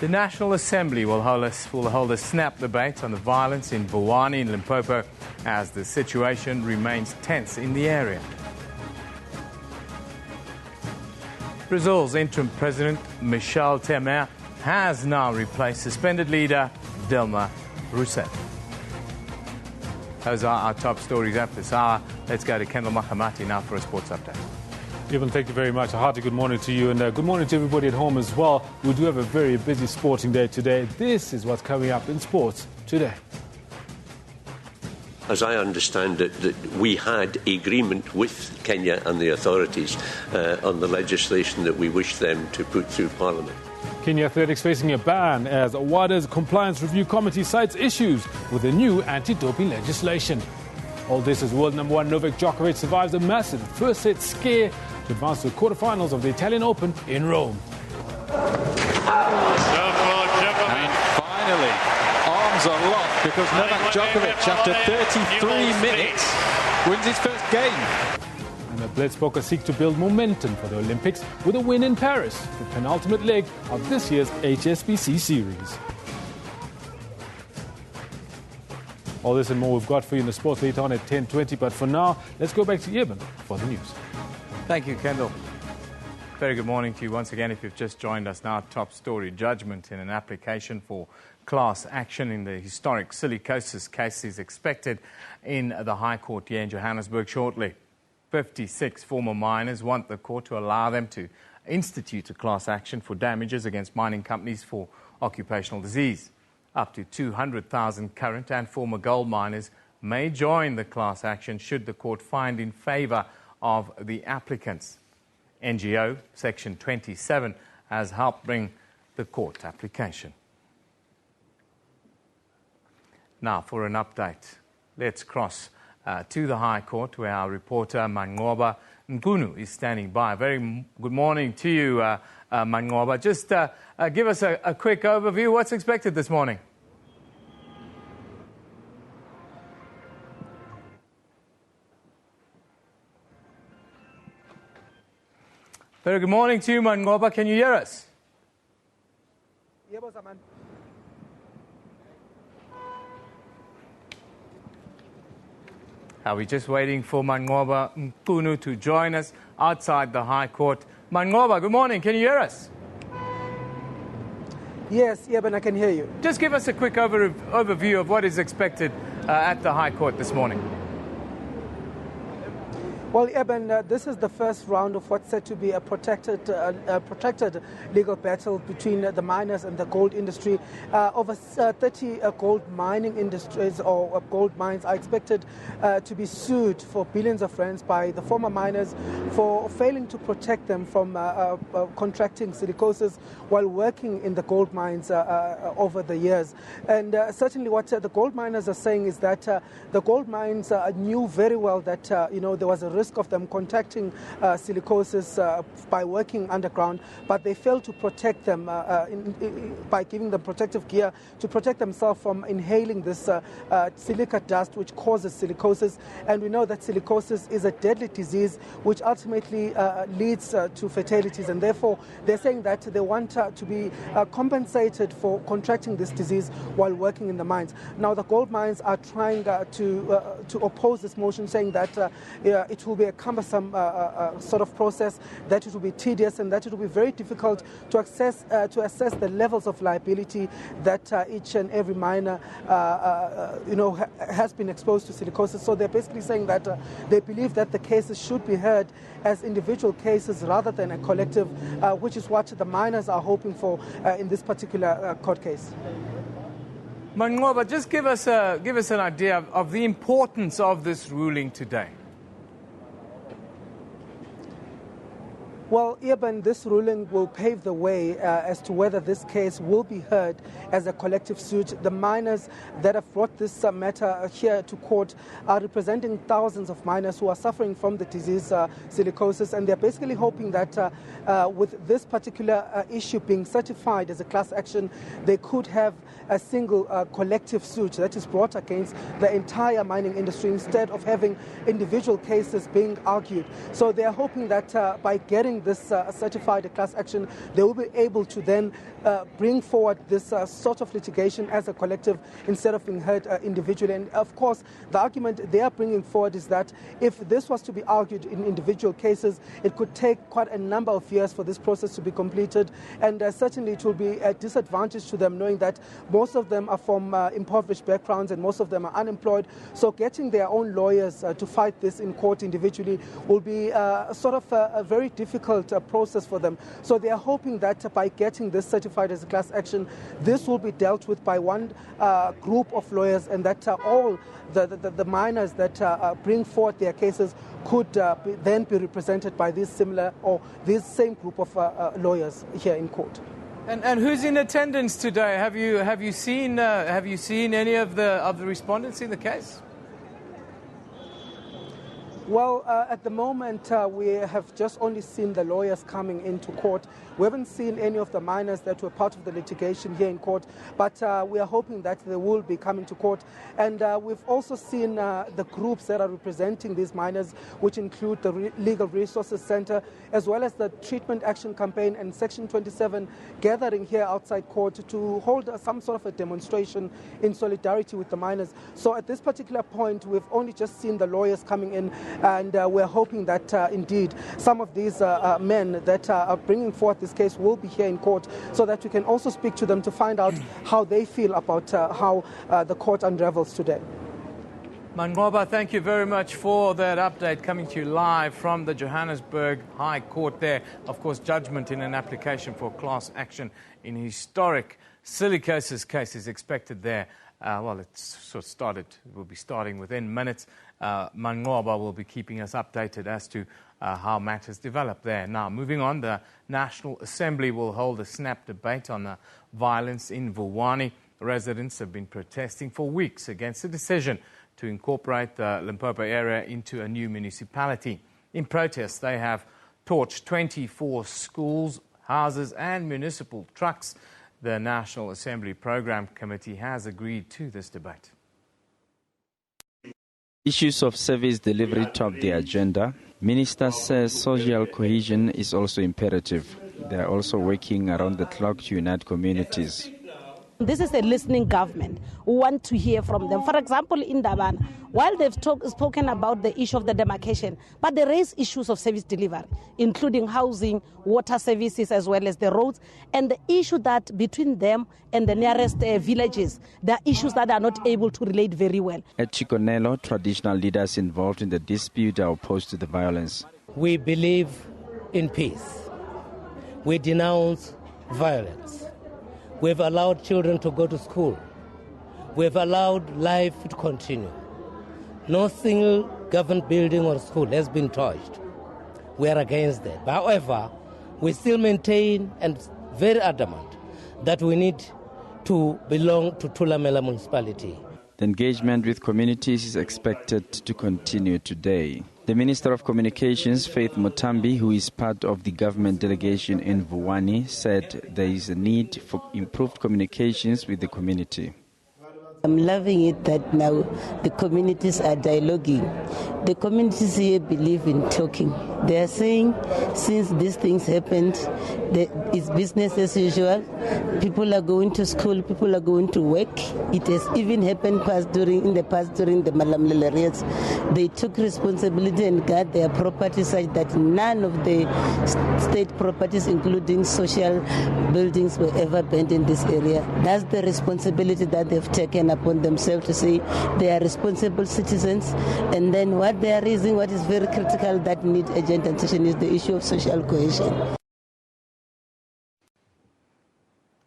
The National Assembly will hold a snap debate on the violence in Vuwani in Limpopo as the situation remains tense in the area. Brazil's interim president, Michel Temer, has now replaced suspended leader Dilma Rousseff. Those are our top stories at this hour. Let's go to Kendall Mahamati now for a sports update. Evan, thank you very much. A hearty good morning to you, and good morning to everybody at home as well. We do have a very busy sporting day today. This is what's coming up in sports today. As I understand it, that we had agreement with Kenya and the authorities on the legislation that we wish them to put through Parliament. Kenya athletics facing a ban as WADA's Compliance Review Committee cites issues with the new anti-doping legislation. All this as world number one Novak Djokovic survives a massive first-set scare to advance to the quarterfinals of the Italian Open in Rome. And finally, arms are locked because Novak Djokovic, after 33 minutes, wins his first game. And the Blitzboker seek to build momentum for the Olympics with a win in Paris, the penultimate leg of this year's HSBC series. All this and more we've got for you in the sports later on at 10:20. But for now, let's go back to Eben for the news. Thank you, Kendall. Very good morning to you once again. If you've just joined us now, top story: judgment in an application for class action in the historic Silicosis case is expected in the High Court here in Johannesburg shortly. 56 former miners want the court to allow them to institute a class action for damages against mining companies for occupational disease. Up to 200,000 current and former gold miners may join the class action should the court find in favour of the applicants. NGO Section 27 has helped bring the court application. Now for an update, let's cross to the High Court where our reporter Mangoba Nkunu is standing by. Very good morning to you, Mangoba. Just give us a quick overview. What's expected this morning? Very good morning to you, Mangoba. Can you hear us? Are we just waiting for Mangoba Nkunu to join us outside the High Court? Mangoba, good morning. Can you hear us? Yes, Eben, I can hear you. Just give us a quick overview of what is expected at the High Court this morning. Well, Eben, this is the first round of what's said to be a protracted legal battle between the miners and the gold industry. Over 30 gold mining industries or gold mines are expected to be sued for billions of rands by the former miners for failing to protect them from contracting silicosis while working in the gold mines over the years. And certainly what the gold miners are saying is that the gold mines knew very well that there was a risk of them contracting silicosis by working underground, but they failed to protect them by giving them protective gear to protect themselves from inhaling this silica dust which causes silicosis. And we know that silicosis is a deadly disease which ultimately leads to fatalities, and therefore they're saying that they want to be compensated for contracting this disease while working in the mines. Now the gold mines are trying to oppose this motion, saying that it will be a cumbersome sort of process, that it will be tedious, and that it will be very difficult to assess the levels of liability that each and every miner has been exposed to silicosis. So they're basically saying that they believe that the cases should be heard as individual cases rather than a collective, which is what the miners are hoping for in this particular court case. Mangoba, just give us an idea of the importance of this ruling today. Well, Eben, this ruling will pave the way as to whether this case will be heard as a collective suit. The miners that have brought this matter here to court are representing thousands of miners who are suffering from the disease silicosis, and they're basically hoping that with this particular issue being certified as a class action, they could have a single collective suit that is brought against the entire mining industry instead of having individual cases being argued. So they are hoping that by getting getting this certified class action, they will be able to then bring forward this sort of litigation as a collective instead of being heard individually. And of course, the argument they are bringing forward is that if this was to be argued in individual cases, it could take quite a number of years for this process to be completed, and certainly it will be a disadvantage to them, knowing that most of them are from impoverished backgrounds and most of them are unemployed. So getting their own lawyers to fight this in court individually will be sort of a very difficult process for them. So they are hoping that by getting this certified as a class action, this will be dealt with by one group of lawyers, and that all the minors that bring forth their cases could then be represented by this similar or this same group of lawyers here in court. And who's in attendance today? Have you seen any of the respondents in the case? Well, at the moment, we have just only seen the lawyers coming into court. We haven't seen any of the minors that were part of the litigation here in court, but we are hoping that they will be coming to court. And we've also seen the groups that are representing these minors, which include the Legal Resources Center, as well as the Treatment Action Campaign and Section 27, gathering here outside court to hold some sort of a demonstration in solidarity with the minors. So at this particular point, we've only just seen the lawyers coming in, and we're hoping that indeed some of these men that are bringing forth this case will be here in court, so that we can also speak to them to find out how they feel about how the court unravels today. Mangoba, thank you very much for that update, coming to you live from the Johannesburg High Court there. Of course, judgment in an application for class action in historic Silicosis case is expected there. Well, it's sort of started. It will be starting within minutes. Mangoba will be keeping us updated as to how matters develop there. Now, moving on, the National Assembly will hold a snap debate on violence in Vuwani. Residents have been protesting for weeks against the decision to incorporate the Limpopo area into a new municipality. In protest, they have torched 24 schools, houses and municipal trucks. The National Assembly Programme Committee has agreed to this debate. Issues of service delivery top the agenda. Minister says social cohesion is also imperative. They are also working around the clock to unite communities. This is a listening government. We want to hear from them. For example, in Davana, while they've spoken about the issue of the demarcation, but they raise issues of service delivery, including housing, water services, as well as the roads, and the issue that between them and the nearest villages, there are issues that are not able to relate very well. At Chikonelo, traditional leaders involved in the dispute are opposed to the violence. We believe in peace. We denounce violence. We've allowed children to go to school. We've allowed life to continue. No single government building or school has been touched. We are against that. However, we still maintain and very adamant that we need to belong to Thulamela municipality. The engagement with communities is expected to continue today. The Minister of Communications, Faith Mutambi, who is part of the government delegation in Vuwani, said there is a need for improved communications with the community. I'm loving it that now the communities are dialoguing. The communities here believe in talking. They are saying since these things happened, it's business as usual. People are going to school, people are going to work. It has even happened in the past during the Malamlela riots. They took responsibility and got their property such that none of the state properties, including social buildings, were ever burned in this area. That's the responsibility that they've taken upon themselves to say they are responsible citizens. And then what they are raising, what is very critical that needs urgent attention, is the issue of social cohesion.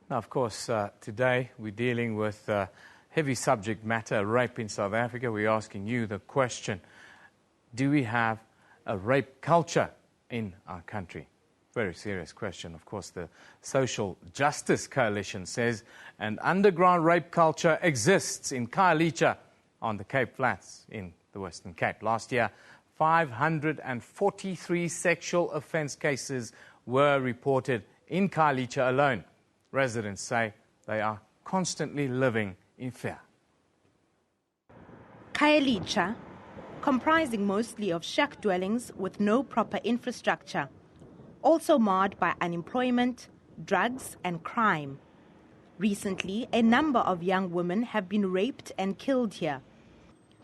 Now, of course, today we're dealing with heavy subject matter, rape in South Africa. We're asking you the question, do we have a rape culture in our country? Very serious question. Of course, the Social Justice Coalition says an underground rape culture exists in Khayelitsha on the Cape Flats in the Western Cape. Last year, 543 sexual offence cases were reported in Khayelitsha alone. Residents say they are constantly living in fear. Khayelitsha, comprising mostly of shack dwellings with no proper infrastructure. also marred by unemployment, drugs and crime. Recently, a number of young women have been raped and killed here.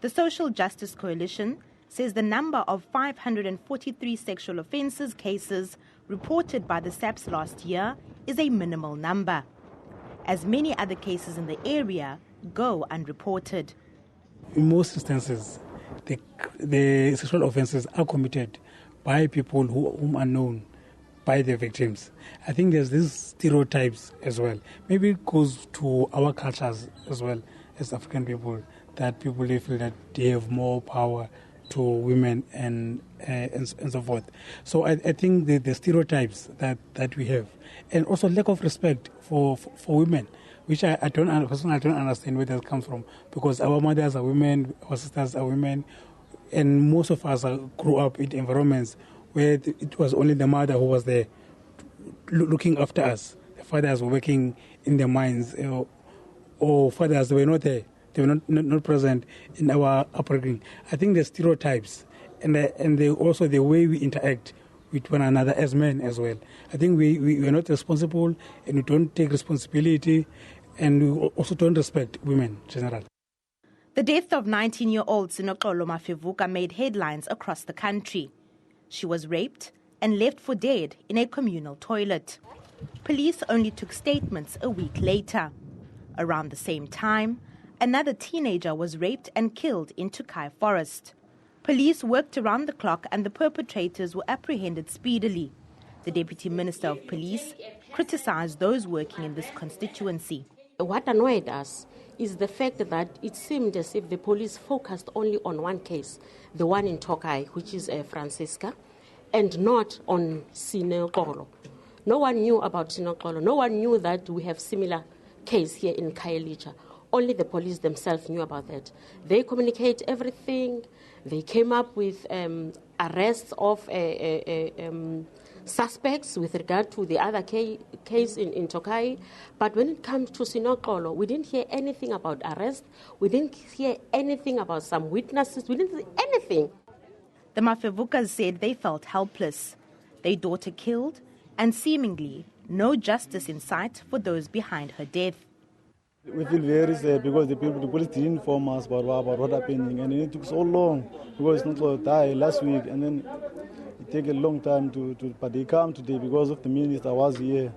The Social Justice Coalition says the number of 543 sexual offences cases reported by the SAPS last year is a minimal number, as many other cases in the area go unreported. In most instances, the sexual offences are committed by people whom are known by the victims. I think there's these stereotypes as well. Maybe it goes to our cultures as well as African people, that people, they feel that they have more power to women and so forth. So I think the stereotypes that we have, and also lack of respect for women, which I don't understand where that comes from, because our mothers are women, our sisters are women, and most of us grew up in environments where it was only the mother who was there looking after us. The fathers were working in the mines, or fathers were not there. They were not present in our upbringing. I think the stereotypes and also the way we interact with one another as men as well. I think we are not responsible, and we don't take responsibility, and we also don't respect women in general. The death of 19-year-old Sinokolo Mafevuka made headlines across the country. She was raped and left for dead in a communal toilet. Police only took statements a week later. Around the same time, another teenager was raped and killed in Tukai Forest. Police worked around the clock and the perpetrators were apprehended speedily. The Deputy Minister of Police criticized those working in this constituency. What annoyed us is the fact that it seemed as if the police focused only on one case, the one in Tokai, which is Francisca, and not on Sinokolo. No one knew about Sinokolo. No one knew that we have similar case here in Khayelitsha. Only the police themselves knew about that. They communicate everything. They came up with arrests of suspects with regard to the other case in Tokai. But when it comes to Sinokolo, we didn't hear anything about arrest. We didn't hear anything about some witnesses. We didn't see anything. The Mafevukas said they felt helpless, their daughter killed, and seemingly no justice in sight for those behind her death. We feel very sad because the police didn't inform us about what happening, and it took so long because Sinokolo died last week, and then it took a long time but they come today because of the minister was here.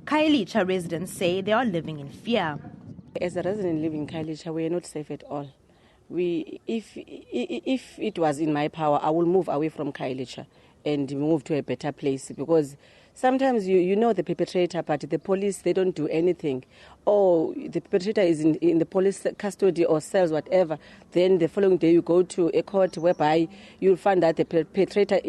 Khayelitsha residents say they are living in fear. As a resident living in Khayelitsha, we are not safe at all. If it was in my power, I will move away from Khayelitsha and move to a better place, because sometimes you know the perpetrator, but the police, they don't do anything. Or the perpetrator is in the police custody or cells, whatever. Then the following day you go to a court whereby you'll find that the perpetrator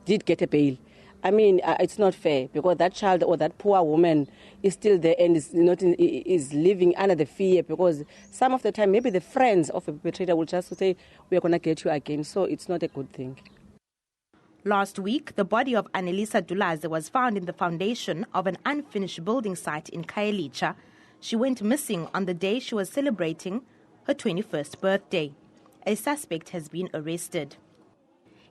did get a bail. I mean, it's not fair, because that child or that poor woman is still there and is living under the fear, because some of the time maybe the friends of a perpetrator will just say, we are going to get you again. So it's not a good thing. Last week, the body of Annelisa Dulaze was found in the foundation of an unfinished building site in Khayelitsha. She went missing on the day she was celebrating her 21st birthday. A suspect has been arrested.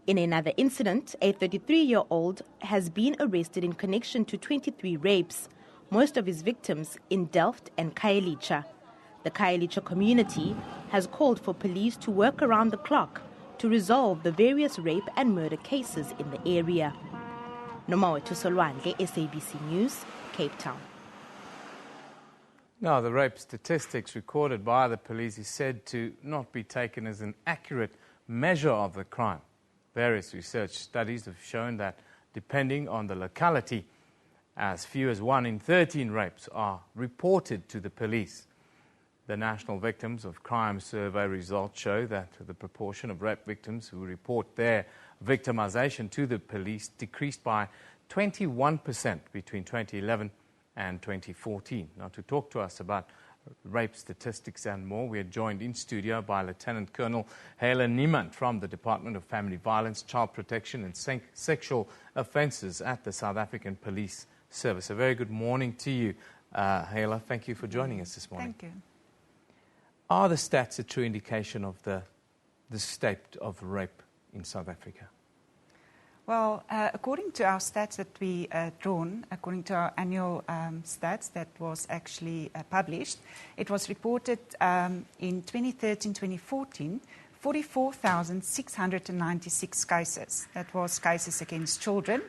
In another incident, a 33-year-old has been arrested in connection to 23 rapes, most of his victims in Delft and Khayelitsha. The Khayelitsha community has called for police to work around the clock to resolve the various rape and murder cases in the area. Nomawetu Solwandle, SABC News, Cape Town. Now, the rape statistics recorded by the police is said to not be taken as an accurate measure of the crime. Various research studies have shown that, depending on the locality, as few as 1 in 13 rapes are reported to the police. The National Victims of Crime Survey results show that the proportion of rape victims who report their victimization to the police decreased by 21% between 2011 and 2014. Now, to talk to us about rape statistics and more, we are joined in studio by Lieutenant Colonel Helen Niemand from the Department of Family Violence, Child Protection and Sexual Offences at the South African Police Service. A very good morning to you, Hela. Thank you for joining us this morning. Thank you. Are the stats a true indication of the state of rape in South Africa? Well, according to our stats that we drawn, according to our annual stats that was actually published, it was reported in 2013-2014, 44,696 cases. That was cases against children.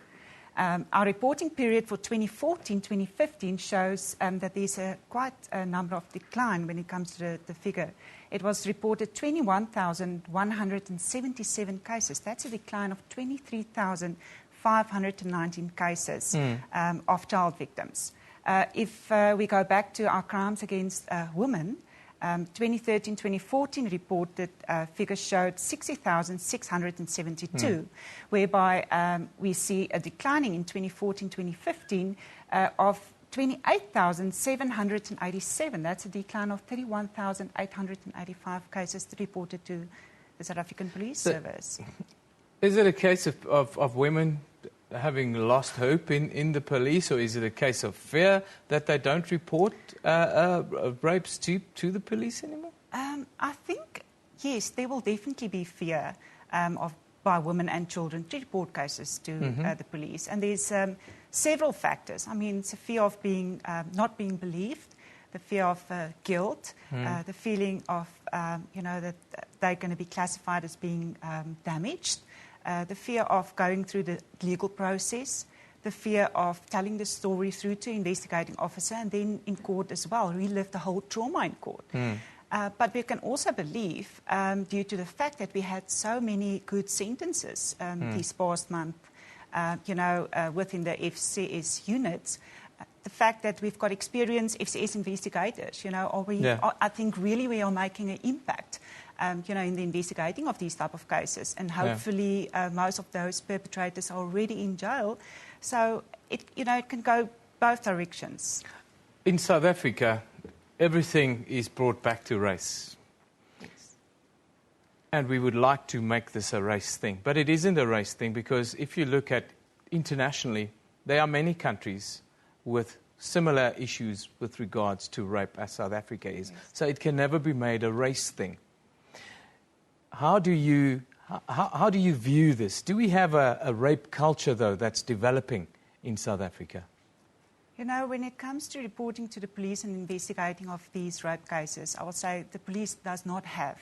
Our reporting period for 2014-2015 shows that there's quite a number of decline when it comes to the figure. It was reported 21,177 cases. That's a decline of 23,519 cases of child victims. If we go back to our crimes against women, 2013-2014 reported figures showed 60,672, whereby we see a declining in 2014-2015 of 28,787. That's a decline of 31,885 cases reported to the South African Police Service. Is it a case of women having lost hope in the police, or is it a case of fear that they don't report rapes to the police anymore? I think, yes, there will definitely be fear by women and children to report cases to the police. And there's several factors. I mean, it's a fear of not being believed, the fear of guilt, the feeling of, that they're going to be classified as being damaged, the fear of going through the legal process, the fear of telling the story through to investigating officer and then in court as well, relive the whole trauma in court. But we can also believe, due to the fact that we had so many good sentences this past month, within the FCS units, the fact that we've got experienced FCS investigators, I think really we are making an impact, in the investigating of these type of cases. And hopefully most of those perpetrators are already in jail. So, it can go both directions. In South Africa, everything is brought back to race. Yes. And we would like to make this a race thing. But it isn't a race thing, because if you look at internationally, there are many countries with similar issues with regards to rape as South Africa is. Yes. So it can never be made a race thing. How do you view this? Do we have a rape culture, though, that's developing in South Africa? When it comes to reporting to the police and investigating of these rape cases, I would say the police does not have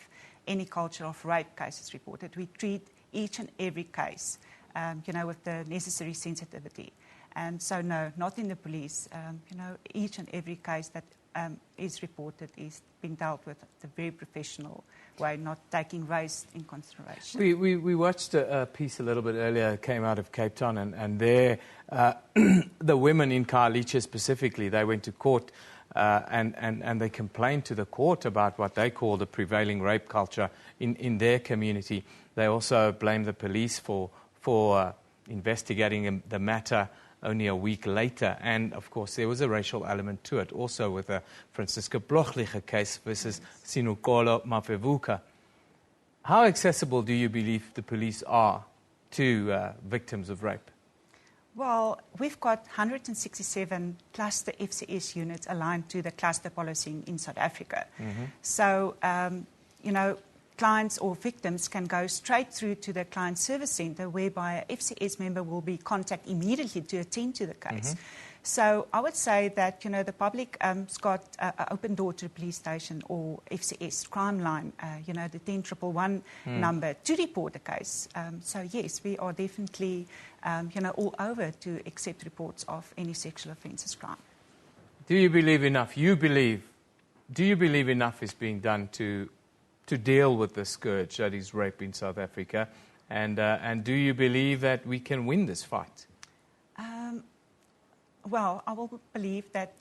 any culture of rape cases reported. We treat each and every case, with the necessary sensitivity. And so, no, not in the police. Each and every case that is reported is being dealt with the very professional way, not taking race in consideration. We watched a piece a little bit earlier, came out of Cape Town, and there the women in Khayelitsha specifically, they went to court and they complained to the court about what they call the prevailing rape culture in their community. They also blamed the police for investigating the matter only a week later. And, of course, there was a racial element to it, also with the Francisca Blochlicher case versus Sinukolo Mafevuka. How accessible do you believe the police are to victims of rape? Well, we've got 167 cluster FCS units aligned to the cluster policy in South Africa. So, clients or victims can go straight through to the client service centre, whereby a FCS member will be contacted immediately to attend to the case. So I would say that, the public has got an open door to the police station or FCS crime line, the 10111 number to report the case. So yes, we are definitely, all over to accept reports of any sexual offences crime. Do you believe enough? Do you believe enough is being done to deal with the scourge that is rape in South Africa? And do you believe that we can win this fight? Well, I will believe that,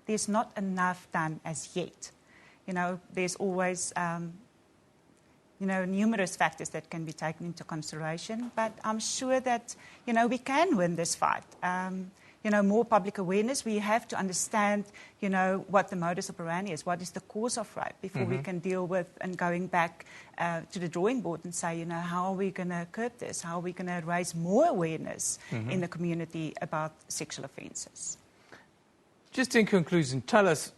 there's not enough done as yet. There's always, numerous factors that can be taken into consideration. But I'm sure that, we can win this fight. More public awareness. We have to understand, what the modus operandi is, what is the cause of rape, before we can deal with and going back to the drawing board and say, how are we going to curb this? How are we going to raise more awareness in the community about sexual offences? Just in conclusion, tell us,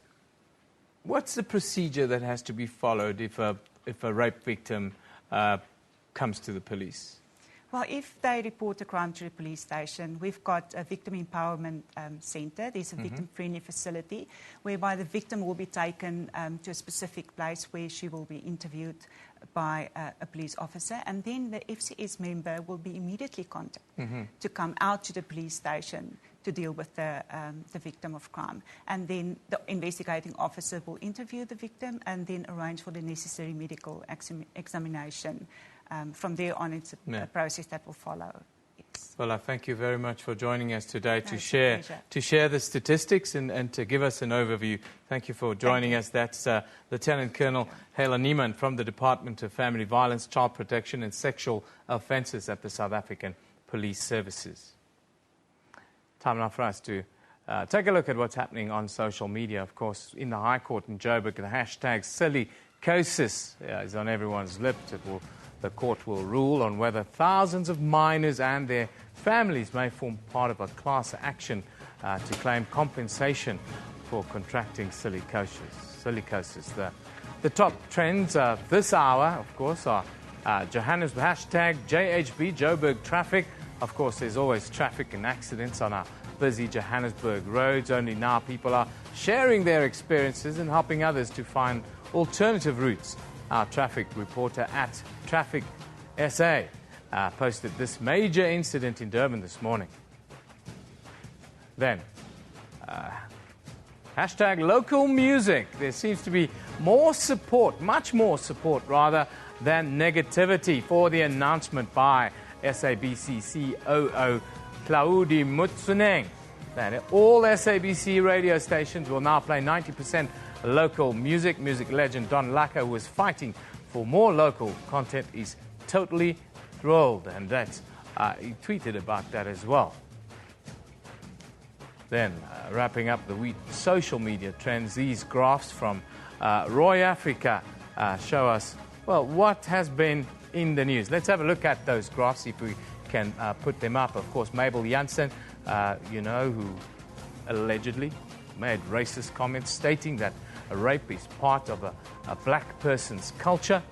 what's the procedure that has to be followed if a rape victim comes to the police? Well, if they report a crime to the police station, we've got a victim empowerment centre. There's a victim-friendly facility whereby the victim will be taken to a specific place where she will be interviewed by a police officer, and then the FCS member will be immediately contacted to come out to the police station to deal with the victim of crime. And then the investigating officer will interview the victim and then arrange for the necessary medical examination. From there on, it's a process that will follow. Yes. Well, I thank you very much for joining us today to share the statistics and to give us an overview. Thank you for joining us. That's Lieutenant Colonel Hela Niemann from the Department of Family Violence, Child Protection and Sexual Offences at the South African Police Services. Time now for us to take a look at what's happening on social media. Of course, in the High Court in Joburg, the hashtag Silicosis is on everyone's lips. The court will rule on whether thousands of minors and their families may form part of a class action to claim compensation for contracting silicosis. The top trends of this hour, of course, are Johannesburg, hashtag JHB, Joburg traffic. Of course, there's always traffic and accidents on our busy Johannesburg roads. Only now people are sharing their experiences and helping others to find alternative routes. Our traffic reporter at Traffic SA posted this major incident in Durban this morning. Then, hashtag local music. There seems to be more support, much more support rather, than negativity for the announcement by SABC COO Claudi Mutsuneng that all SABC radio stations will now play 90% local music. Music legend Don Laka, who was fighting for more local content, is totally thrilled, and that's he tweeted about that as well. Then, wrapping up the social media trends, these graphs from Roy Africa show us, well, what has been in the news. Let's have a look at those graphs, if we can put them up. Of course, Mabel Jansen, who allegedly made racist comments stating that rape is part of a black person's culture.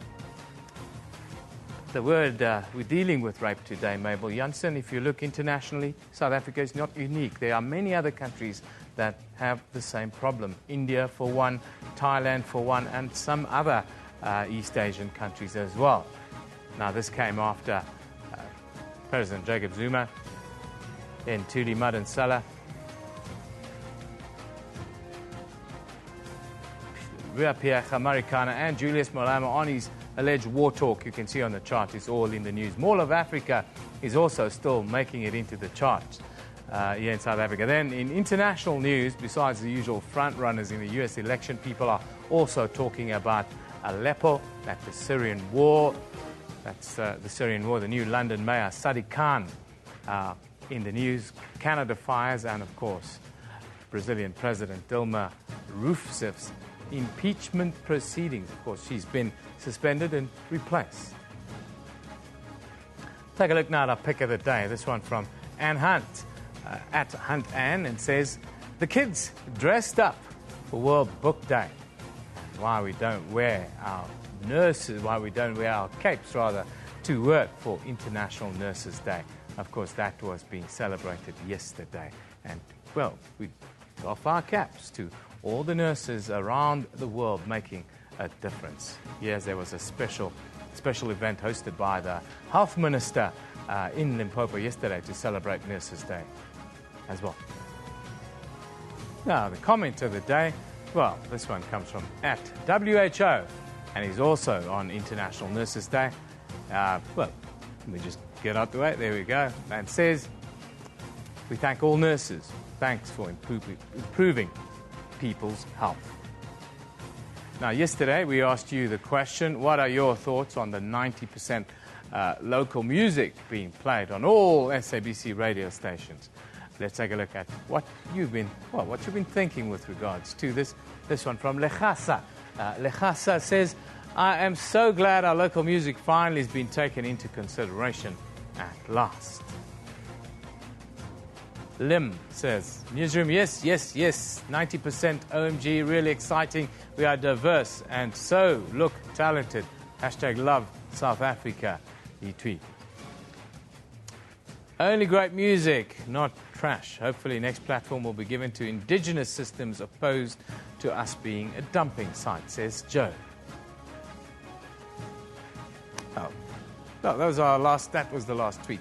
The word we're dealing with rape today, Mabel Jansen. If you look internationally, South Africa is not unique. There are many other countries that have the same problem. India for one, Thailand for one, and some other East Asian countries as well. Now, this came after President Jacob Zuma in Tuli Madonsela Pierre Marikana and Julius Malema on his alleged war talk. You can see on the chart, it's all in the news. Mall of Africa is also still making it into the charts here in South Africa. Then in international news, besides the usual front runners in the US election, people are also talking about Aleppo, that's the Syrian war. That's the Syrian war. The new London mayor, Sadiq Khan, in the news. Canada fires, and of course, Brazilian President Dilma Rousseff's impeachment proceedings. Of course, she's been suspended and replaced. Take a look now at our pick of the day. This one from Anne Hunt, at Hunt Anne, and says, the kids dressed up for World Book Day. Why we don't wear our capes rather, to work for International Nurses Day. Of course, that was being celebrated yesterday. And, well, we off our caps to all the nurses around the world making a difference. Yes, there was a special event hosted by the Health Minister in Limpopo yesterday to celebrate Nurses Day as well. Now, the comment of the day, well, this one comes from at WHO, and he's also on International Nurses Day. Well, let me just get out the way. There we go. And says, we thank all nurses. Thanks for improving people's health. Now, yesterday we asked you the question, what are your thoughts on the 90% local music being played on all SABC radio stations? Let's take a look at what you've been thinking with regards to this. This one from Lechasa. Lechasa says, I am so glad our local music finally has been taken into consideration at last. Lim says, Newsroom, yes, 90% OMG, really exciting. We are diverse and so look talented. Hashtag love South Africa, he tweet. Only great music, not trash. Hopefully next platform will be given to indigenous systems opposed to us being a dumping site, says Joe. Oh, no, that was the last tweet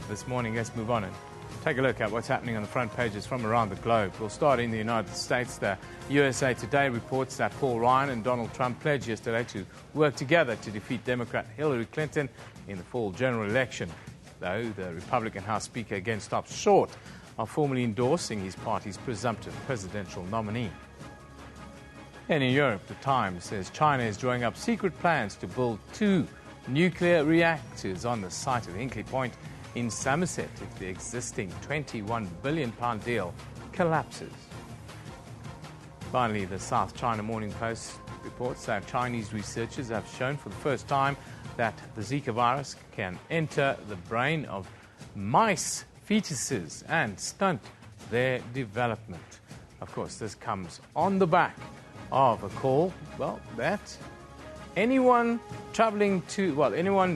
this morning. Let's move on and take a look at what's happening on the front pages from around the globe. We'll start in the United States. The USA Today reports that Paul Ryan and Donald Trump pledged yesterday to work together to defeat Democrat Hillary Clinton in the fall general election, though the Republican House Speaker again stopped short of formally endorsing his party's presumptive presidential nominee. And in Europe, The Times says China is drawing up secret plans to build 2 nuclear reactors on the site of Hinkley Point in Somerset if the existing £21 billion deal collapses. Finally, the South China Morning Post reports that Chinese researchers have shown for the first time that the Zika virus can enter the brain of mice fetuses and stunt their development. Of course, this comes on the back of a call, that anyone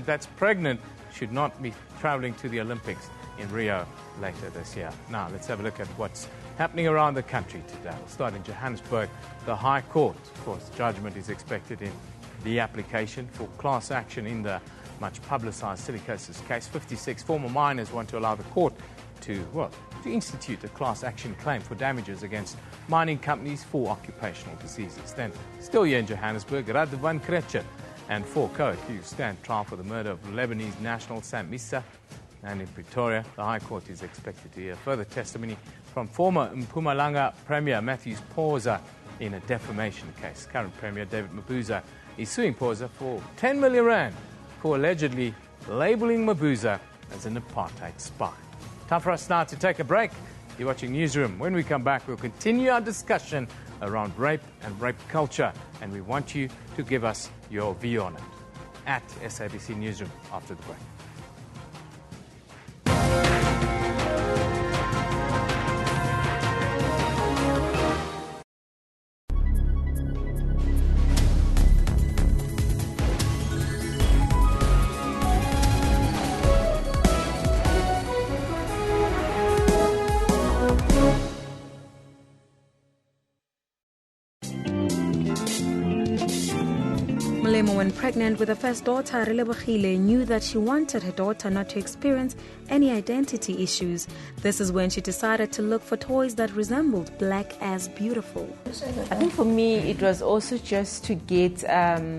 that's pregnant should not be traveling to the Olympics in Rio later this year. Now, let's have a look at what's happening around the country today. We'll start in Johannesburg. The High Court, of course, judgment is expected in the application for class action in the much publicised Silicosis case. 56 former miners want to allow the court to institute a class action claim for damages against mining companies for occupational diseases. Then, still here in Johannesburg, Radwan Kretscher and 4 co-accused stand trial for the murder of Lebanese national Sam Issa. And in Pretoria, the High Court is expected to hear further testimony from former Mpumalanga Premier Matthews Phosa in a defamation case. Current Premier David Mabuza is suing Phosa for 10 million rand for allegedly labelling Mabuza as an apartheid spy. Time for us now to take a break. You're watching Newsroom. When we come back, we'll continue our discussion around rape and rape culture, and we want you to give us your view on it at SABC Newsroom after the break. When pregnant with her first daughter, Relebogile knew that she wanted her daughter not to experience any identity issues. This is when she decided to look for toys that resembled Black as Beautiful. I think for me, it was also just to get our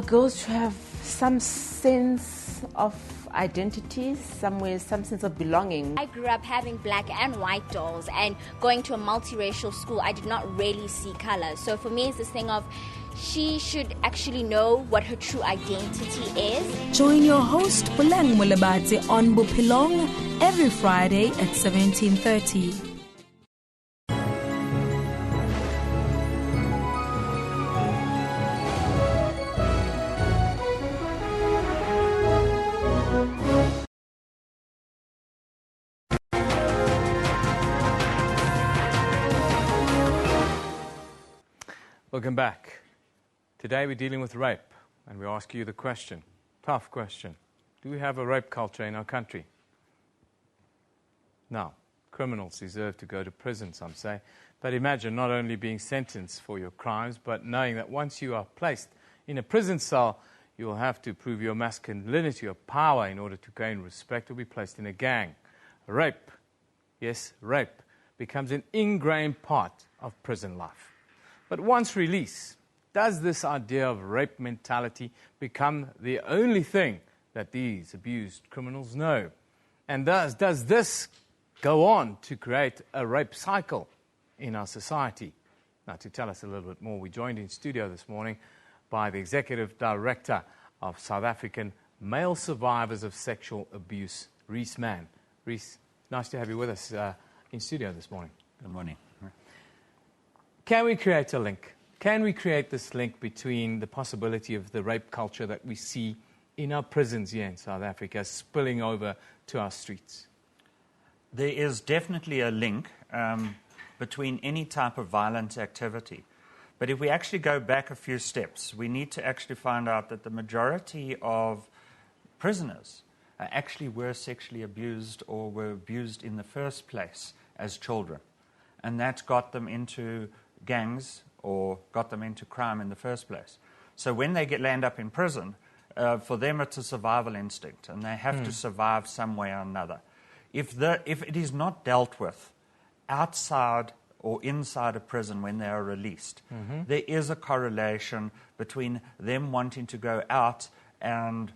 girls to have some sense of identity, some sense of belonging. I grew up having black and white dolls, and going to a multiracial school, I did not really see color. So for me, it's this thing of she should actually know what her true identity is. Join your host, Boleng Molebadze, on Bophelong every Friday at 17:30. Welcome back. Today we're dealing with rape, and we ask you the question, tough question. Do we have a rape culture in our country? Now, criminals deserve to go to prison, some say. But imagine not only being sentenced for your crimes, but knowing that once you are placed in a prison cell, you will have to prove your masculinity or power in order to gain respect or be placed in a gang. Rape, yes, rape, becomes an ingrained part of prison life. But once released, does this idea of rape mentality become the only thing that these abused criminals know? And does this go on to create a rape cycle in our society? Now, to tell us a little bit more, we joined in studio this morning by the Executive Director of South African Male Survivors of Sexual Abuse, Rhys Mann. Rhys, nice to have you with us in studio this morning. Good morning. Can we create a link? Can we create this link between the possibility of the rape culture that we see in our prisons here in South Africa spilling over to our streets? There is definitely a link between any type of violent activity. But if we actually go back a few steps, we need to actually find out that the majority of prisoners actually were sexually abused or were abused in the first place as children. And that got them into gangs or got them into crime in the first place. So when they land up in prison, for them it's a survival instinct, and they have to survive some way or another. If it is not dealt with outside or inside a prison when they are released, there is a correlation between them wanting to go out and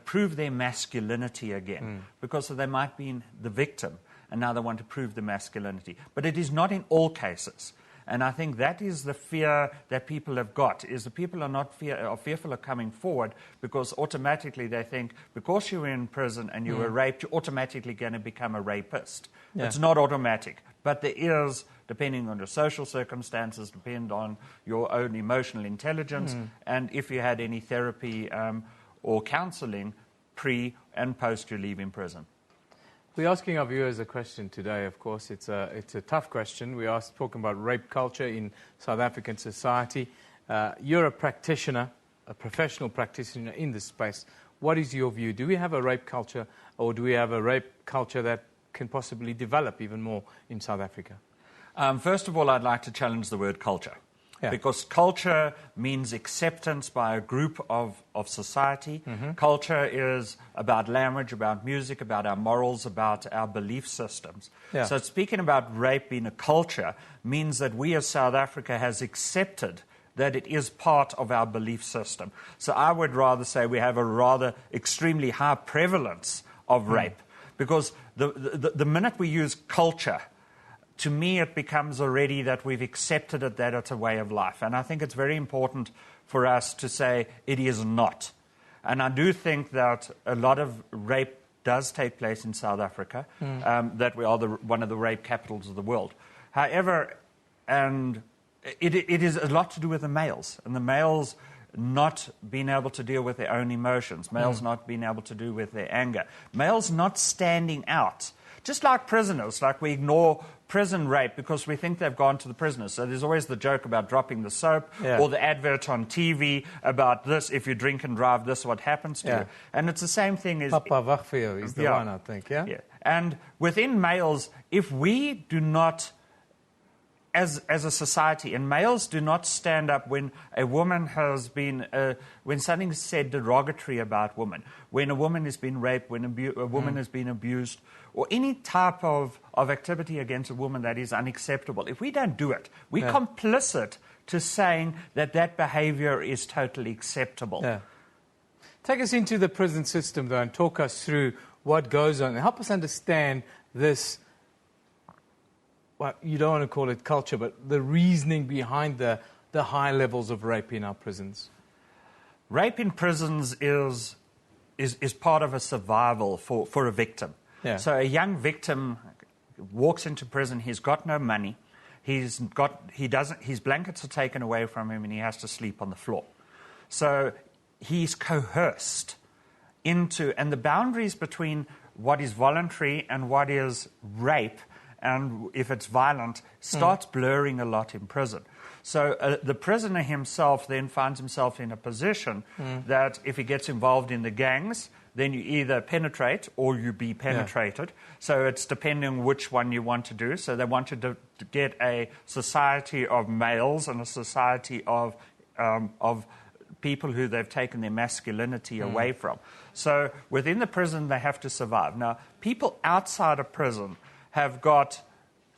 prove their masculinity again, because they might be the victim, and now they want to prove the masculinity. But it is not in all cases. And I think that is the fear that people have got, is that people are fearful of coming forward because automatically they think because you were in prison and you were raped, you're automatically going to become a rapist. Yeah. It's not automatic. But there is, depending on your social circumstances, depending on your own emotional intelligence, and if you had any therapy or counseling pre and post your leaving prison. We're asking our viewers a question today, of course. It's a tough question. We are talking about rape culture in South African society. You're a practitioner, a professional practitioner in this space. What is your view? Do we have a rape culture, or do we have a rape culture that can possibly develop even more in South Africa? First of all, I'd like to challenge the word culture. Yeah. Because culture means acceptance by a group of society. Culture is about language, about music, about our morals, about our belief systems. Yeah. So speaking about rape being a culture means that we as South Africa has accepted that it is part of our belief system. So I would rather say we have a rather extremely high prevalence of rape. Because the minute we use culture, to me, it becomes already that we've accepted it, that it's a way of life. And I think it's very important for us to say it is not. And I do think that a lot of rape does take place in South Africa, that we are one of the rape capitals of the world. However, and it is a lot to do with the males, and the males not being able to deal with their own emotions, males not being able to do with their anger, males not standing out. Just like prisoners, like we ignore prison rape because we think they've gone to the prisoners. So there's always the joke about dropping the soap or the advert on TV about this, if you drink and drive, this is what happens to you. And it's the same thing as... Papa Wachveo is the one, I think, yeah? And within males, if we do not, as a society, and males do not stand up when a woman has been, when something is said derogatory about women, when a woman has been raped, when a woman has been abused, or any type of activity against a woman that is unacceptable. If we don't do it, we're complicit to saying that behavior is totally acceptable. Yeah. Take us into the prison system, though, and talk us through what goes on. Help us understand this, well, you don't want to call it culture, but the reasoning behind the high levels of rape in our prisons. Rape in prisons is part of a survival for a victim. Yeah. So a young victim walks into prison, he's got no money, his blankets are taken away from him and he has to sleep on the floor. So he's coerced into, and the boundaries between what is voluntary and what is rape, and if it's violent, starts blurring a lot in prison. So the prisoner himself then finds himself in a position that if he gets involved in the gangs, then you either penetrate or you be penetrated. So it's depending on which one you want to do. So they wanted to get a society of males and a society of people who they've taken their masculinity away from. So within the prison, they have to survive. Now, people outside of prison have got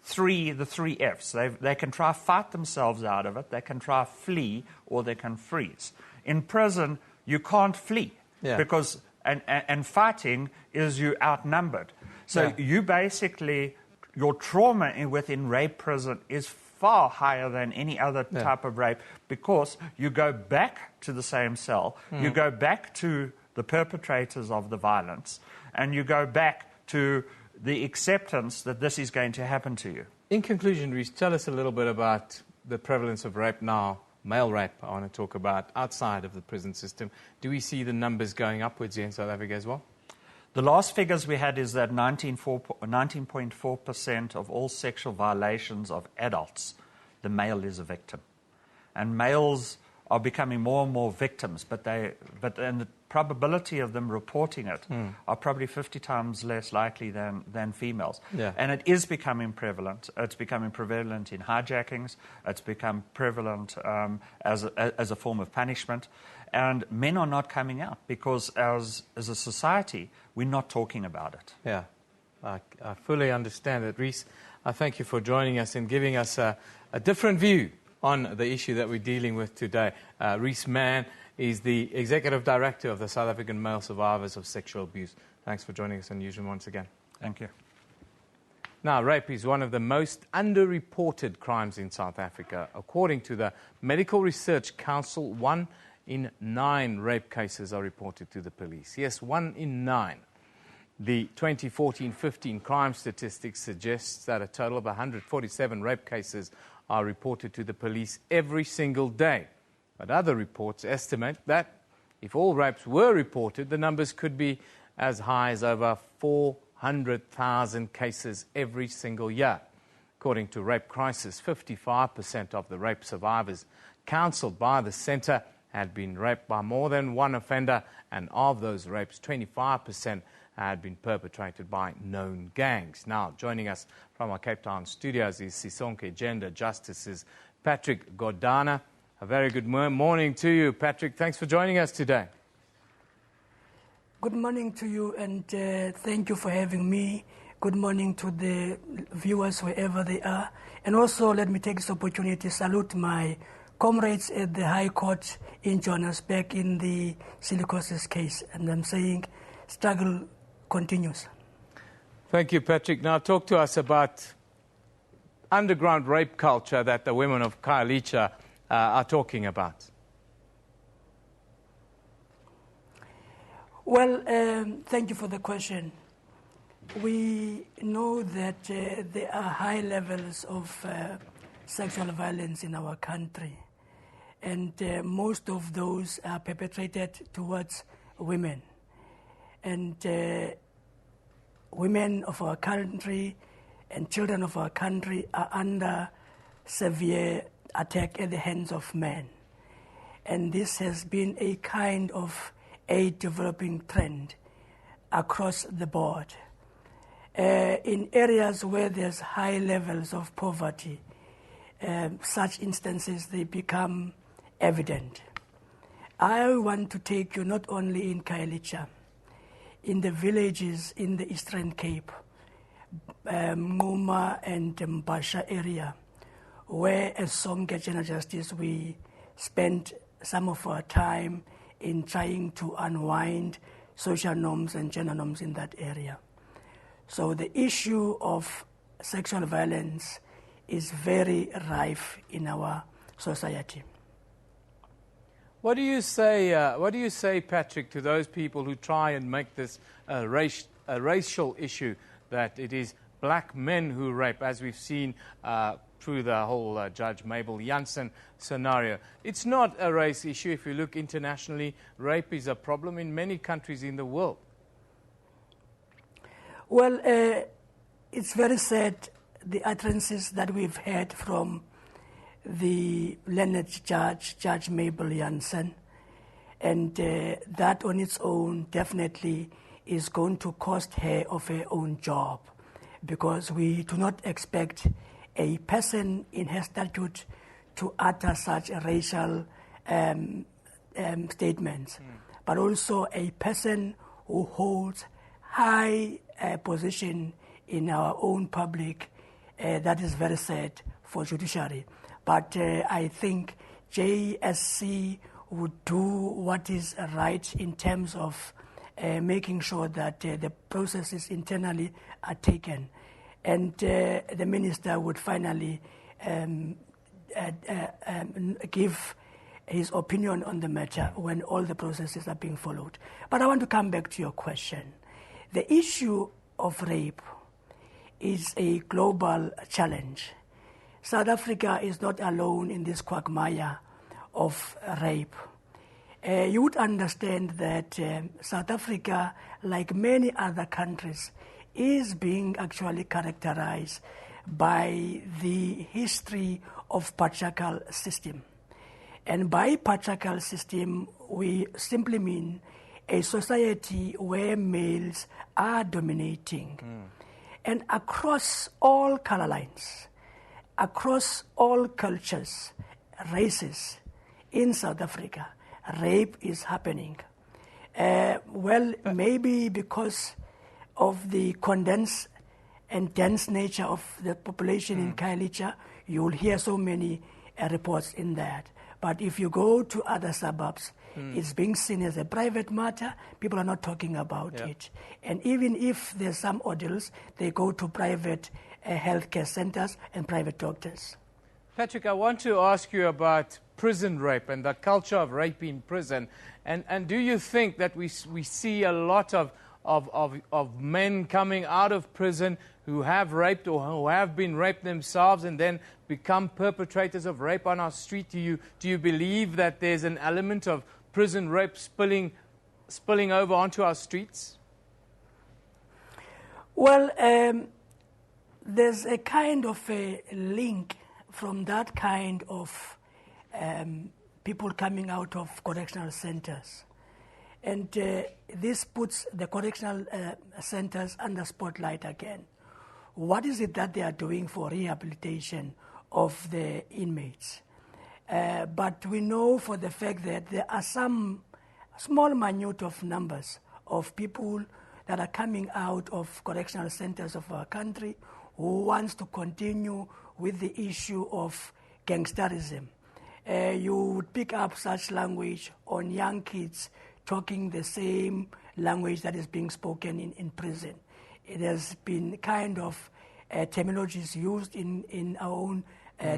the three Fs. They can try fight themselves out of it, they can try flee, or they can freeze. In prison, you can't flee because... And fighting is you outnumbered. So you basically, your trauma within rape prison is far higher than any other type of rape because you go back to the same cell, you go back to the perpetrators of the violence, and you go back to the acceptance that this is going to happen to you. In conclusion, Reece, tell us a little bit about the prevalence of rape now. Male rape, I want to talk about outside of the prison system. Do we see the numbers going upwards here in South Africa as well? The last figures we had is that 19.4% of all sexual violations of adults, the male is a victim. And males are becoming more and more victims, but the probability of them reporting it are probably 50 times less likely than females. Yeah. And it is becoming prevalent. It's becoming prevalent in hijackings. It's become prevalent as a form of punishment. And men are not coming out because as a society, we're not talking about it. Yeah, I fully understand that. Reese, I thank you for joining us and giving us a different view on the issue that we're dealing with today. Reese Mann is the Executive Director of the South African Male Survivors of Sexual Abuse. Thanks for joining us on Newsroom once again. Thank you. Now, rape is one of the most underreported crimes in South Africa. According to the Medical Research Council, 1 in 9 rape cases are reported to the police. Yes, 1 in 9. The 2014-15 crime statistics suggests that a total of 147 rape cases are reported to the police every single day. But other reports estimate that if all rapes were reported, the numbers could be as high as over 400,000 cases every single year. According to Rape Crisis, 55% of the rape survivors counselled by the centre had been raped by more than one offender, and of those rapes, 25% had been perpetrated by known gangs. Now, joining us from our Cape Town studios is Sisonke Gender Justice's Patrick Godana. A very good morning to you, Patrick. Thanks for joining us today. Good morning to you, and thank you for having me. Good morning to the viewers wherever they are. And also, let me take this opportunity to salute my comrades at the High Court in Johannesburg in the Silicosis case. And I'm saying struggle continues. Thank you, Patrick. Now, talk to us about underground rape culture that the women of Khayelitsha are talking about. Well, thank you for the question. We know that there are high levels of sexual violence in our country, and most of those are perpetrated towards women. And women of our country and children of our country are under severe attack at the hands of men. And this has been a kind of a developing trend across the board. In areas where there's high levels of poverty, such instances, they become evident. I want to take you not only in Khayelitsha, in the villages in the Eastern Cape, Nguma and Mbasha area, where as Sonke Gender Justice we spent some of our time in trying to unwind social norms and gender norms in that area. So the issue of sexual violence is very rife in our society. What do you say, Patrick, to those people who try and make this a racial issue, that it is black men who rape, as we've seen through the whole Judge Mabel Jansen scenario? It's not a race issue. If you look internationally, rape is a problem in many countries in the world. Well, it's very sad, the utterances that we've heard from the learned judge, Judge Mabel Jansen, and that on its own definitely is going to cost her of her own job, because we do not expect a person in her statute to utter such racial statements, but also a person who holds high position in our own public. That is very sad for judiciary. But I think JSC would do what is right in terms of making sure that the processes internally are taken. And the minister would finally give his opinion on the matter when all the processes are being followed. But I want to come back to your question. The issue of rape is a global challenge. South Africa is not alone in this quagmire of rape. You would understand that South Africa, like many other countries, is being actually characterized by the history of patriarchal system. And by patriarchal system, we simply mean a society where males are dominating. And across all color lines, across all cultures, races in South Africa, rape is happening. Well, maybe because of the condensed and dense nature of the population in Khayelitsha, you'll hear so many reports in that. But if you go to other suburbs, it's being seen as a private matter. People are not talking about it. And even if there's some ordeals, they go to private healthcare centers and private doctors. Patrick, I want to ask you about prison rape and the culture of rape in prison. And do you think that we see a lot of men coming out of prison who have raped or who have been raped themselves and then become perpetrators of rape on our street? Do you believe that there's an element of prison rape spilling over onto our streets? Well, there's a kind of a link from that kind of people coming out of correctional centers. And this puts the correctional centers under spotlight again. What is it that they are doing for rehabilitation of the inmates? But we know for the fact that there are some small minute of numbers of people that are coming out of correctional centers of our country who wants to continue with the issue of gangsterism. You would pick up such language on young kids talking the same language that is being spoken in prison. It has been kind of terminologies used in our own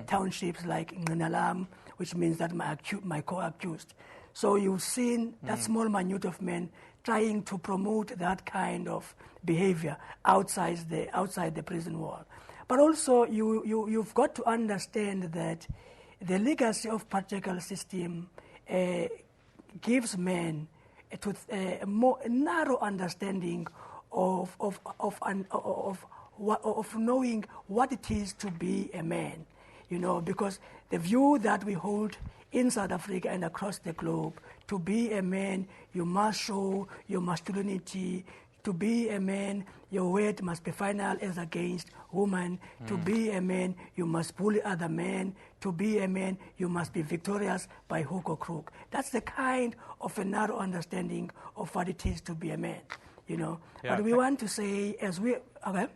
townships like Ngqinalam, which means that my co-accused. So you've seen that small minute of men trying to promote that kind of behavior outside the prison wall. But also you've got to understand that the legacy of patriarchal system gives men a more narrow understanding of knowing what it is to be a man, because the view that we hold in South Africa and across the globe, to be a man, you must show your masculinity. To be a man, your word must be final as against woman. To be a man, you must bully other men. To be a man, you must be victorious by hook or crook. That's the kind of a narrow understanding of what it is to be a man, Yeah, but we want to say, okay?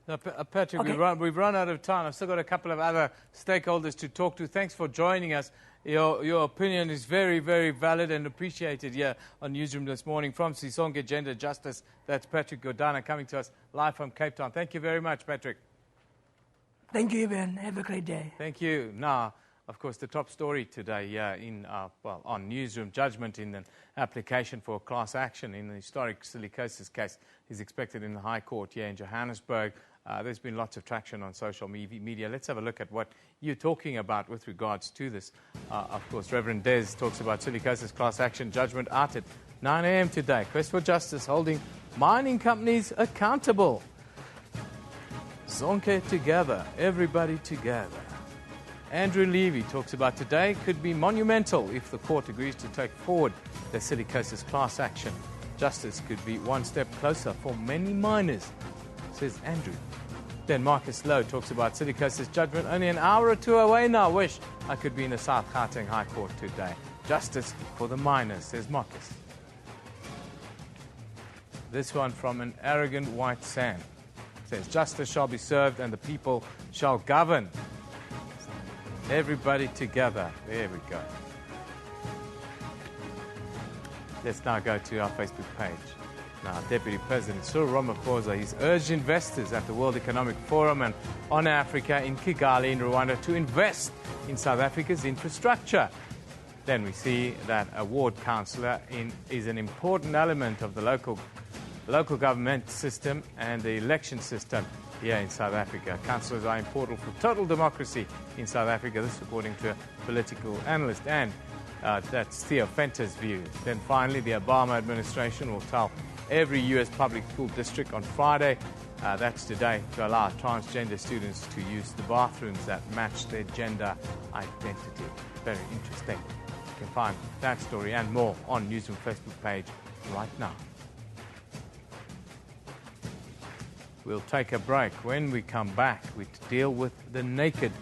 No, Patrick, okay. We've run out of time. I've still got a couple of other stakeholders to talk to. Thanks for joining us. Your opinion is very, very valid and appreciated here on Newsroom this morning. From Sisonke Gender Justice, that's Patrick Godana coming to us live from Cape Town. Thank you very much, Patrick. Thank you, Eben. Have a great day. Thank you. Now, of course, the top story today on Newsroom, judgment in an application for class action in the historic Silicosis case is expected in the High Court here in Johannesburg. There's been lots of traction on social media. Let's have a look at what you're talking about with regards to this. Of course, Reverend Des talks about Silicosis class action judgment out at 9 a.m. today. Quest for Justice holding mining companies accountable. Zonke together, everybody together. Andrew Levy talks about today could be monumental if the court agrees to take forward the Silicosis class action. Justice could be one step closer for many miners, says Andrew. Then Marcus Lowe talks about Silicosis judgment only an hour or two away now. Wish I could be in the South Gauteng High Court today. Justice for the miners, says Marcus. This one from an arrogant white sand says justice shall be served and the people shall govern. Everybody together. There we go. Let's now go to our Facebook page. Now, Deputy President Cyril Ramaphosa, he's urged investors at the World Economic Forum and on Africa in Kigali in Rwanda to invest in South Africa's infrastructure. Then we see that a ward councillor is an important element of the local government system and the election system here in South Africa. Councillors are important for total democracy in South Africa, this according to a political analyst, and that's Theo Fenter's view. Then finally, the Obama administration will tell every U.S. public school district on Friday That's today, to allow transgender students to use the bathrooms that match their gender identity. Very interesting. You can find that story and more on Newsroom Facebook page right now. We'll take a break. When we come back, we deal with the Naked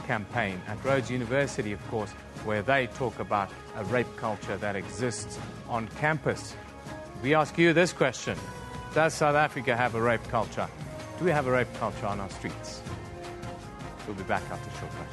campaign at Rhodes University, of course, where they talk about a rape culture that exists on campus. We ask you this question: does South Africa have a rape culture? Do we have a rape culture on our streets? We'll be back after a short break.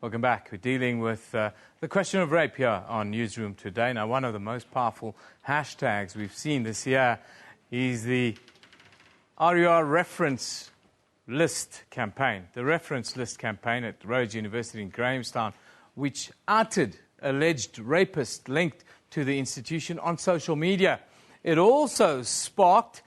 Welcome back. We're dealing with the question of rape here on Newsroom today. Now, one of the most powerful hashtags we've seen this year is the RUR Reference List campaign. The Reference List campaign at Rhodes University in Grahamstown, which outed alleged rapists linked to the institution on social media. It also sparked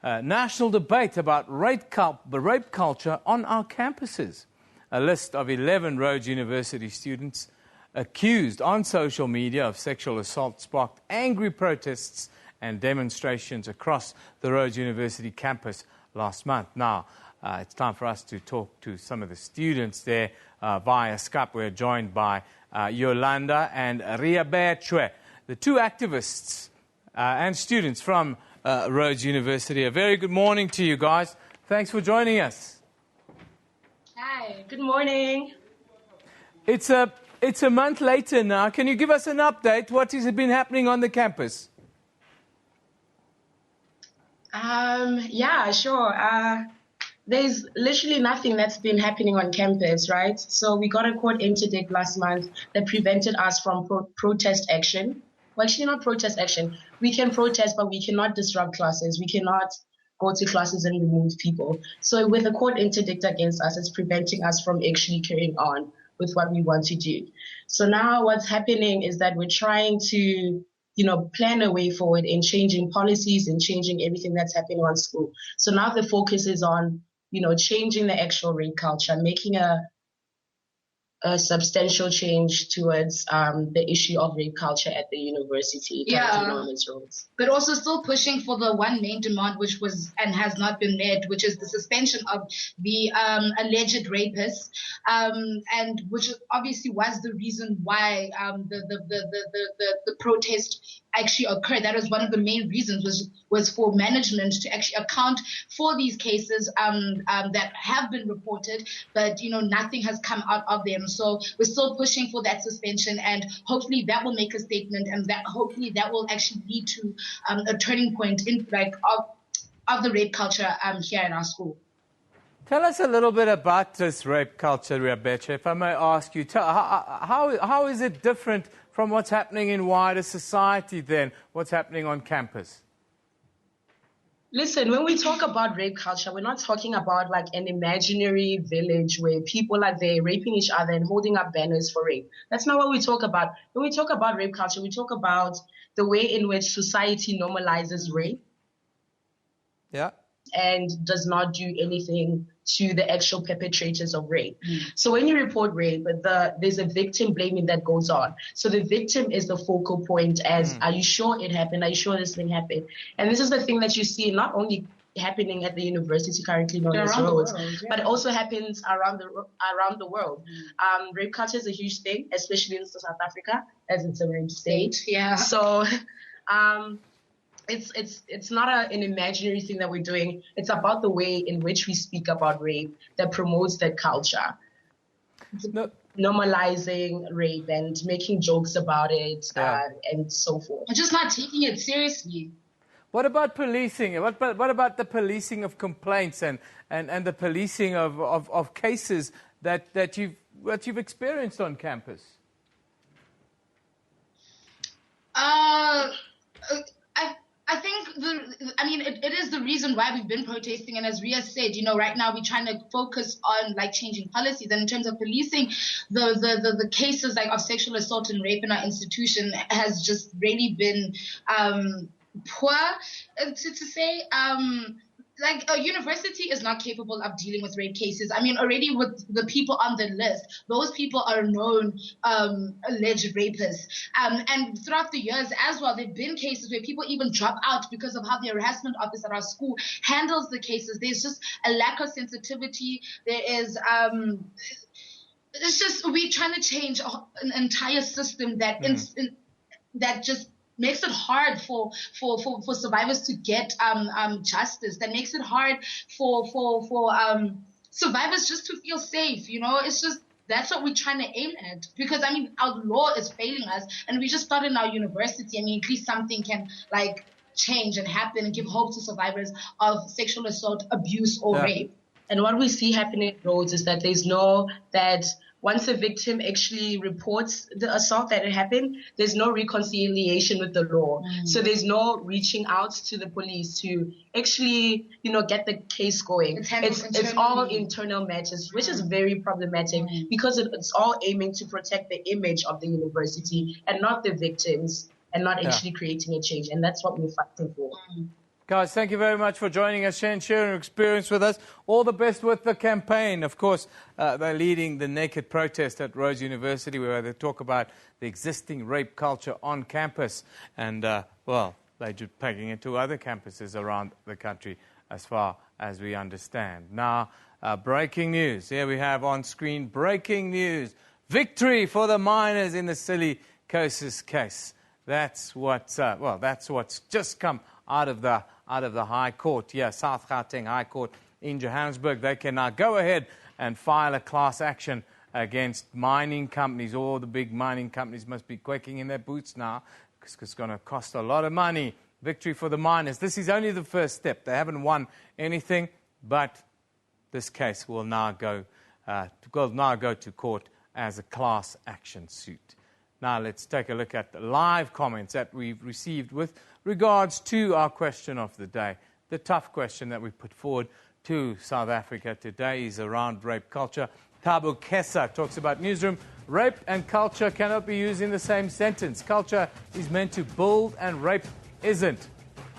national debate about rape culture on our campuses. A list of 11 Rhodes University students accused on social media of sexual assault sparked angry protests and demonstrations across the Rhodes University campus last month. Now, it's time for us to talk to some of the students there via Skype. We're joined by Yolanda and Riabechwe, the two activists and students from Rhodes University. A very good morning to you guys. Thanks for joining us. Hi, good morning. It's a month later now. Can you give us an update? What has been happening on the campus? Yeah, sure. There's literally nothing that's been happening on campus, right? So we got a court interdict last month that prevented us from protest action. Well, actually not protest action. We can protest, but we cannot disrupt classes. We cannot go to classes and remove people. So with a court interdict against us, it's preventing us from actually carrying on with what we want to do. So now what's happening is that we're trying to, plan a way forward in changing policies and changing everything that's happening on school. So now the focus is on, changing the actual rape culture, making a substantial change towards the issue of rape culture at the university. But also still pushing for the one main demand, which was and has not been met, which is the suspension of the alleged rapists, and which obviously was the reason why the protest actually occurred. That was one of the main reasons was for management to actually account for these cases that have been reported, but nothing has come out of them. So we're still pushing for that suspension, and hopefully that will make a statement, and that hopefully that will actually lead to a turning point in of the rape culture here in our school. Tell us a little bit about this rape culture, Rebecca. If I may ask you, how is it different from what's happening in wider society then, what's happening on campus? Listen, when we talk about rape culture, we're not talking about like an imaginary village where people are there raping each other and holding up banners for rape. That's not what we talk about. When we talk about rape culture, we talk about the way in which society normalizes rape. Yeah. And does not do anything to the actual perpetrators of rape. So when you report rape, there's a victim blaming that goes on. So the victim is the focal point as, are you sure it happened? Are you sure this thing happened? And this is the thing that you see not only happening at the university currently known as Rhodes, but it also happens around the world. Rape culture is a huge thing, especially in South Africa, as it's a rape state. Yeah. So it's not an imaginary thing that we're doing. It's about the way in which we speak about rape that promotes that culture. Normalizing rape and making jokes about it and so forth. Just not taking it seriously. What about policing? What about the policing of complaints and the policing of cases that you've experienced on campus? I think it is the reason why we've been protesting, and as Ria said, right now we're trying to focus on like changing policies. And in terms of policing, the cases like of sexual assault and rape in our institution has just really been poor, to say. Like a university is not capable of dealing with rape cases. I mean, already with the people on the list, those people are known alleged rapists. And throughout the years as well, there have been cases where people even drop out because of how the harassment office at our school handles the cases. There's just a lack of sensitivity. There is it's just we're trying to change an entire system that that just makes it hard for survivors to get justice. That makes it hard for survivors just to feel safe. It's just that's what we're trying to aim at. Because our law is failing us, and we just started in our university. At least something can like change and happen and give hope to survivors of sexual assault, abuse, or rape. And what we see happening in Rhodes is that that once a victim actually reports the assault that had happened, there's no reconciliation with the law. So there's no reaching out to the police to actually, get the case going. It's all internal matters, which is very problematic because it's all aiming to protect the image of the university and not the victims and not actually creating a change. And that's what we're fighting for. Guys, thank you very much for joining us and sharing your experience with us. All the best with the campaign. Of course, they're leading the naked protest at Rhodes University where they talk about the existing rape culture on campus. And, they're just pegging it to other campuses around the country as far as we understand. Now, breaking news. Here we have on screen breaking news. Victory for the miners in the Silicosis case. That's what's just come out of the High Court, South Gauteng High Court in Johannesburg. They can now go ahead and file a class action against mining companies. All the big mining companies must be quaking in their boots now because it's going to cost a lot of money. Victory for the miners. This is only the first step. They haven't won anything, but this case will now go to court as a class action suit. Now let's take a look at the live comments that we've received with regards to our question of the day. The tough question that we put forward to South Africa today is around rape culture. Thabo Kesa talks about Newsroom. Rape and culture cannot be used in the same sentence. Culture is meant to build and rape isn't.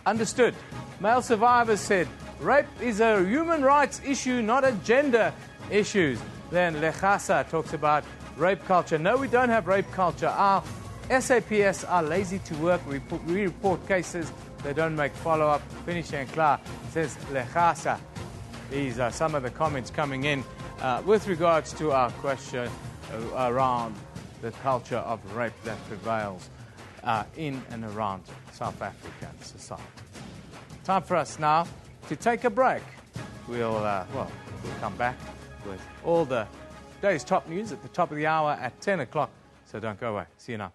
Understood. Male survivors said, rape is a human rights issue, not a gender issue. Then Lechasa talks about rape culture. No, we don't have rape culture. Our SAPS are lazy to work. We report cases. They don't make follow-up. Finish and klar, says Lechasa. These are some of the comments coming in with regards to our question around the culture of rape that prevails in and around South African society. Time for us now to take a break. We'll come back with all the day's top news at the top of the hour at 10 o'clock. So don't go away. See you now.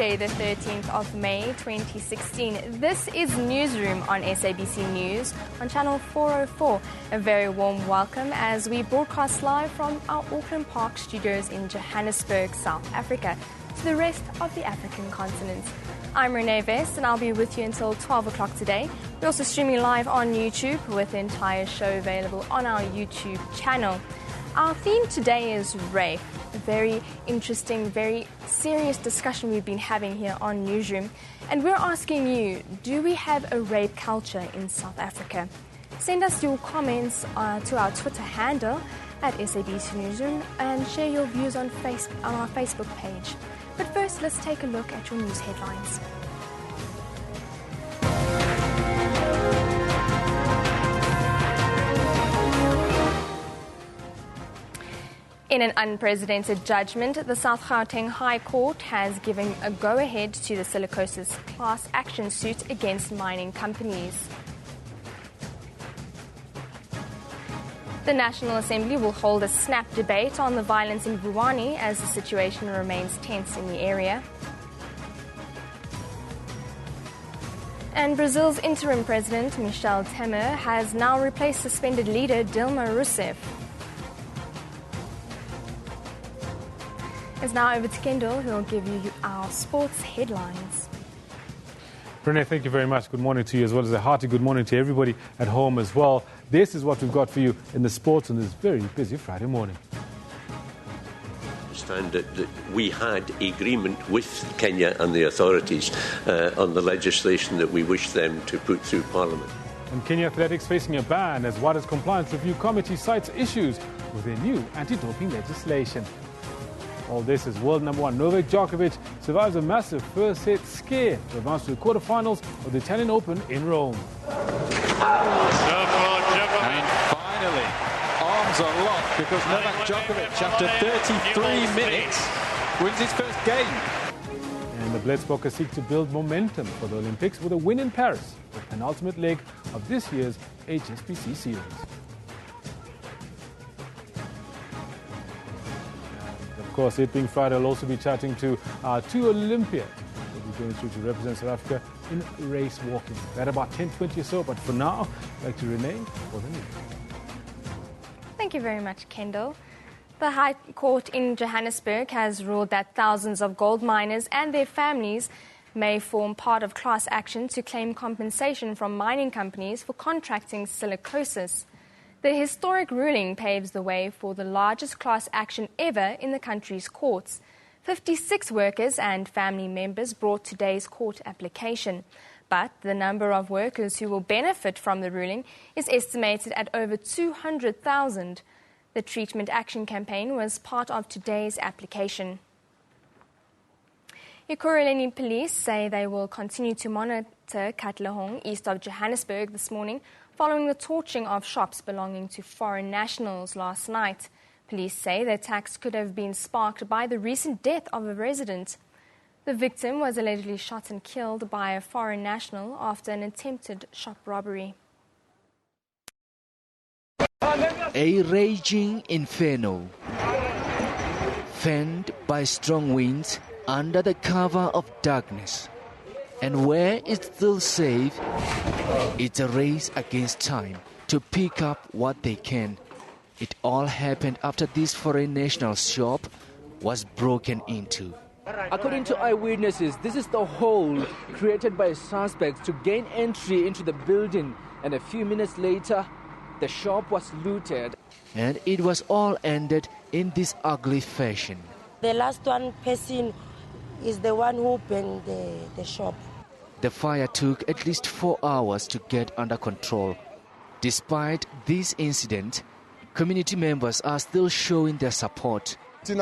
Thursday, the 13th of May 2016. This is Newsroom on SABC News on Channel 404. A very warm welcome as we broadcast live from our Auckland Park studios in Johannesburg, South Africa, to the rest of the African continent. I'm Renee Vest and I'll be with you until 12 o'clock today. We're also streaming live on YouTube with the entire show available on our YouTube channel. Our theme today is rape. A very interesting, very serious discussion we've been having here on Newsroom. And we're asking you, do we have a rape culture in South Africa? Send us your comments to our Twitter handle at SABC Newsroom and share your views on our Facebook page. But first, let's take a look at your news headlines. In an unprecedented judgment, the South Gauteng High Court has given a go-ahead to the Silicosis class action suit against mining companies. The National Assembly will hold a snap debate on the violence in Vuwani as the situation remains tense in the area. And Brazil's interim president, Michel Temer, has now replaced suspended leader Dilma Rousseff. It's now over to Kendall, who will give you our sports headlines. Renee, thank you very much. Good morning to you, as well as a hearty good morning to everybody at home as well. This is what we've got for you in the sports on this very busy Friday morning. Understand that we had agreement with Kenya and the authorities on the legislation that we wish them to put through Parliament. And Kenya athletics facing a ban as WADA's Compliance Review Committee cites issues with their new anti-doping legislation. All this as world number one Novak Djokovic survives a massive first set scare to advance to the quarterfinals of the Italian Open in Rome. And finally, arms are locked because Novak Djokovic, after 33 minutes, wins his first game. And the Blitzbokkers seek to build momentum for the Olympics with a win in Paris, the penultimate leg of this year's HSBC series. Of course, it being Friday, I'll also be chatting to our two Olympians who will be going through to represent South Africa in race walking. At about 10:20 or so, but for now, back to Renee for the news. Thank you very much, Kendall. The High Court in Johannesburg has ruled that thousands of gold miners and their families may form part of class action to claim compensation from mining companies for contracting silicosis. The historic ruling paves the way for the largest class action ever in the country's courts. 56 workers and family members brought today's court application. But the number of workers who will benefit from the ruling is estimated at over 200,000. The treatment action campaign was part of today's application. Ekurhuleni police say they will continue to monitor Katlehong east of Johannesburg this morning following the torching of shops belonging to foreign nationals last night. Police say the attacks could have been sparked by the recent death of a resident. The victim was allegedly shot and killed by a foreign national after an attempted shop robbery. A raging inferno, fanned by strong winds under the cover of darkness. And where it's still safe, it's a race against time to pick up what they can. It all happened after this foreign national's shop was broken into. According to eyewitnesses, this is the hole created by suspects to gain entry into the building, and a few minutes later, the shop was looted. And it was all ended in this ugly fashion. The last one person is the one who opened the shop. The fire took at least 4 hours to get under control. Despite this incident, community members are still showing their support. Here in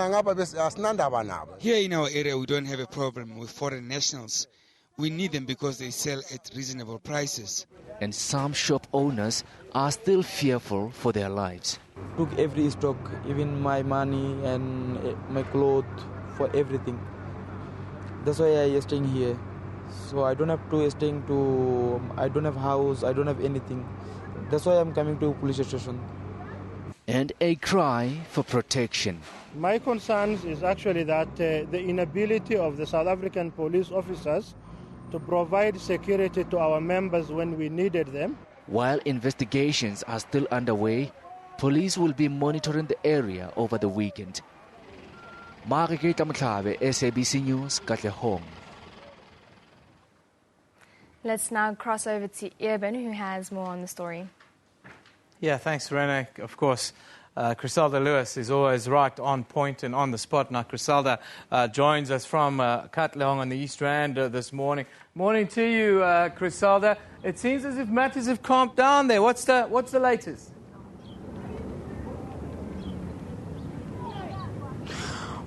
our area, we don't have a problem with foreign nationals. We need them because they sell at reasonable prices. And some shop owners are still fearful for their lives. Took every stock, even my money and my clothes, for everything. That's why I am staying here. So I don't have to I don't have house, I don't have anything. That's why I'm coming to police station. and a cry for protection. My concern is actually that the inability of the South African police officers to provide security to our members when we needed them. While investigations are still underway, police will be monitoring the area over the weekend. SABC News, Katlehong. Let's now cross over to Eben, who has more on the story. Yeah, thanks, Rene. Of course, Griselda Lewis is always right on point and on the spot. Now, Griselda joins us from Katlehong on the East Rand this morning. Morning to you, Griselda. It seems as if matters have calmed down there. What's the latest?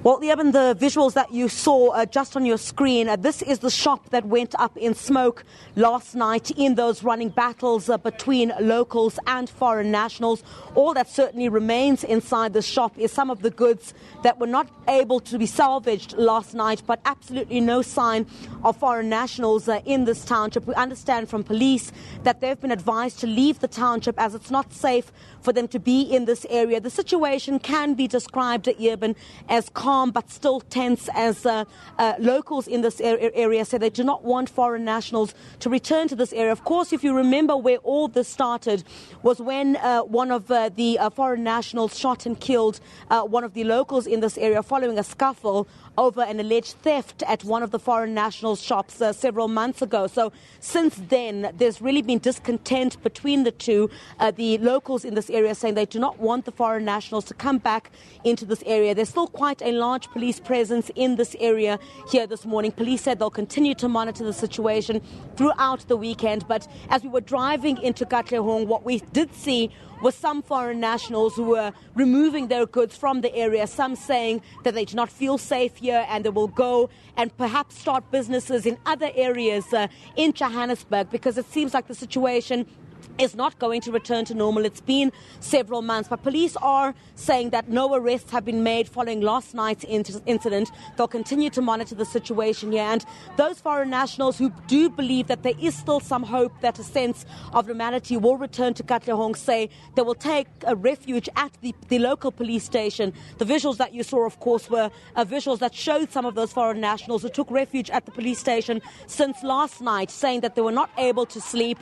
Well, Eben, the visuals that you saw just on your screen, this is the shop that went up in smoke last night in those running battles between locals and foreign nationals. All that certainly remains inside the shop is some of the goods that were not able to be salvaged last night, but absolutely no sign of foreign nationals in this township. We understand from police that they've been advised to leave the township as it's not safe for them to be in this area. The situation can be described, Eben, as calm but still tense, as locals in this area say they do not want foreign nationals to return to this area. Of course, if you remember where all this started was when one of the foreign nationals shot and killed one of the locals in this area following a scuffle over an alleged theft at one of the foreign nationals' shops several months ago. So since then, there's really been discontent between the two. The locals in this area saying they do not want the foreign nationals to come back into this area. There's still quite a large police presence in this area here this morning. Police said they'll continue to monitor the situation throughout the weekend. But as we were driving into Katlehong, what we did see was some foreign nationals who were removing their goods from the area, some saying that they do not feel safe here and they will go and perhaps start businesses in other areas in Johannesburg, because it seems like the situation is not going to return to normal. It's been several months, but police are saying that no arrests have been made following last night's incident. They'll continue to monitor the situation here, and those foreign nationals who do believe that there is still some hope that a sense of normality will return to Katlehong say they will take a refuge at the local police station. The visuals that you saw, of course, were visuals that showed some of those foreign nationals who took refuge at the police station since last night, saying that they were not able to sleep.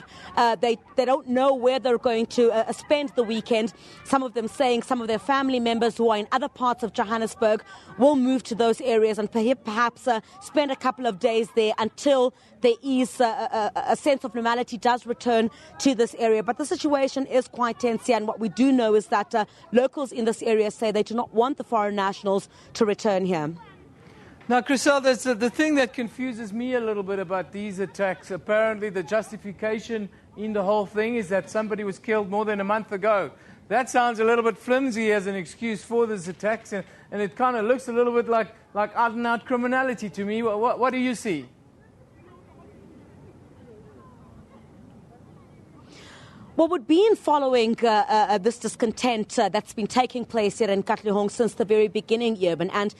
They don't know where they're going to spend the weekend. Some of them saying some of their family members who are in other parts of Johannesburg will move to those areas and perhaps spend a couple of days there until there is a sense of normality does return to this area. But the situation is quite tense here, and what we do know is that locals in this area say they do not want the foreign nationals to return here. Now, Griselda, the thing that confuses me a little bit about these attacks, apparently the justification in the whole thing is that somebody was killed more than a month ago. That sounds a little bit flimsy as an excuse for these attacks, and it kind of looks a little bit like out-and-out criminality to me. What do you see? Well, we've been following this discontent that's been taking place here in Katlehong since the very beginning, Urban, and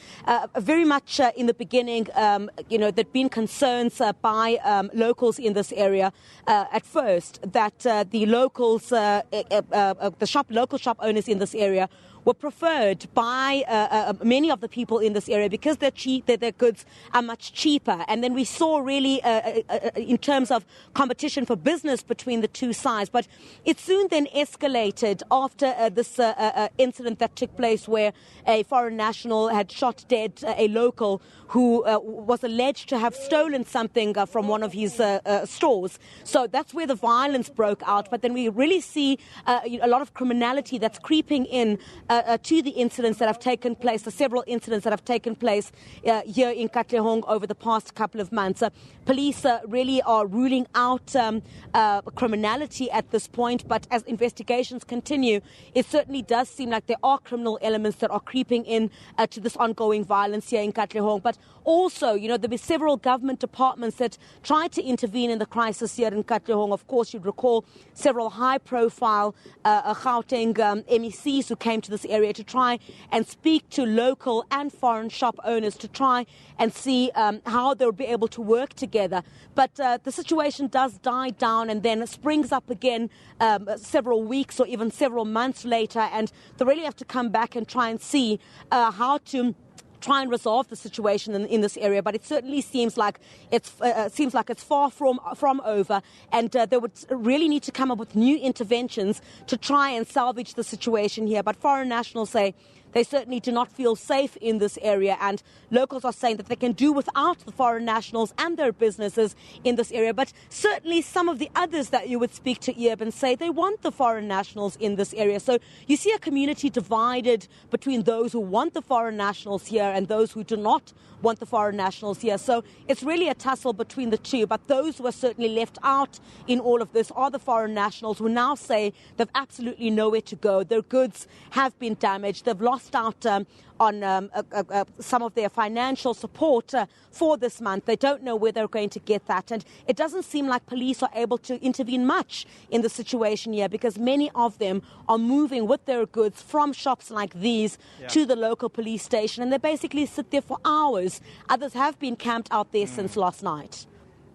very much in the beginning, there'd been concerns by locals in this area at first that the locals, local shop owners in this area were preferred by many of the people in this area because they're cheap, their goods are much cheaper. And then we saw really in terms of competition for business between the two sides. But it soon then escalated after this incident that took place where a foreign national had shot dead a local who was alleged to have stolen something from one of his stores. So that's where the violence broke out. But then we really see a lot of criminality that's creeping in to the incidents that have taken place, the several incidents that have taken place here in Katlehong over the past couple of months. Police really are ruling out criminality at this point, but as investigations continue, it certainly does seem like there are criminal elements that are creeping in to this ongoing violence here in Katlehong. But also, there were several government departments that tried to intervene in the crisis here in Katlehong. Of course, you'd recall several high-profile Gauteng MECs who came to this area to try and speak to local and foreign shop owners to try and see how they'll be able to work together. But the situation does die down and then springs up again several weeks or even several months later, and they really have to come back and try and see how to try and resolve the situation in this area. But it certainly seems like it's far from over, and they would really need to come up with new interventions to try and salvage the situation here. But foreign nationals say they certainly do not feel safe in this area, and locals are saying that they can do without the foreign nationals and their businesses in this area. But certainly some of the others that you would speak to, Urban, say they want the foreign nationals in this area. So you see a community divided between those who want the foreign nationals here and those who do not want the foreign nationals here. So it's really a tussle between the two. But those who are certainly left out in all of this are the foreign nationals, who now say they've absolutely nowhere to go. Their goods have been damaged. They've lost out on some of their financial support for this month. They don't know where they're going to get that. And it doesn't seem like police are able to intervene much in the situation here, because many of them are moving with their goods from shops like these to the local police station, and they basically sit there for hours. Others have been camped out there since last night.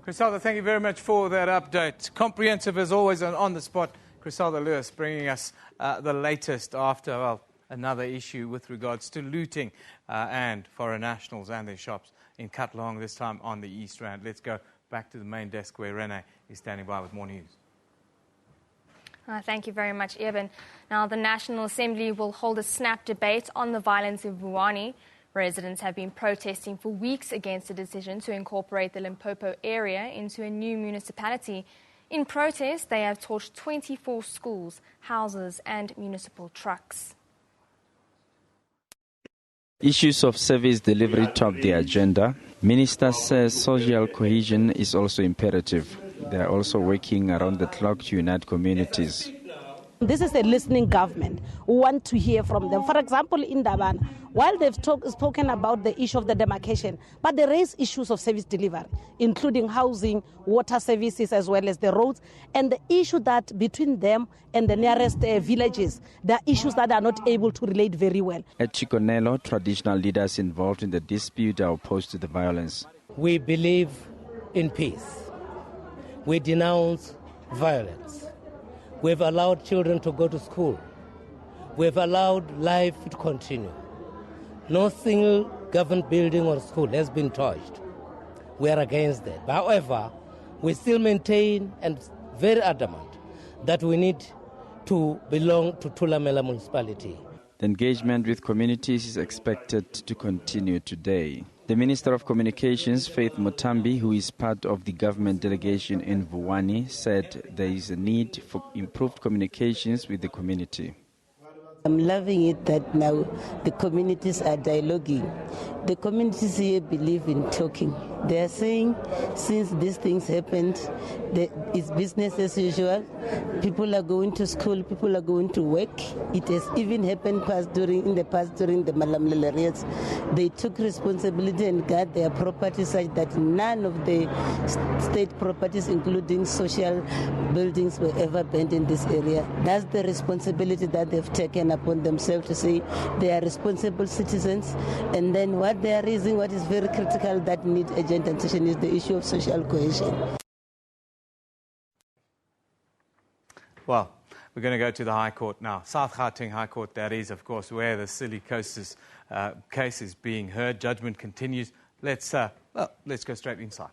Griselda, thank you very much for that update. Comprehensive as always and on the spot. Griselda Lewis bringing us the latest after, well, another issue with regards to looting and foreign nationals and their shops in Katlehong, this time on the East Rand. Let's go back to the main desk where Renee is standing by with more news. Thank you very much, Eben. Now, the National Assembly will hold a snap debate on the violence in Vuwani. Residents have been protesting for weeks against the decision to incorporate the Limpopo area into a new municipality. In protest, they have torched 24 schools, houses and municipal trucks. Issues of service delivery top the agenda. Minister says social cohesion is also imperative. They are also working around the clock to unite communities. This is a listening government. We want to hear from them. For example, in Durban, while they've spoken about the issue of the demarcation, but they raise issues of service delivery, including housing, water services, as well as the roads, and the issue that between them and the nearest villages, there are issues that are not able to relate very well. At Chikonelo, traditional leaders involved in the dispute are opposed to the violence. We believe in peace. We denounce violence. We've allowed children to go to school. We've allowed life to continue. No single government building or school has been touched. We are against that. However, we still maintain and very adamant that we need to belong to Thulamela municipality. The engagement with communities is expected to continue today. The Minister of Communications, Faith Mutambi, who is part of the government delegation in Vuwani, said there is a need for improved communications with the community. I'm loving it that now the communities are dialoguing. The communities here believe in talking. They are saying since these things happened, it's business as usual. People are going to school, people are going to work. It has even happened in the past during the Malamlele riots. They took responsibility and got their property such that none of the state properties, including social buildings, were ever burned in this area. That's the responsibility that they've taken upon themselves to say they are responsible citizens. And then what they are raising, what is very critical that needs urgent attention, is the issue of social cohesion. Well, we're going to go to the High Court now. South Gauteng High Court, that is, of course, where the Silicosis case is being heard. Judgment continues. Let's go straight inside.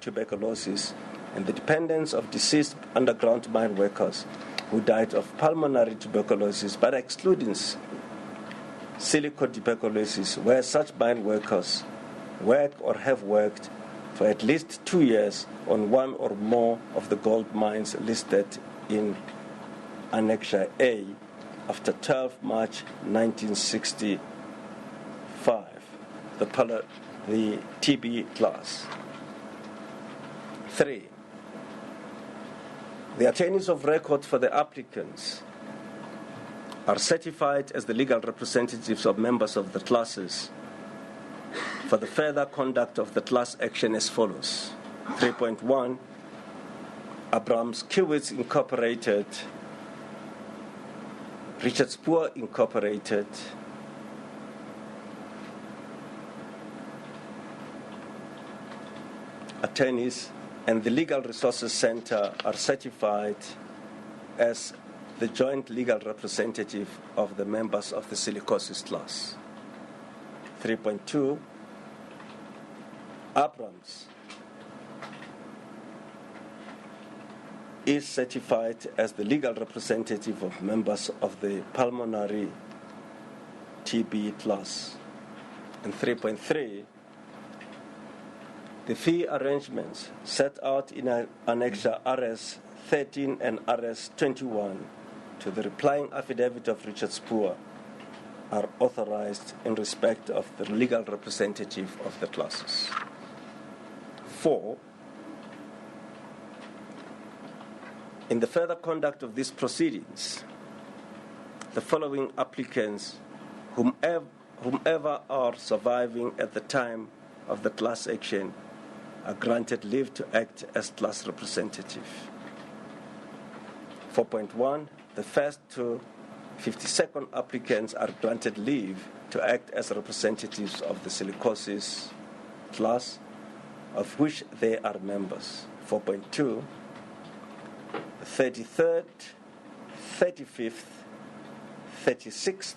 Tuberculosis and the dependence of deceased underground mine workers who died of pulmonary tuberculosis, but excluding silicotuberculosis, where such mine workers work or have worked for at least 2 years on one or more of the gold mines listed in Annexure A after 12 March 1965, the TB class. 3. The attorneys of record for the applicants are certified as the legal representatives of members of the classes for the further conduct of the class action as follows. 3.1. Abrams Kiewitz Incorporated Richard Spoor Incorporated, attorneys, and the Legal Resources Center are certified as the joint legal representative of the members of the Silicosis class. 3.2, Abrams is certified as the legal representative of members of the pulmonary TB class. And 3.3, the fee arrangements set out in Annexure RS 13 and RS 21 to the replying affidavit of Richard Spoor are authorized in respect of the legal representative of the classes. 4. In the further conduct of these proceedings, the following applicants, whomever are surviving at the time of the class action, are granted leave to act as class representative. 4.1, the first to 52nd applicants are granted leave to act as representatives of the Silicosis class, of which they are members. 4.2, the 33rd, 35th, 36th,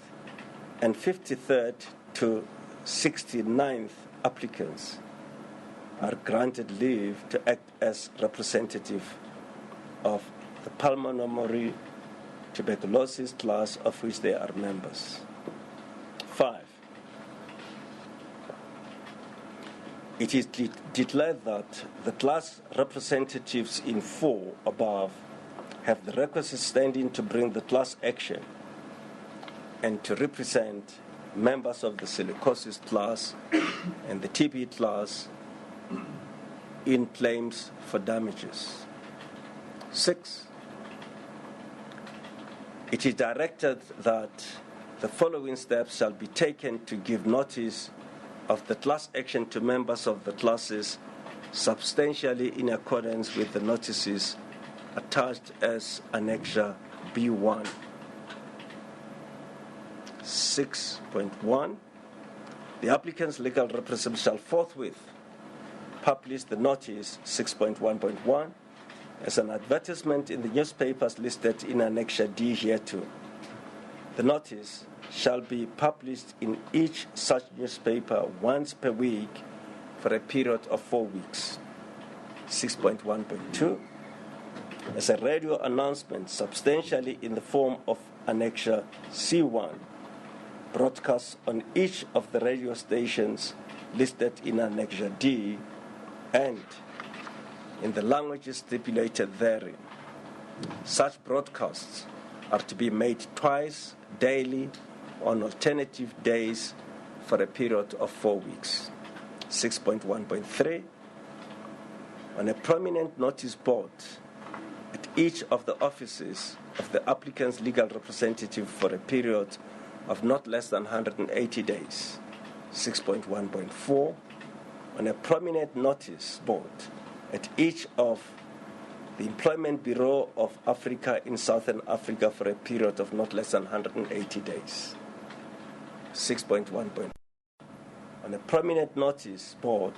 and 53rd to 69th applicants are granted leave to act as representative of the pulmonary tuberculosis class, of which they are members. 5. It is declared that the class representatives in 4 above have the requisite standing to bring the class action and to represent members of the Silicosis class and the TB class in claims for damages. 6. It is directed that the following steps shall be taken to give notice of the class action to members of the classes substantially in accordance with the notices attached as Annexure B1. 6.1. The applicant's legal representative shall forthwith publish the notice 6.1.1 as an advertisement in the newspapers listed in Annexure D hereto. The notice shall be published in each such newspaper once per week for a period of 4 weeks. 6.1.2, as a radio announcement substantially in the form of Annexure C1, broadcast on each of the radio stations listed in Annexure D and in the languages stipulated therein. Such broadcasts are to be made twice daily on alternative days for a period of 4 weeks. 6.1.3, on a prominent notice board at each of the offices of the applicant's legal representative for a period of not less than 180 days. 6.1.4, on a prominent notice board at each of the Employment Bureau of Africa in Southern Africa for a period of not less than 180 days. 6.1. On a prominent notice board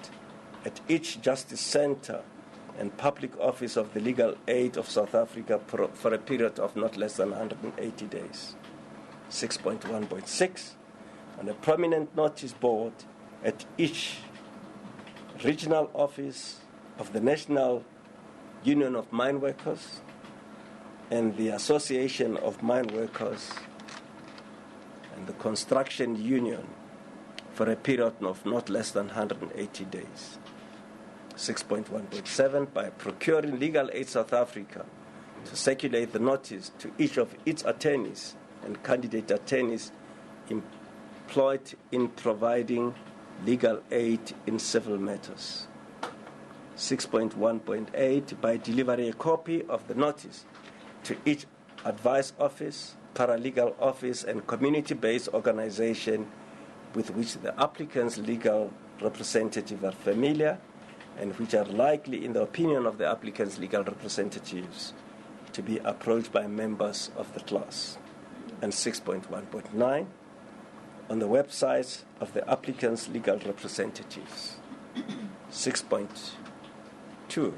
at each Justice Center and public office of the Legal Aid of South Africa for a period of not less than 180 days. 6.1.6, on a prominent notice board at each regional office of the National Union of Mine Workers and the Association of Mine Workers and the Construction Union for a period of not less than 180 days. 6.1.7, by procuring Legal Aid South Africa to circulate the notice to each of its attorneys and candidate attorneys employed in providing legal aid in civil matters. 6.1.8, by delivering a copy of the notice to each advice office, paralegal office, and community-based organization with which the applicant's legal representative are familiar and which are likely, in the opinion of the applicant's legal representatives, to be approached by members of the class. and 6.1.9 on the websites of the applicant's legal representatives. 6.2.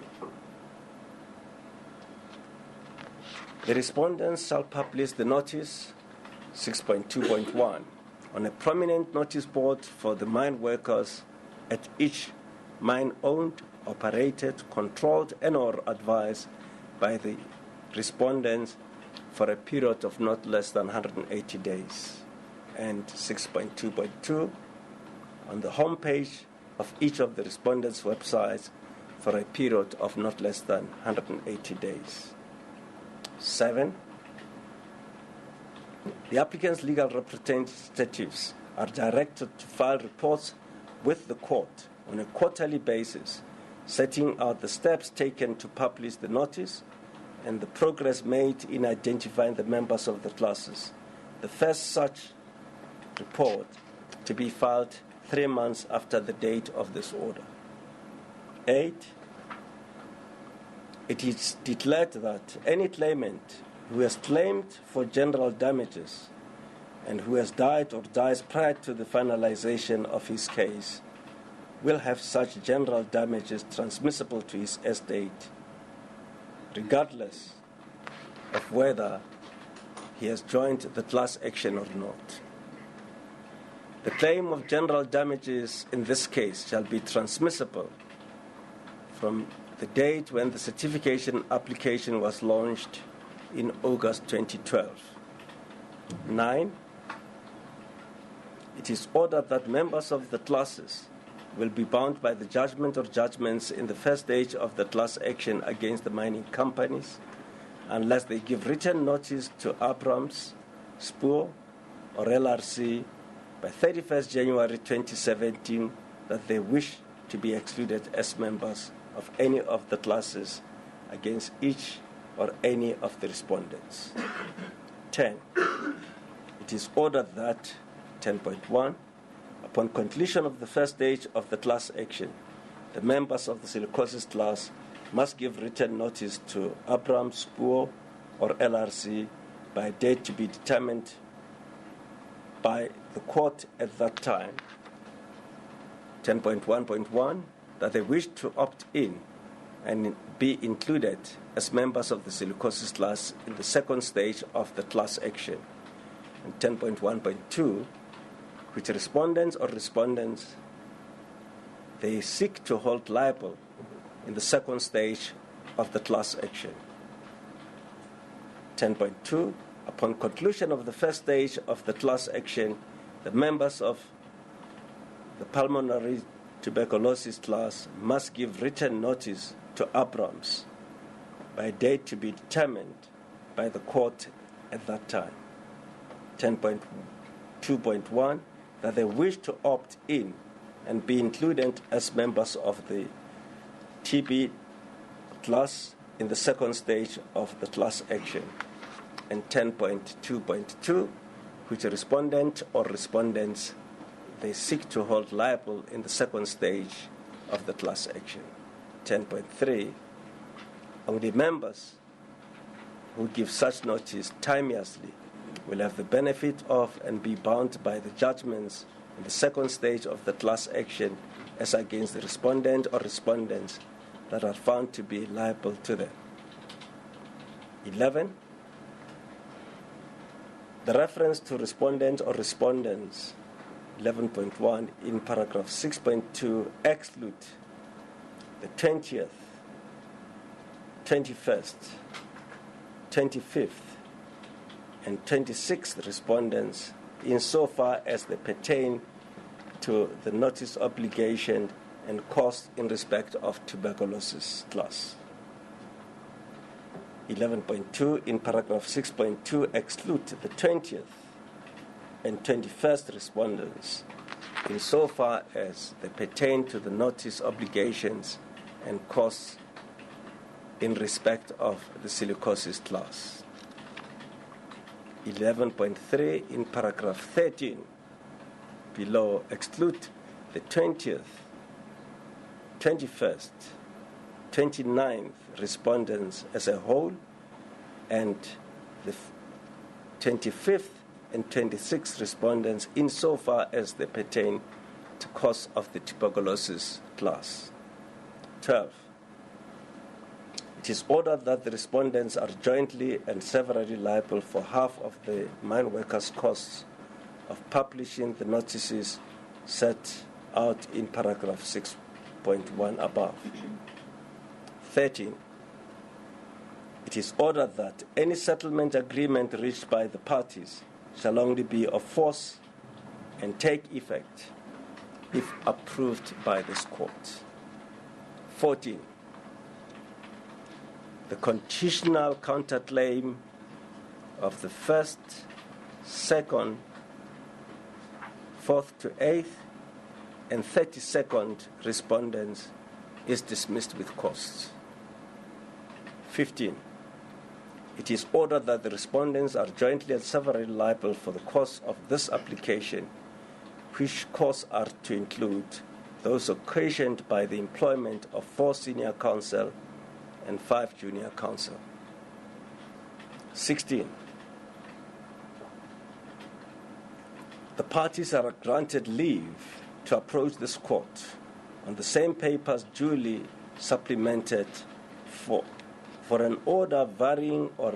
The respondents shall publish the notice 6.2.1 on a prominent notice board for the mine workers at each mine owned, operated, controlled and or advised by the respondents for a period of not less than 180 days. And 6.2.2 on the homepage of each of the respondents' websites for a period of not less than 180 days. 7. The applicant's legal representatives are directed to file reports with the court on a quarterly basis, setting out the steps taken to publish the notice and the progress made in identifying the members of the classes. The first such report to be filed 3 months after the date of this order. 8. It is declared that any claimant who has claimed for general damages and who has died or dies prior to the finalization of his case will have such general damages transmissible to his estate, regardless of whether he has joined the class action or not. The claim of general damages in this case shall be transmissible from the date when the certification application was launched in August 2012. 9. It is ordered that members of the classes will be bound by the judgment or judgments in the first stage of the class action against the mining companies unless they give written notice to Abrams, Spoor, or LRC by 31st January 2017 that they wish to be excluded as members of any of the classes against each or any of the respondents. 10. It is ordered that 10.1, upon completion of the first stage of the class action, the members of the Silicosis class must give written notice to Abrams, Spoor, or LRC by a date to be determined by the court at that time. 10.1.1, that they wish to opt in and be included as members of the Silicosis class in the second stage of the class action. And 10.1.2, which respondents or respondents they seek to hold liable in the second stage of the class action. 10.2, upon conclusion of the first stage of the class action, the members of the pulmonary tuberculosis class must give written notice to Abrams by a date to be determined by the court at that time. 10.2.1, that they wish to opt in and be included as members of the TB class in the second stage of the class action. And 10.2.2, which a respondent or respondents they seek to hold liable in the second stage of the class action. 10.3, only members who give such notice timeously will have the benefit of and be bound by the judgments in the second stage of the class action as against the respondent or respondents that are found to be liable to them. 11. The reference to respondent or respondents, 11.1, in paragraph 6.2 exclude the 20th, 21st, 25th, and 26th respondents insofar as they pertain to the notice obligation and cost in respect of tuberculosis class. 11.2 in paragraph 6.2 exclude the 20th and 21st respondents insofar as they pertain to the notice obligations and costs in respect of the silicosis class. 11.3 in paragraph 13 below exclude the 20th, 21st, 29th respondents as a whole and the 25th and 26th respondents insofar as they pertain to cause of the tuberculosis class. 12. It is ordered that the respondents are jointly and severally liable for half of the mine workers' costs of publishing the notices set out in paragraph 6.1 above. 13. It is ordered that any settlement agreement reached by the parties shall only be of force and take effect if approved by this court. 14. The conditional counterclaim of the 1st, 2nd, 4th to 8th, and 32nd respondents is dismissed with costs. 15. It is ordered that the respondents are jointly and severally liable for the costs of this application, which costs are to include those occasioned by the employment of 4 senior counsel and 5 junior counsel. 16. The parties are granted leave to approach this court on the same papers duly supplemented for an order varying or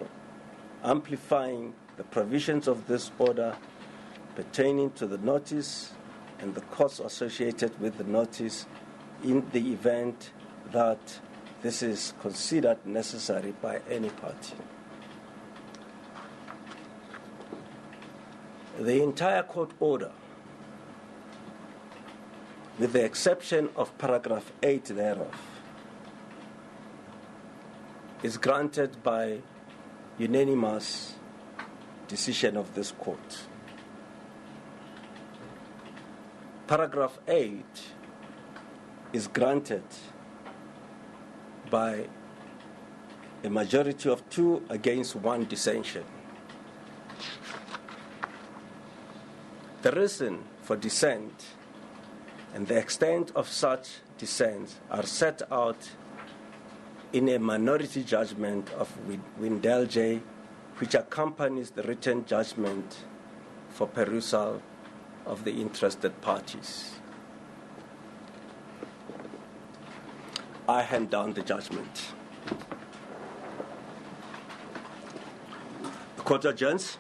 amplifying the provisions of this order pertaining to the notice and the costs associated with the notice in the event that this is considered necessary by any party. The entire court order, with the exception of paragraph 8 thereof, is granted by unanimous decision of this court. Paragraph 8 is granted by a majority of 2 against 1 dissension. The reason for dissent and the extent of such dissent are set out in a minority judgment of Windell J., which accompanies the written judgment for perusal of the interested parties. I hand down the judgment. The court adjourns.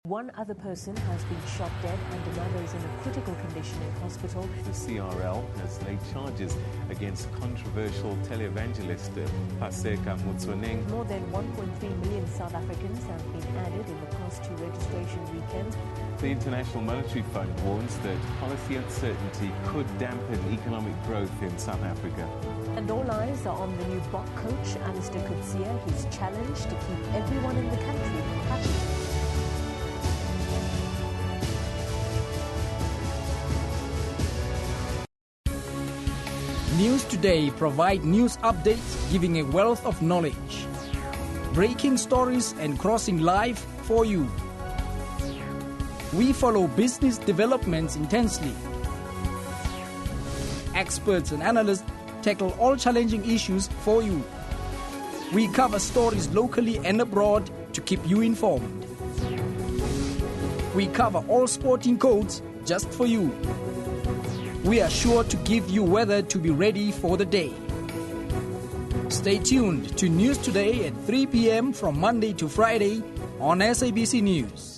One other person has been shot dead and another is in a critical condition in hospital. The CRL has laid charges against controversial televangelist Paseka Motsoeneng. More than 1.3 million South Africans have been added in the past 2 registration weekends. The International Monetary Fund warns that policy uncertainty could dampen economic growth in South Africa. And all eyes are on the new Bok coach, Alistair Coetzee, who's challenged to keep everyone in the country happy. News Today provide news updates giving a wealth of knowledge. Breaking stories and crossing live for you. We follow business developments intensely. Experts and analysts tackle all challenging issues for you. We cover stories locally and abroad to keep you informed. We cover all sporting codes just for you. We are sure to give you weather to be ready for the day. Stay tuned to News Today at 3 p.m. from Monday to Friday on SABC News.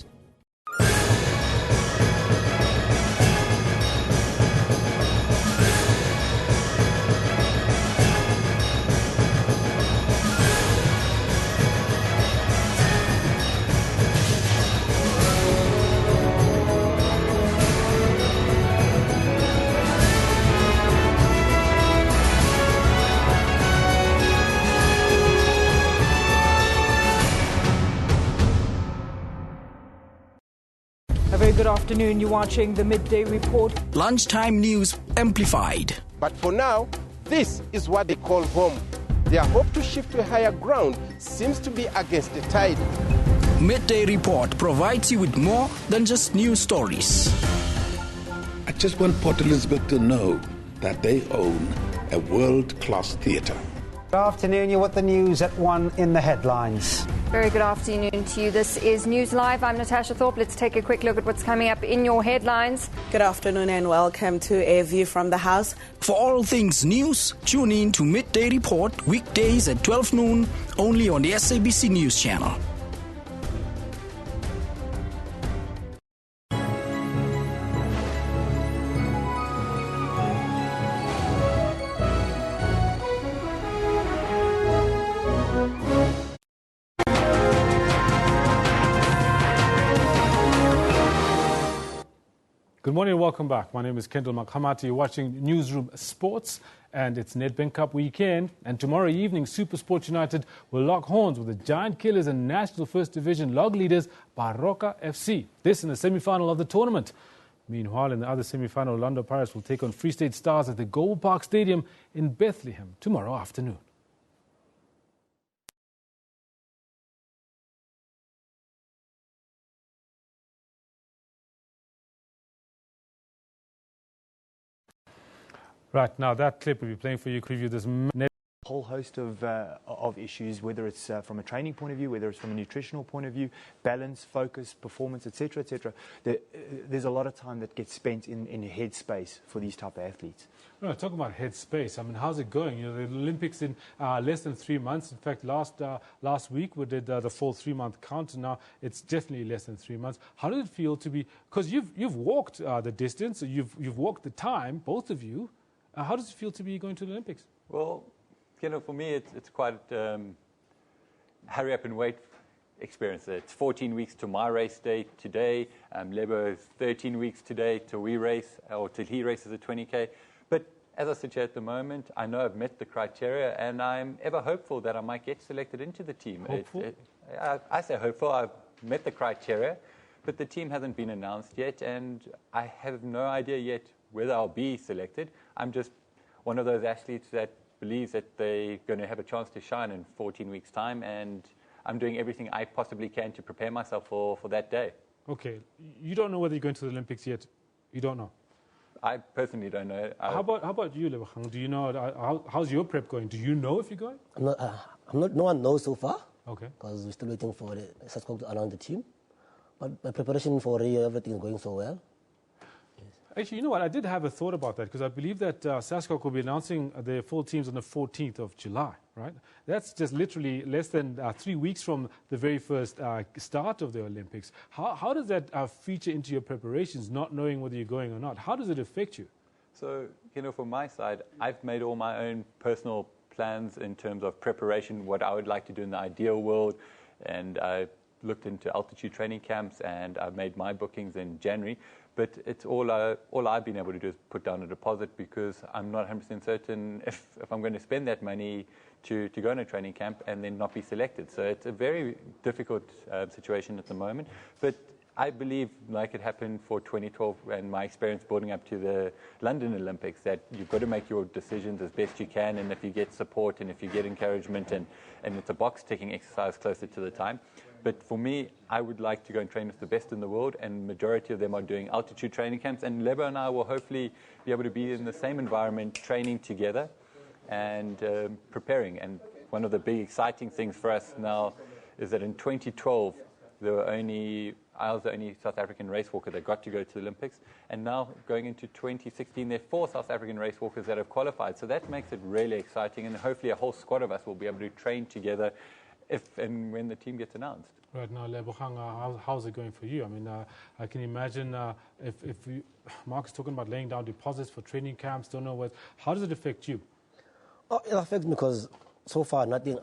Very good afternoon. You're watching the Midday Report. Lunchtime news amplified. But for now, this is what they call home. their hope to shift to higher ground seems to be against the tide. Midday Report provides you with more than just news stories. I just want Port Elizabeth to know that they own a world-class theatre. Good afternoon, you're with the news at 1 in the headlines. Very good afternoon to you. This is News Live. I'm Natasha Thorpe. Let's take a quick look at what's coming up in your headlines. Good afternoon and welcome to A View from the House. For all things news, tune in to Midday Report weekdays at 12 noon only on the SABC News Channel. Good morning and welcome back. My name is Kendall Makhamati. You're watching Newsroom Sports, and it's Nedbank Cup weekend. And tomorrow evening, Super Sport United will lock horns with the Giant Killers and National First Division log leaders Baroka FC. This in the semi-final of the tournament. Meanwhile, in the other semi-final, Orlando Pirates will take on Free State Stars at the Gold Park Stadium in Bethlehem tomorrow afternoon. Right, now that clip we'll be playing for you, preview this whole host of issues, whether it's from a training point of view, whether it's from a nutritional point of view, balance, focus, performance, etc., etc. There's a lot of time that gets spent in headspace for these type of athletes. No, talking about headspace, I mean, how's it going? You know, the Olympics in less than 3 months. In fact, last week we did the full 3-month count, and now it's definitely less than 3 months. How does it feel to be? Because you've walked the distance, you've walked the time, both of you. How does it feel to be going to the Olympics? Well, you know, for me, it's quite hurry up and wait experience. It's 14 weeks to my race day today. Lebo is 13 weeks today till we race, or till he races a 20K. But as I sit here at the moment, I know I've met the criteria, and I'm ever hopeful that I might get selected into the team. Hopeful? I say hopeful. I've met the criteria, but the team hasn't been announced yet, and I have no idea yet whether I'll be selected. I'm just one of those athletes that believes that they're going to have a chance to shine in 14 weeks' time, and I'm doing everything I possibly can to prepare myself for that day. Okay. You don't know whether you're going to the Olympics yet? You don't know? I personally don't know. How about you, Katlehong? Do you know, how's your prep going? Do you know if you're going? No one knows so far. Okay. Because we're still waiting for the SASCO to announce the team. But my preparation for Rio, everything is going so well. Actually, you know what? I did have a thought about that, because I believe that SASCO will be announcing their full teams on the 14th of July, right? That's just literally less than 3 weeks from the very first start of the Olympics. How does that feature into your preparations, not knowing whether you're going or not? How does it affect you? So, you know, from my side, I've made all my own personal plans in terms of preparation, what I would like to do in the ideal world, and I looked into altitude training camps, and I've made my bookings in January. But it's all I've been able to do is put down a deposit, because I'm not 100% certain if I'm going to spend that money to go in a training camp and then not be selected. So it's a very difficult situation at the moment. But I believe, like it happened for 2012 and my experience building up to the London Olympics, that you've got to make your decisions as best you can, and if you get support and if you get encouragement, and it's a box-ticking exercise closer to the time. But for me, I would like to go and train with the best in the world, and majority of them are doing altitude training camps. And Lebo and I will hopefully be able to be in the same environment, training together and preparing. And one of the big exciting things for us now is that in 2012, I was the only South African race walker that got to go to the Olympics. And now going into 2016, there are 4 South African race walkers that have qualified. So that makes it really exciting. And hopefully a whole squad of us will be able to train together if and when the team gets announced. Right now, Lebogang, how's it going for you? I mean, I can imagine if Mark's talking about laying down deposits for training camps, don't know what. How does it affect you? Oh, it affects me because so far nothing.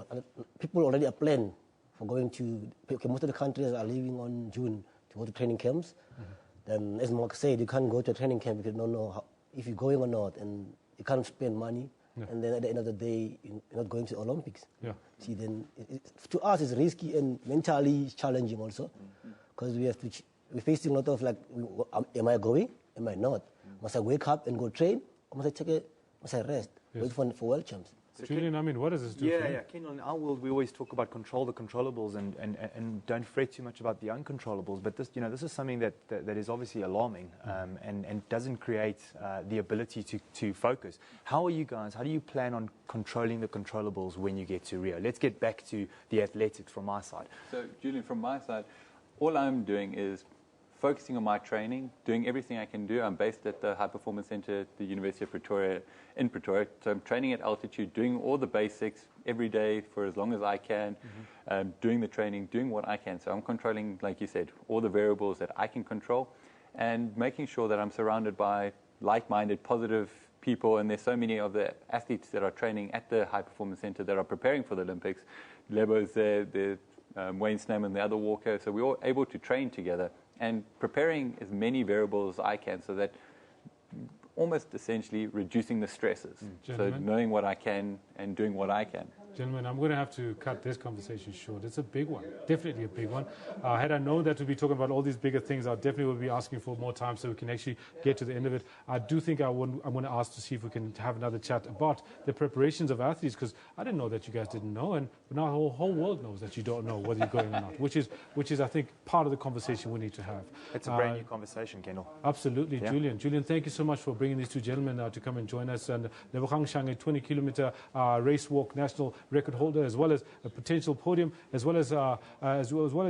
People already are planning for going to. Okay, most of the countries are leaving on June to go to training camps. Then, as Mark said, you can't go to a training camp if you don't know if you're going or not, and you can't spend money. Yeah. And then at the end of the day, you're not going to the Olympics. Yeah. See, then to us it's risky and mentally challenging also, because we're facing a lot of am I going? Am I not? Must I wake up and go train? Or must I must I rest? Yes. Wait for world champs. Julian, I mean, what does this do for you? Yeah, Ken, in our world, we always talk about control the controllables and don't fret too much about the uncontrollables. But this, this is something that is obviously alarming and doesn't create the ability to focus. How are you guys? How do you plan on controlling the controllables when you get to Rio? Let's get back to the athletics from my side. So, Julian, from my side, all I'm doing is focusing on my training, doing everything I can do. I'm based at the High Performance Centre at the University of Pretoria, in Pretoria. So I'm training at altitude, doing all the basics every day for as long as I can, doing the training, doing what I can. So I'm controlling, like you said, all the variables that I can control and making sure that I'm surrounded by like-minded, positive people. And there's so many of the athletes that are training at the High Performance Centre that are preparing for the Olympics. Lebo's there, Wayne Snowman, the other walker. So we're all able to train together and preparing as many variables as I can so that almost essentially reducing the stresses. So knowing what I can and doing what I can. Gentlemen, I'm going to have to cut this conversation short. It's a big one, definitely a big one. Had I known that to be talking about all these bigger things, I definitely would be asking for more time so we can actually get to the end of it. I do think I'm going to ask to see if we can have another chat about the preparations of athletes, because I didn't know that you guys didn't know, and now the whole world knows that you don't know whether you're going or not, which is I think part of the conversation we need to have. It's a brand new conversation, Kendall. Absolutely, yeah. Julian, thank you so much for bringing these two gentlemen to come and join us. And Katlehong, a 20-kilometer race walk national record holder, as well as a potential podium, as well as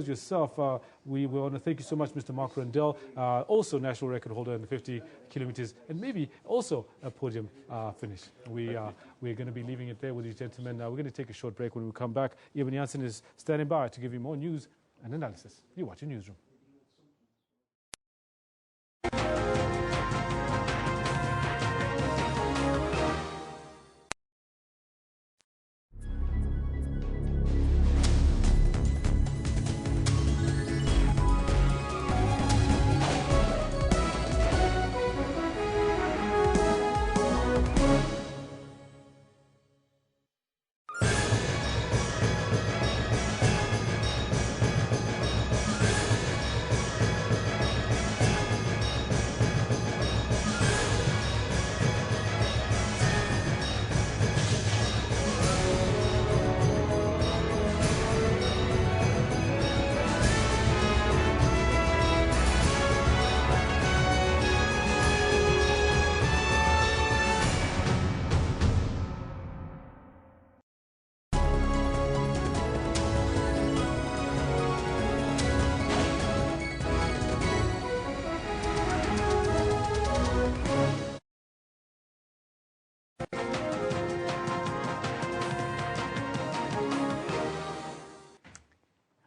yourself. We want to thank you so much, Mr. Mark Rundell, also national record holder in the 50 kilometers, and maybe also a podium finish. We're going to be leaving it there with you gentlemen. We're going to take a short break. When we come back, Eben Janssen is standing by to give you more news and analysis. You're watching Newsroom.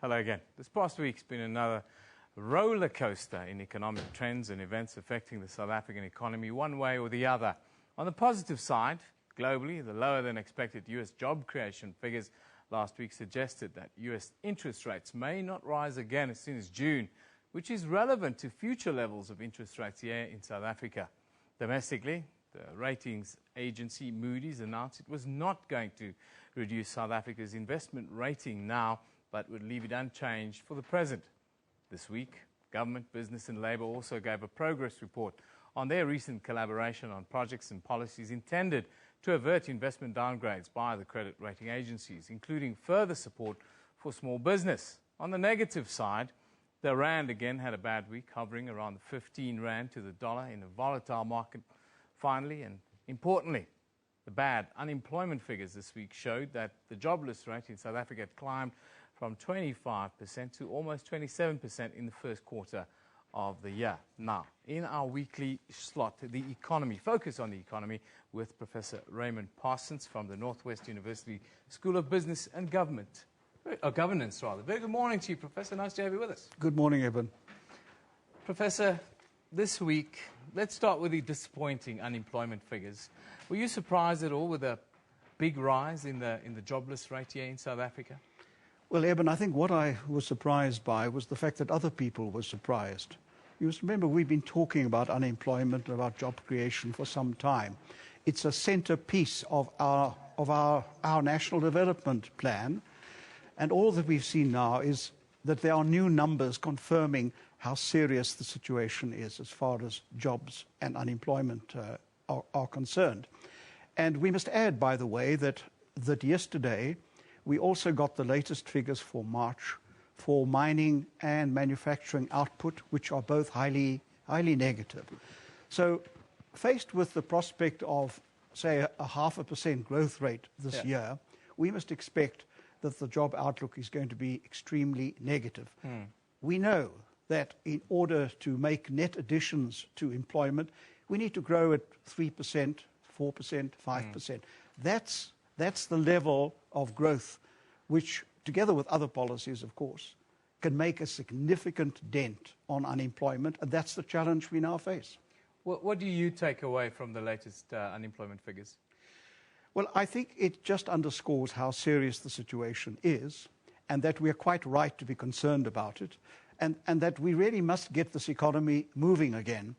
Hello again. This past week's been another roller coaster in economic trends and events affecting the South African economy one way or the other. On the positive side, globally, the lower than expected U.S. job creation figures last week suggested that U.S. interest rates may not rise again as soon as June, which is relevant to future levels of interest rates here in South Africa. Domestically, the ratings agency Moody's announced it was not going to reduce South Africa's investment rating now, but would leave it unchanged for the present. This week, Government, Business and Labour also gave a progress report on their recent collaboration on projects and policies intended to avert investment downgrades by the credit rating agencies, including further support for small business. On the negative side, the rand again had a bad week, hovering around the 15 rand to the dollar in a volatile market. Finally, and importantly, the bad unemployment figures this week showed that the jobless rate in South Africa had climbed from 25% to almost 27% in the first quarter of the year. Now, in our weekly slot, the economy, focus on the economy with Professor Raymond Parsons from the Northwest University School of Business and Governance. Very good morning to you, Professor. Nice to have you with us. Good morning, Eben. Professor, this week, let's start with the disappointing unemployment figures. Were you surprised at all with a big rise in the jobless rate here in South Africa? Well, Eben, I think what I was surprised by was the fact that other people were surprised. You must remember we've been talking about unemployment, about job creation for some time. It's a centerpiece of our national development plan, and all that we've seen now is that there are new numbers confirming how serious the situation is as far as jobs and unemployment are concerned. And we must add, by the way, that yesterday we also got the latest figures for March for mining and manufacturing output, which are both highly negative. So faced with the prospect of, say, a 0.5% growth rate this year, we must expect that the job outlook is going to be extremely negative. We know that in order to make net additions to employment, we need to grow at 3%, 4%, 5%. That's the level of growth which, together with other policies, of course, can make a significant dent on unemployment, and that's the challenge we now face. What do you take away from the latest unemployment figures? Well, I think it just underscores how serious the situation is, and that we are quite right to be concerned about it, and that we really must get this economy moving again.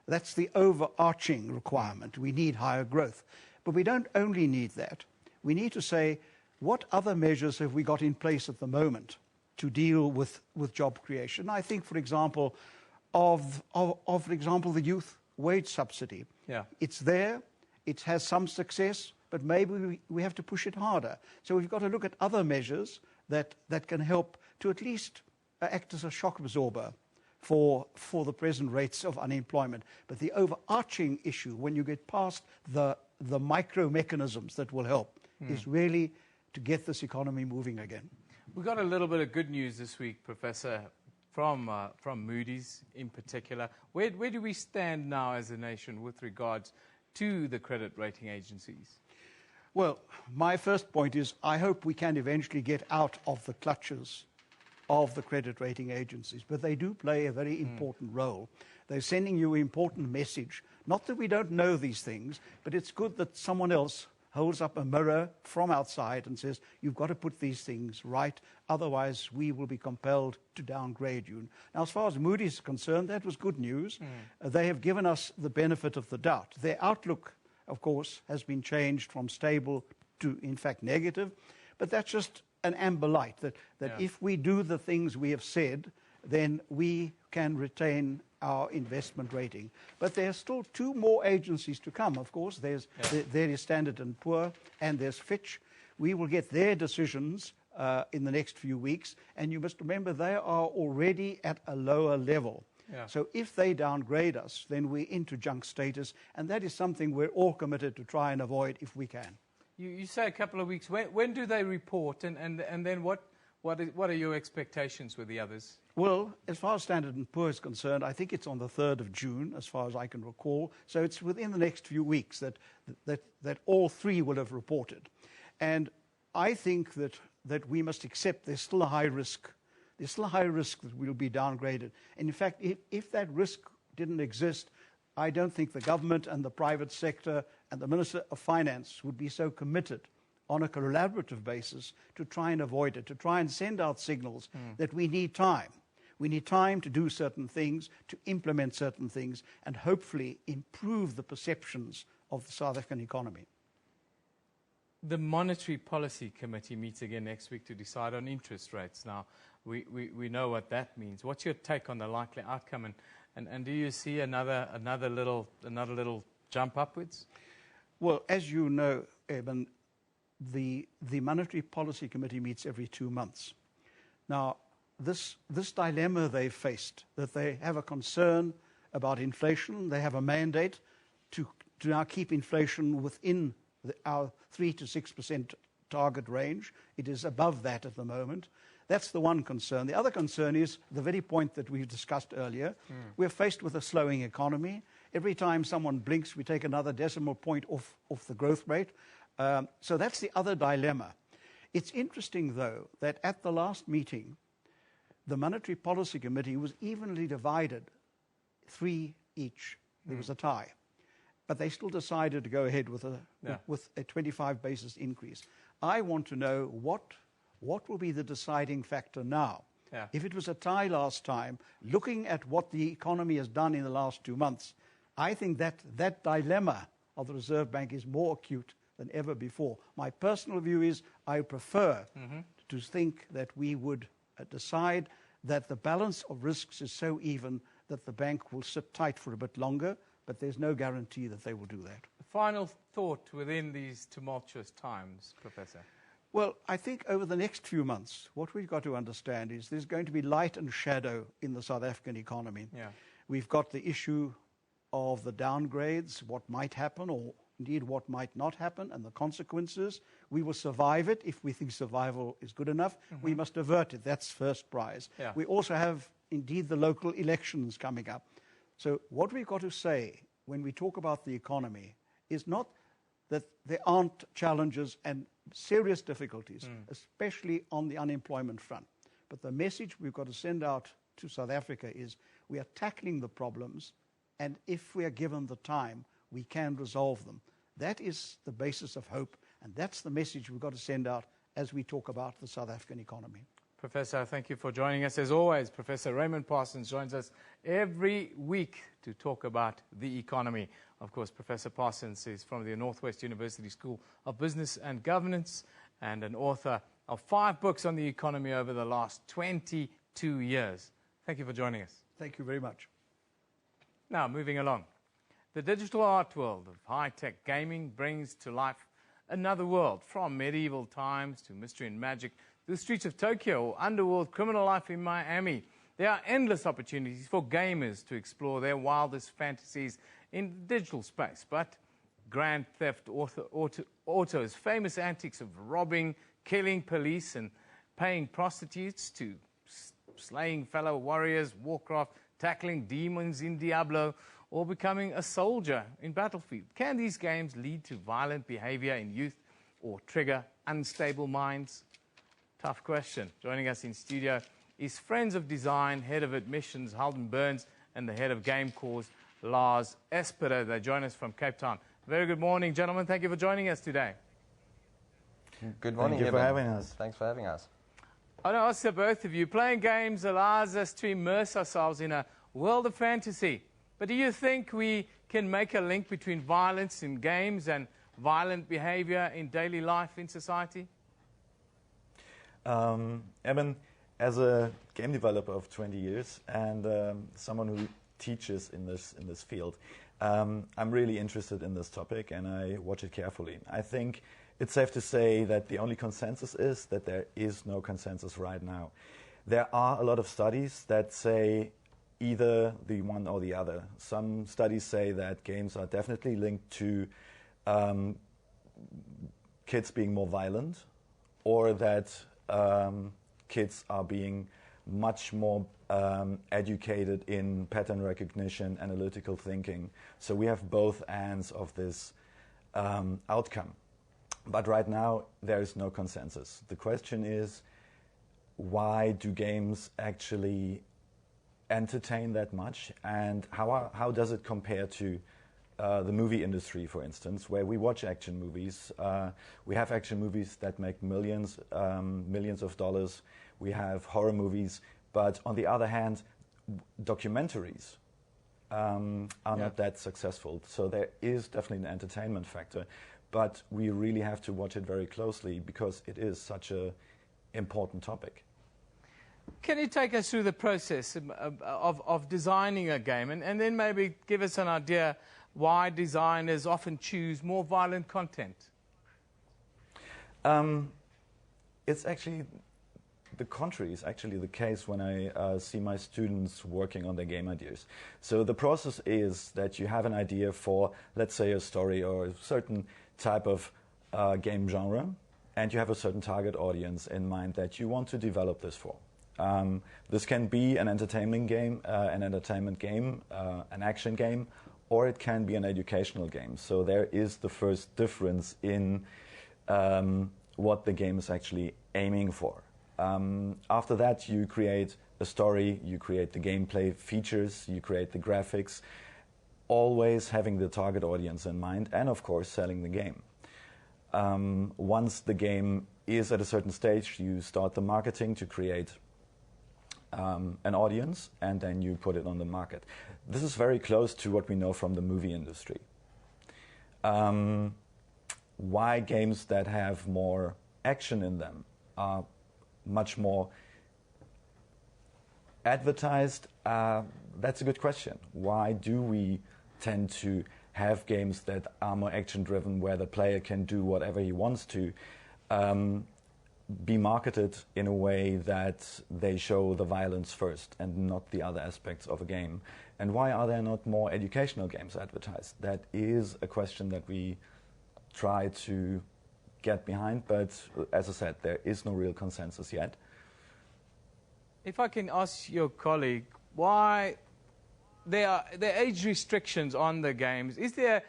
That's the overarching requirement. We need higher growth. But we don't only need that. We need to say, what other measures have we got in place at the moment to deal with job creation? I think, for example, for example, the youth wage subsidy. Yeah. It's there. It has some success, but maybe we have to push it harder. So we've got to look at other measures that can help to at least act as a shock absorber for the present rates of unemployment. But the overarching issue, when you get past the micro mechanisms that will help, is really to get this economy moving again. We got a little bit of good news this week, Professor, from Moody's in particular. Where do we stand now as a nation with regards to the credit rating agencies? Well, my first point is I hope we can eventually get out of the clutches of the credit rating agencies, but they do play a very important role. They're sending you an important message. Not that we don't know these things, but it's good that someone else holds up a mirror from outside and says, you've got to put these things right, otherwise we will be compelled to downgrade you. Now, as far as Moody's is concerned, that was good news. They have given us the benefit of the doubt. Their outlook, of course, has been changed from stable to, in fact, negative, but that's just an amber light, that if we do the things we have said, then we can retain our investment rating. But there are still two more agencies to come, of course. There is Standard & Poor and there's Fitch. We will get their decisions in the next few weeks, and you must remember they are already at a lower level. So if they downgrade us, then we're into junk status, and that is something we're all committed to try and avoid if we can. You say a couple of weeks. When do they report, and then what are your expectations with the others? Well, as far as Standard & Poor is concerned, I think it's on the 3rd of June, as far as I can recall. So it's within the next few weeks that all three will have reported. And I think that we must accept there's still a high risk. There's still a high risk that we'll be downgraded. And in fact, if that risk didn't exist, I don't think the government and the private sector and the Minister of Finance would be so committed on a collaborative basis to try and avoid it, to try and send out signals that we need time. We need time to do certain things, to implement certain things, and hopefully improve the perceptions of the South African economy. The Monetary Policy Committee meets again next week to decide on interest rates. Now, we know what that means. What's your take on the likely outcome, and do you see another little jump upwards? Well, as you know, Eben, the Monetary Policy Committee meets every 2 months. Now, this dilemma they faced, that they have a concern about inflation, they have a mandate to now keep inflation within our 3 to 6% target range. It is above that at the moment. That's the one concern. The other concern is the very point that we've discussed earlier. We're faced with a slowing economy. Every time someone blinks, we take another decimal point off the growth rate. So that's the other dilemma. It's interesting, though, that at the last meeting, the Monetary Policy Committee was evenly divided, 3 each. There was a tie. But they still decided to go ahead with a 25 basis increase. I want to know what will be the deciding factor now. If it was a tie last time, looking at what the economy has done in the last 2 months, I think that dilemma of the Reserve Bank is more acute than ever before. My personal view is I prefer to think that we would decide that the balance of risks is so even that the bank will sit tight for a bit longer, but there's no guarantee that they will do that. final thought within these tumultuous times, Professor? Well, I think over the next few months, what we've got to understand is there's going to be light and shadow in the South African economy. Yeah. We've got the issue of the downgrades, what might happen or indeed what might not happen, and the consequences. We will survive it if we think survival is good enough. We must avert it. That's first prize. Yeah. We also have indeed the local elections coming up. So what we've got to say when we talk about the economy is not that there aren't challenges and serious difficulties, especially on the unemployment front. But the message we've got to send out to South Africa is we are tackling the problems, and if we are given the time, we can resolve them. That is the basis of hope, and that's the message we've got to send out as we talk about the South African economy. Professor, thank you for joining us. As always, Professor Raymond Parsons joins us every week to talk about the economy. Of course, Professor Parsons is from the Northwest University School of Business and Governance and an author of 5 books on the economy over the last 22 years. Thank you for joining us. Thank you very much. Now, moving along. The digital art world of high-tech gaming brings to life another world, from medieval times to mystery and magic, the streets of Tokyo or underworld criminal life in Miami. There are endless opportunities for gamers to explore their wildest fantasies in the digital space. But Grand Theft Auto's famous antics of robbing, killing police and paying prostitutes, to slaying fellow warriors, Warcraft, tackling demons in Diablo, or becoming a soldier in Battlefield. Can these games lead to violent behavior in youth or trigger unstable minds? Tough question. Joining us in studio is Friends of Design, Head of Admissions, Halden Burns, and the Head of Game Cause, Lars Esperer. They join us from Cape Town. Very good morning, gentlemen. Thank you for joining us today. Good morning. Thank you for having us. Thanks for having us. I know, ask both of you, playing games allows us to immerse ourselves in a world of fantasy. But do you think we can make a link between violence in games and violent behavior in daily life in society? Eben, as a game developer of 20 years and someone who teaches in this field, I'm really interested in this topic and I watch it carefully. I think it's safe to say that the only consensus is that there is no consensus right now. There are a lot of studies that say either the one or the other. Some studies say that games are definitely linked to kids being more violent, or that kids are being much more educated in pattern recognition, analytical thinking. So we have both ends of this outcome. But right now, there is no consensus. The question is, why do games actually entertain that much, and how does it compare to the movie industry, for instance, where we watch action movies? We have action movies that make millions of dollars. We have horror movies, but on the other hand, documentaries are not that successful. So there is definitely an entertainment factor, but we really have to watch it very closely because it is such an important topic. Can you take us through the process of designing a game, and then maybe give us an idea why designers often choose more violent content? It's actually the contrary is actually the case when I see my students working on their game ideas. So the process is that you have an idea for, let's say, a story or a certain type of game genre, and you have a certain target audience in mind that you want to develop this for. This can be an entertainment game, an action game, or it can be an educational game. So there is the first difference in what the game is actually aiming for. After that, you create a story, you create the gameplay features, you create the graphics, always having the target audience in mind, and of course selling the game. Once the game is at a certain stage, you start the marketing to create an audience, and then you put it on the market. This is very close to what we know from the movie industry. Why games that have more action in them are much more advertised? That's a good question. Why do we tend to have games that are more action-driven, where the player can do whatever he wants to, be marketed in a way that they show the violence first and not the other aspects of a game? And why are there not more educational games advertised? That is a question that we try to get behind, but as I said, there is no real consensus yet. If I can ask your colleague, why there are age restrictions on the games? Is there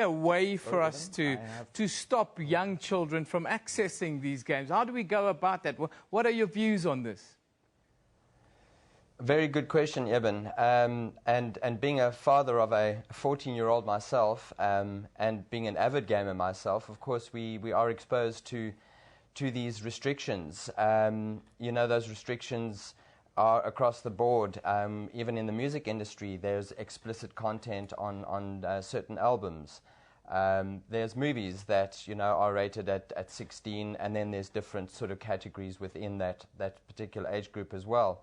a way for us to stop young children from accessing these games? How do we go about that? What are your views on this? Very good question, Eben. And being a father of a 14-year-old myself, and being an avid gamer myself, of course, we are exposed to these restrictions. You know, those restrictions are across the board. Even in the music industry, there's explicit content on certain albums. There's movies that, you know, are rated at 16, and then there's different sort of categories within that particular age group as well.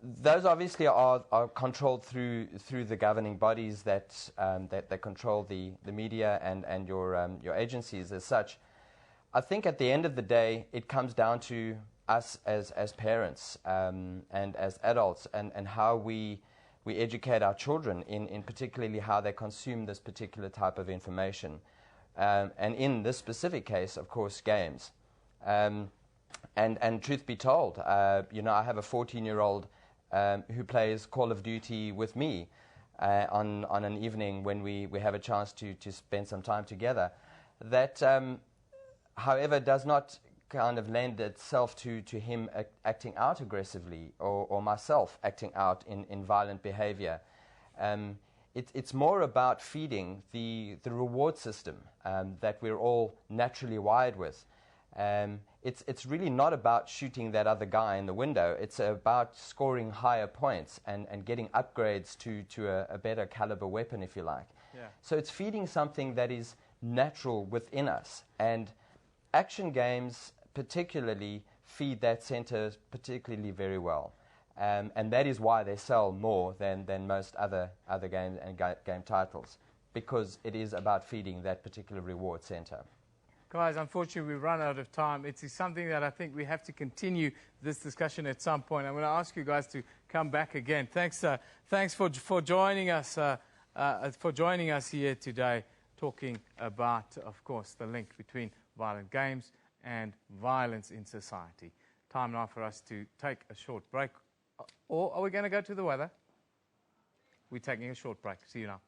Those obviously are controlled through the governing bodies that control the media and your agencies as such. I think at the end of the day, it comes down to us as parents and as adults, and how we educate our children in particularly how they consume this particular type of information. And in this specific case, of course, games. And truth be told, you know, I have a 14-year-old who plays Call of Duty with me on an evening when we have a chance to spend some time together. That, however, does not kind of lend itself to him acting out aggressively or myself acting out in violent behavior. It's more about feeding the reward system that we're all naturally wired with. It's really not about shooting that other guy in the window. It's about scoring higher points and getting upgrades to a better caliber weapon, if you like. Yeah. So it's feeding something that is natural within us. And action games particularly feed that center particularly very well. And that is why they sell more than most other games and game titles, because it is about feeding that particular reward center. Guys, unfortunately, we've run out of time. It is something that I think we have to continue this discussion at some point. I'm going to ask you guys to come back again. Thanks for joining us here today, talking about, of course, the link between violent games and violence in society. Time now for us to take a short break. Or are we going to go to the weather? We're taking a short break. See you now.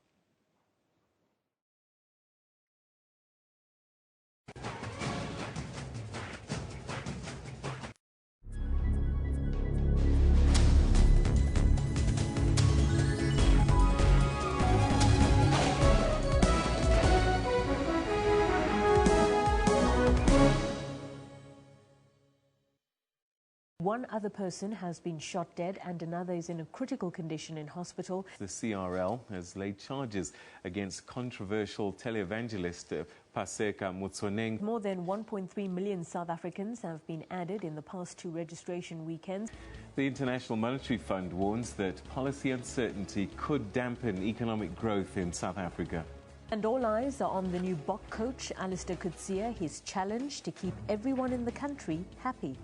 One other person has been shot dead and another is in a critical condition in hospital. The CRL has laid charges against controversial televangelist Paseka Motsoneng. More than 1.3 million South Africans have been added in the past 2 registration weekends. The International Monetary Fund warns that policy uncertainty could dampen economic growth in South Africa. And all eyes are on the new Bok coach, Alistair Coetzee, his challenge to keep everyone in the country happy.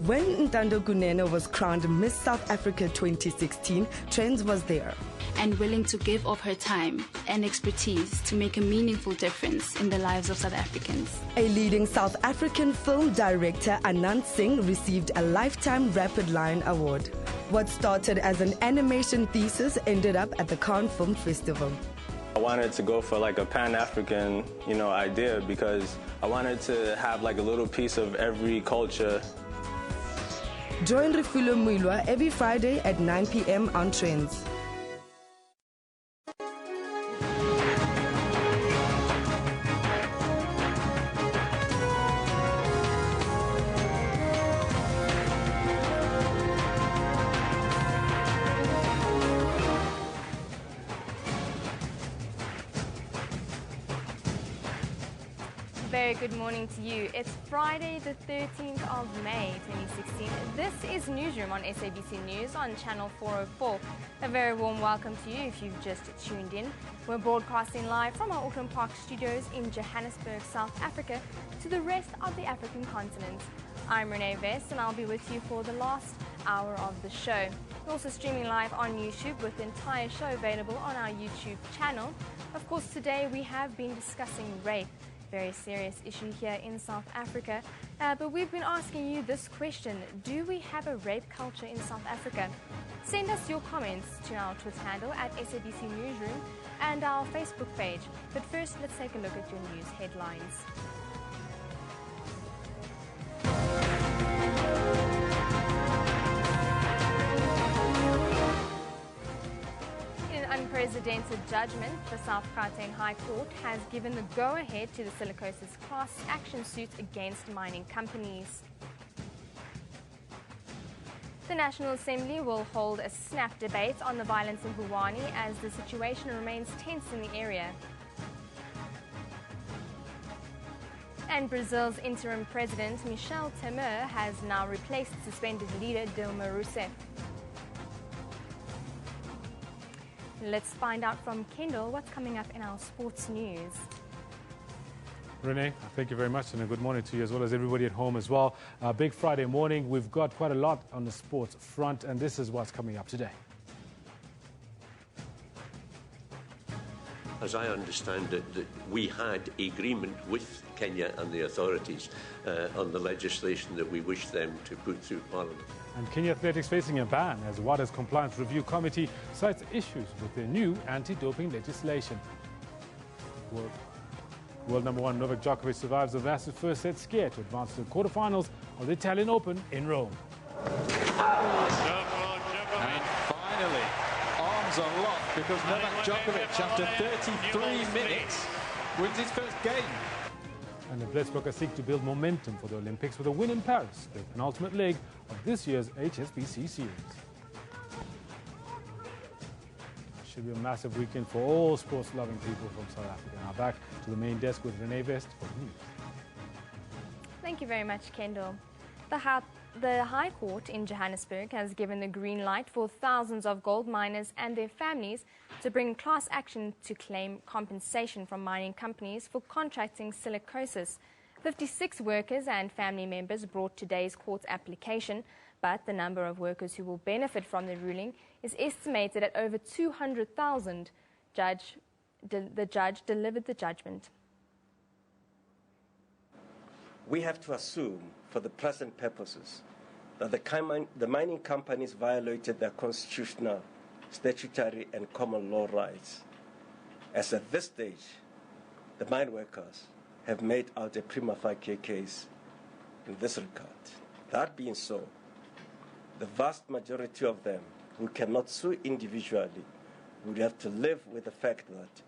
When Ntando Kunene was crowned Miss South Africa 2016, Trends was there. And willing to give of her time and expertise to make a meaningful difference in the lives of South Africans. A leading South African film director, Anand Singh, received a Lifetime Rapid Line Award. What started as an animation thesis ended up at the Cannes Film Festival. I wanted to go for like a Pan-African, idea, because I wanted to have like a little piece of every culture. Join Refulo Muilwa every Friday at 9 p.m. on Trends. very good morning to you. It's Friday the 13th of May 2016. This is Newsroom on SABC News on Channel 404. A very warm welcome to you if you've just tuned in. We're broadcasting live from our Auckland Park studios in Johannesburg, South Africa, to the rest of the African continent. I'm Renee Vest and I'll be with you for the last hour of the show. We're also streaming live on YouTube with the entire show available on our YouTube channel. Of course, today we have been discussing rape, very serious issue here in South Africa. But we've been asking you this question: do we have a rape culture in South Africa? Send us your comments to our Twitter handle at SABC Newsroom and our Facebook page. But first, let's take a look at your news headlines. Unprecedented judgment, the South Gauteng High Court has given the go-ahead to the Silicosis class action suit against mining companies. The National Assembly will hold a snap debate on the violence in Vuwani as the situation remains tense in the area. And Brazil's interim president, Michel Temer, has now replaced suspended leader Dilma Rousseff. Let's find out from Kendall what's coming up in our sports news. Renee, thank you very much, and a good morning to you as well as everybody at home as well. Big Friday morning, we've got quite a lot on the sports front, and this is what's coming up today. As I understand it, that we had agreement with Kenya and the authorities on the legislation that we wish them to put through Parliament. And Kenya Athletics facing a ban as WADA's Compliance Review Committee cites issues with their new anti-doping legislation. World number one Novak Djokovic survives a massive first set scare to advance to the quarterfinals of the Italian Open in Rome. And finally, arms aloft because Novak Djokovic, after 33 minutes, wins his first game. And the Blitzblockers seek to build momentum for the Olympics with a win in Paris, the penultimate leg of this year's HSBC series. Should be a massive weekend for all sports-loving people from South Africa. Now back to the main desk with Renee Vest for the news. Thank you very much, Kendall. The High Court in Johannesburg has given the green light for thousands of gold miners and their families to bring class action to claim compensation from mining companies for contracting silicosis. 56 workers and family members brought today's court application, but the number of workers who will benefit from the ruling is estimated at over 200,000. The judge delivered the judgment. We have to assume, for the present purposes, that the mining companies violated their constitutional, statutory and common law rights, as at this stage the mine workers have made out a prima facie case in this regard. That being so, the vast majority of them who cannot sue individually would have to live with the fact that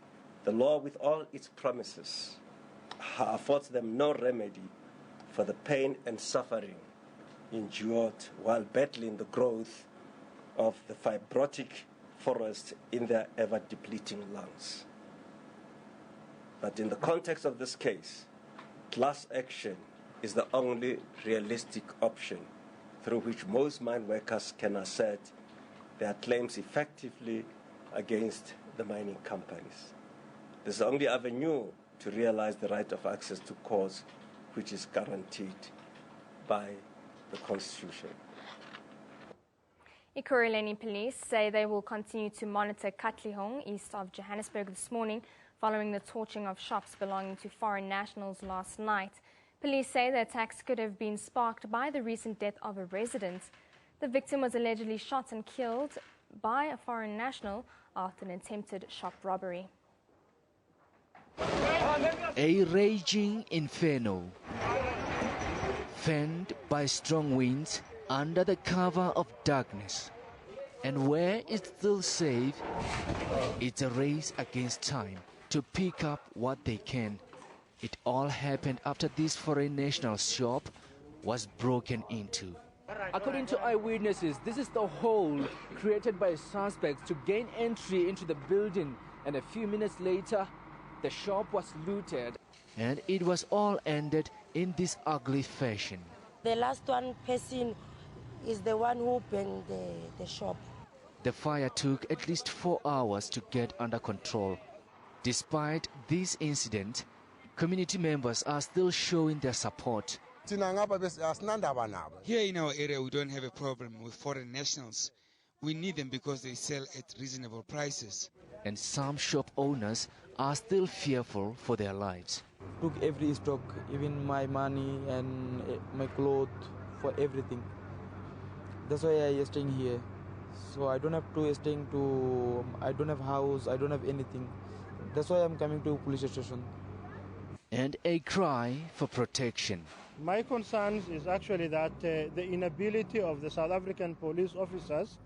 the law, with all its promises, affords them no remedy for the pain and suffering endured while battling the growth of the fibrotic forest in their ever-depleting lungs. But in the context of this case, class action is the only realistic option through which most mine workers can assert their claims effectively against the mining companies. This is the only avenue to realize the right of access to courts, which is guaranteed by the Constitution. Ekurhuleni police say they will continue to monitor Katlehong, east of Johannesburg, this morning, following the torching of shops belonging to foreign nationals last night. Police say the attacks could have been sparked by the recent death of a resident. The victim was allegedly shot and killed by a foreign national after an attempted shop robbery. A raging inferno, fanned by strong winds under the cover of darkness. And where it's still safe, it's a race against time to pick up what they can. It all happened after this foreign national shop was broken into. According to eyewitnesses, this is the hole created by suspects to gain entry into the building, and a few minutes later, the shop was looted. And it was all ended in this ugly fashion. The last one person is the one who opened the shop. The fire took at least 4 hours to get under control. Despite this incident, community members are still showing their support. Here in our area, we don't have a problem with foreign nationals. We need them because they sell at reasonable prices. And some shop owners are still fearful for their lives. Took every stock, even my money and my clothes, for everything. That's why I am staying here. So I don't have to staying to, I don't have house, I don't have anything. That's why I'm coming to police station. And a cry for protection. My concern is actually that the inability of the South African police officers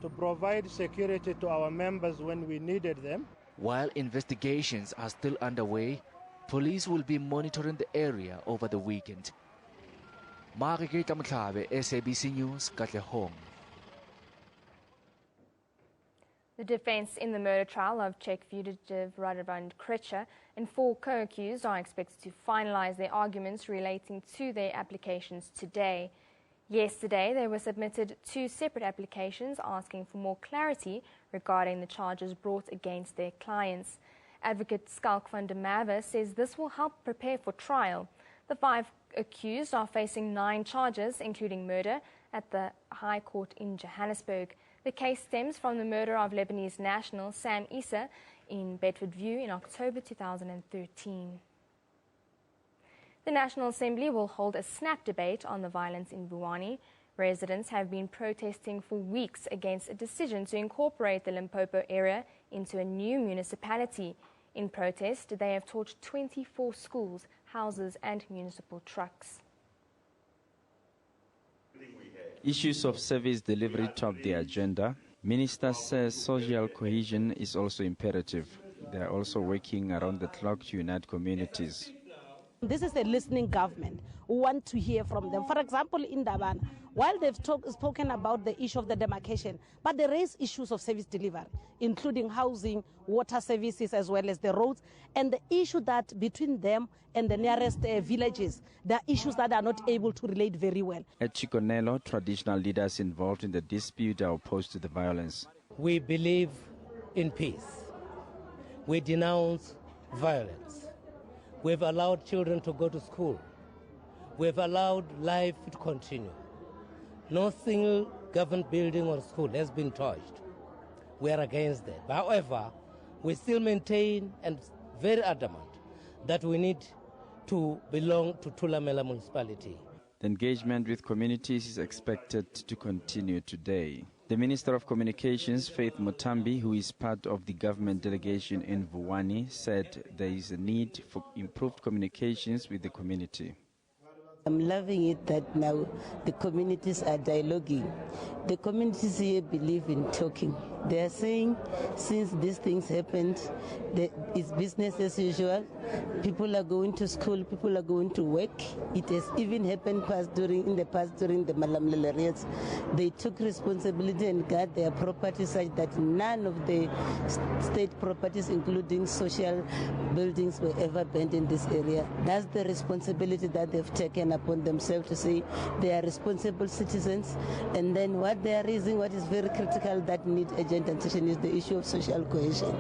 to provide security to our members when we needed them. While investigations are still underway, police will be monitoring the area over the weekend. Mariketa Mkhabe, SABC News, Katlehong. The defense in the murder trial of Czech fugitive Radovan Kriča and 4 co-accused are expected to finalize their arguments relating to their applications today. Yesterday, they were submitted 2 separate applications asking for more clarity regarding the charges brought against their clients. Advocate Skalk van der Merwe says this will help prepare for trial. The 5 accused are facing 9 charges, including murder, at the High Court in Johannesburg. The case stems from the murder of Lebanese national Sam Issa in Bedfordview in October 2013. The National Assembly will hold a snap debate on the violence in Vuwani. Residents have been protesting for weeks against a decision to incorporate the Limpopo area into a new municipality. In protest, they have torched 24 schools, houses and municipal trucks. Issues of service delivery top the agenda. Minister says social cohesion is also imperative. They are also working around the clock to unite communities. This is a listening government. We want to hear from them. For example, in Durban, while they've spoken about the issue of the demarcation, but they raise issues of service delivery, including housing, water services, as well as the roads, and the issue that between them and the nearest villages, there are issues that are not able to relate very well. At Chikonelo, traditional leaders involved in the dispute are opposed to the violence. We believe in peace. We denounce violence. We've allowed children to go to school. We've allowed life to continue. No single government building or school has been touched. We are against that. However, we still maintain and very adamant that we need to belong to Thulamela municipality. The engagement with communities is expected to continue today. The Minister of Communications, Faith Mutambi, who is part of the government delegation in Vuwani, said there is a need for improved communications with the community. I'm loving it that now the communities are dialoguing. The communities here believe in talking. They are saying since these things happened, it's business as usual. People are going to school, people are going to work. It has even happened in the past during the Malamlela riots. They took responsibility and got their property such that none of the state properties, including social buildings, were ever burned in this area. That's the responsibility that they've taken upon themselves to say they are responsible citizens. And then what they are raising, what is very critical that needs urgent attention, is the issue of social cohesion.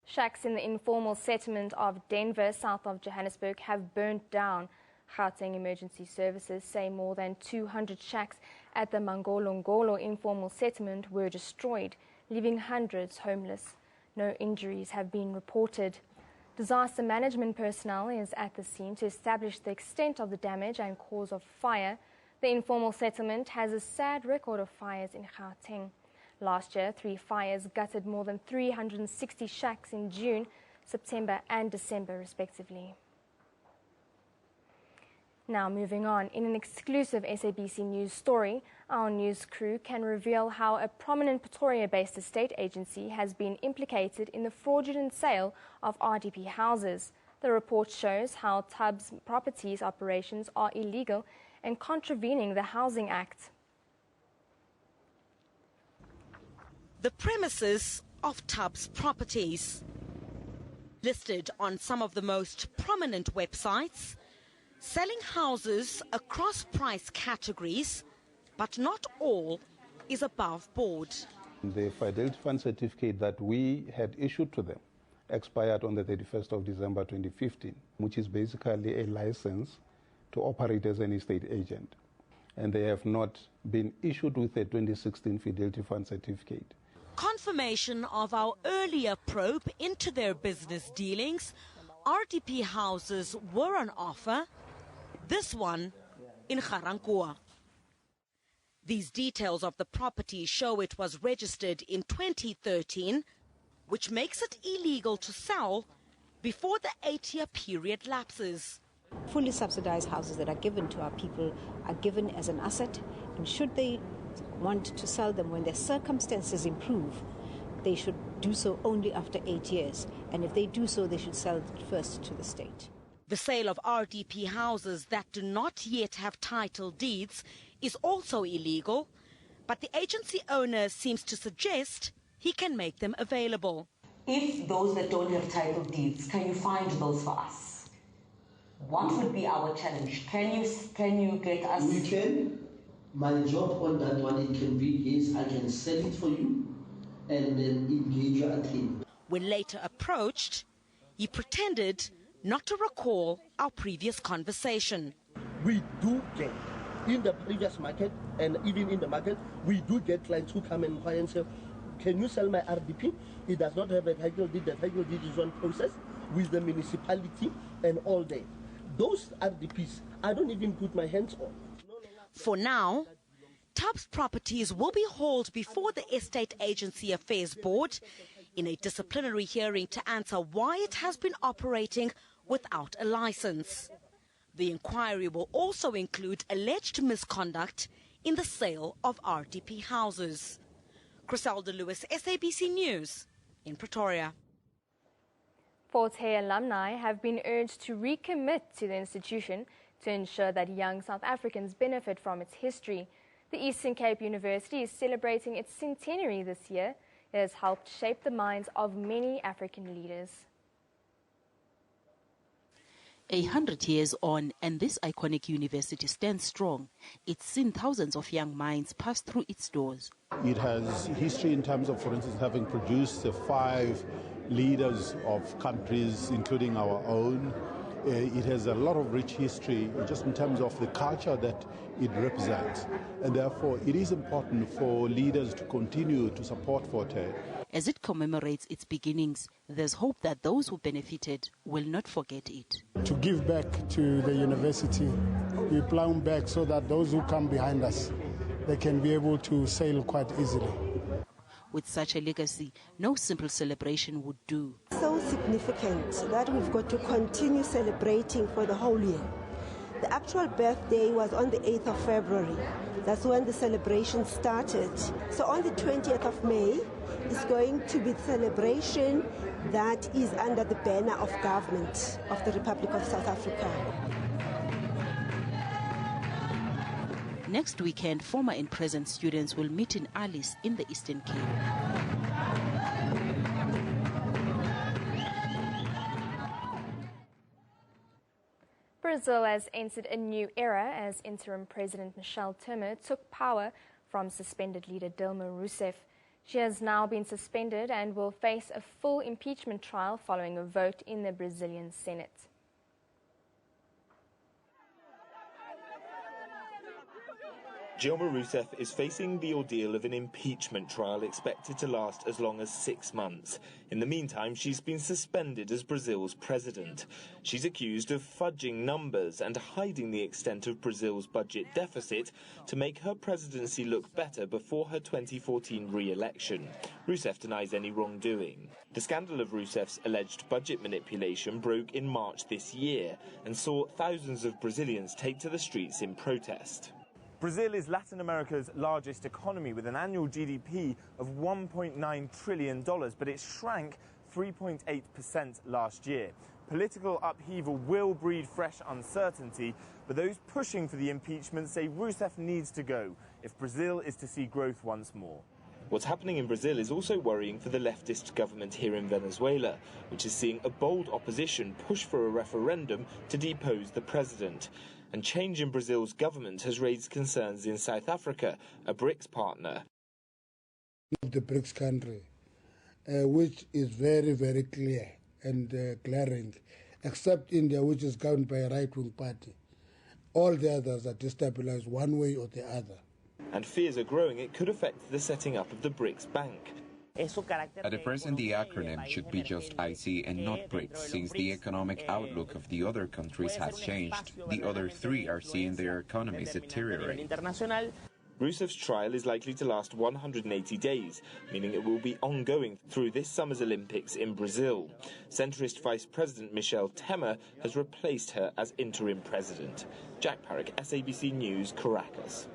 Shacks in the informal settlement of Denver, south of Johannesburg, have burnt down. Gauteng Emergency Services say more than 200 shacks at the Mangolongolo informal settlement were destroyed, leaving hundreds homeless. No injuries have been reported. Disaster management personnel is at the scene to establish the extent of the damage and cause of fire. The informal settlement has a sad record of fires in Gauteng. Last year, 3 fires gutted more than 360 shacks in June, September and December, respectively. Now moving on, in an exclusive SABC News story, our news crew can reveal how a prominent Pretoria-based estate agency has been implicated in the fraudulent sale of RDP houses. The report shows how Tubbs Properties operations are illegal and contravening the Housing Act. The premises of Tubbs Properties. Listed on some of the most prominent websites, selling houses across price categories, but not all is above board. The Fidelity Fund certificate that we had issued to them expired on the 31st of December 2015, which is basically a license to operate as an estate agent. And they have not been issued with a 2016 Fidelity Fund certificate. Confirmation of our earlier probe into their business dealings, RDP houses were on offer, this one in Garankuwa. These details of the property show it was registered in 2013, which makes it illegal to sell before the 8-year period lapses. Fully subsidized houses that are given to our people are given as an asset, and should they want to sell them when their circumstances improve, they should do so only after 8 years. And if they do so, they should sell it first to the state. The sale of RDP houses that do not yet have title deeds is also illegal, but the agency owner seems to suggest he can make them available. If those that don't have title deeds, can you find those for us? What would be our challenge? Can you get us? We can. My job on that one, it can be, yes, I can sell it for you and then engage your team. When later approached, he pretended not to recall our previous conversation. We do get, in the previous market and even in the market, we do get clients who come and inquire and say, can you sell my RDP? It does not have a title deed. The title deed is one process with the municipality and all that. Those RDPs, I don't even put my hands on. For now, Tubbs Properties will be hauled before the Estate Agency Affairs Board in a disciplinary hearing to answer why it has been operating without a license. The inquiry will also include alleged misconduct in the sale of RDP houses. Griselda Lewis, SABC News, in Pretoria. Fort Hare alumni have been urged to recommit to the institution to ensure that young South Africans benefit from its history. The Eastern Cape University is celebrating its centenary this year. It has helped shape the minds of many African leaders. 100 years on, and this iconic university stands strong. It's seen thousands of young minds pass through its doors. It has history in terms of, for instance, having produced 5 leaders of countries, including our own. It has a lot of rich history just in terms of the culture that it represents. And therefore, it is important for leaders to continue to support Fort Hare. As it commemorates its beginnings, there's hope that those who benefited will not forget it. To give back to the university, we plow back so that those who come behind us, they can be able to sail quite easily. With such a legacy, no simple celebration would do. So significant that we've got to continue celebrating for the whole year. The actual birthday was on the 8th of February. That's when the celebration started. So on the 20th of May is going to be celebration that is under the banner of government of the Republic of South Africa. Next weekend, former and present students will meet in Alice in the Eastern Cape. Brazil has entered a new era as interim President Michel Temer took power from suspended leader Dilma Rousseff. She has now been suspended and will face a full impeachment trial following a vote in the Brazilian Senate. Dilma Rousseff is facing the ordeal of an impeachment trial expected to last as long as 6 months. In the meantime, she's been suspended as Brazil's president. She's accused of fudging numbers and hiding the extent of Brazil's budget deficit to make her presidency look better before her 2014 re-election. Rousseff denies any wrongdoing. The scandal of Rousseff's alleged budget manipulation broke in March this year and saw thousands of Brazilians take to the streets in protest. Brazil is Latin America's largest economy with an annual GDP of $1.9 trillion, but it shrank 3.8% last year. Political upheaval will breed fresh uncertainty, but those pushing for the impeachment say Rousseff needs to go if Brazil is to see growth once more. What's happening in Brazil is also worrying for the leftist government here in Venezuela, which is seeing a bold opposition push for a referendum to depose the president. And change in Brazil's government has raised concerns in South Africa, a BRICS partner. The BRICS country, which is very, very clear and glaring, except India, which is governed by a right-wing party. All the others are destabilized one way or the other. And fears are growing it could affect the setting up of the BRICS Bank. At the present, the acronym should be just IC and not BRICS, since the economic outlook of the other countries has changed. The other three are seeing their economies deteriorate. Rousseff's trial is likely to last 180 days, meaning it will be ongoing through this summer's Olympics in Brazil. Centrist Vice President Michel Temer has replaced her as interim president. Jack Parrick, SABC News, Caracas.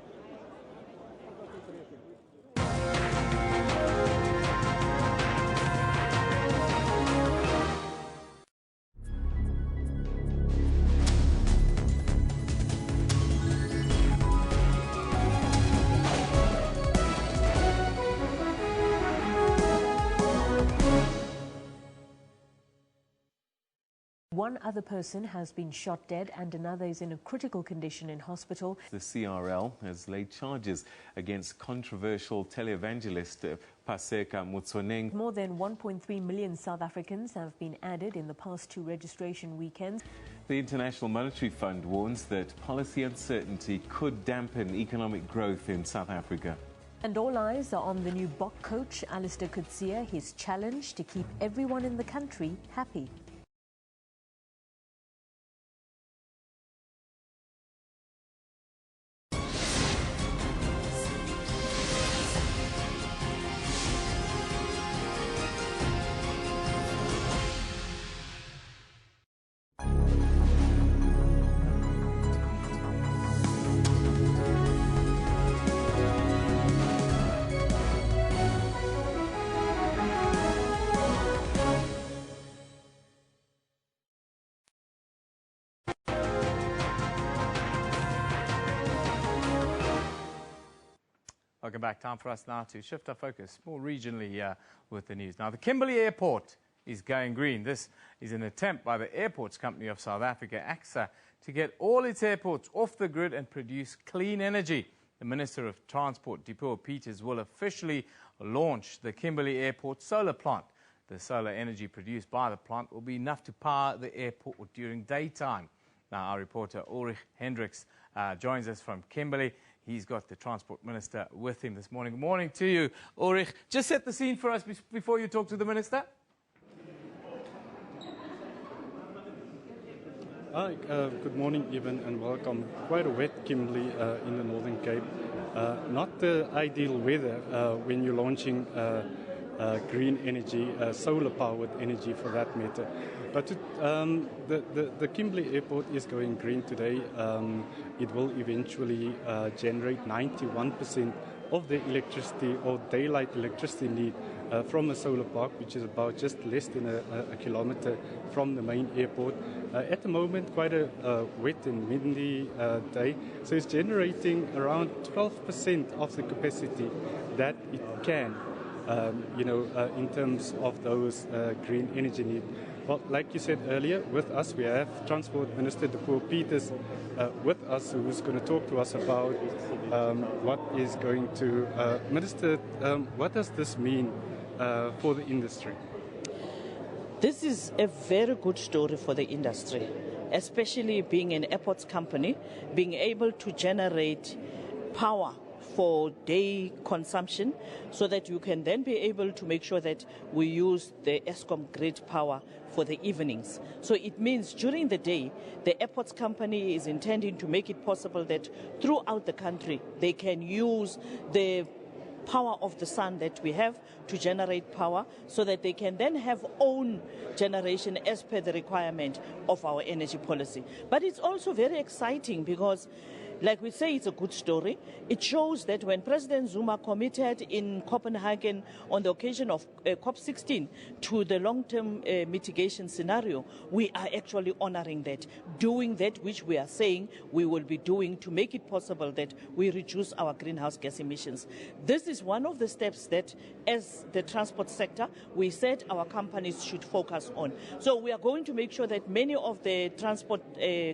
One other person has been shot dead and another is in a critical condition in hospital. The CRL has laid charges against controversial televangelist Paseka Motsoneng. More than 1.3 million South Africans have been added in the past 2 registration weekends. The International Monetary Fund warns that policy uncertainty could dampen economic growth in South Africa. And all eyes are on the new Bok coach, Alistair Coetzee, his challenge to keep everyone in the country happy. Welcome back. Time for us now to shift our focus more regionally with the news. Now, the Kimberley Airport is going green. This is an attempt by the Airports Company of South Africa, AXA, to get all its airports off the grid and produce clean energy. The Minister of Transport, Dipuo Peters, will officially launch the Kimberley Airport solar plant. The solar energy produced by the plant will be enough to power the airport during daytime. Now, our reporter Ulrich Hendricks joins us from Kimberley. He's got the Transport Minister with him this morning. Good morning to you, Ulrich. Just set the scene for us before you talk to the Minister. Hi, good morning, Evan, and welcome. Quite a wet Kimberley in the Northern Cape. Not the ideal weather when you're launching green energy, solar-powered energy for that matter. But the Kimberley Airport is going green today. It will eventually generate 91% of the electricity or daylight electricity need from a solar park, which is about just less than a kilometer from the main airport. At the moment, quite a wet and windy day, so it's generating around 12% of the capacity that it can, in terms of those green energy needs. Well, like you said earlier, with us we have Transport Minister Dipuo Peters with us, who's going to talk to us about what is going to... Minister, what does this mean for the industry? This is a very good story for the industry, especially being an airports company, being able to generate power for day consumption so that you can then be able to make sure that we use the Eskom grid power for the evenings. So it means during the day, the airports company is intending to make it possible that throughout the country, they can use the power of the sun that we have to generate power so that they can then have own generation as per the requirement of our energy policy. But it's also very exciting because like we say, it's a good story. It shows that when President Zuma committed in Copenhagen on the occasion of COP16 to the long-term mitigation scenario, we are actually honoring that, doing that which we are saying we will be doing to make it possible that we reduce our greenhouse gas emissions. This is one of the steps that, as the transport sector, we said our companies should focus on. So we are going to make sure that many of the transport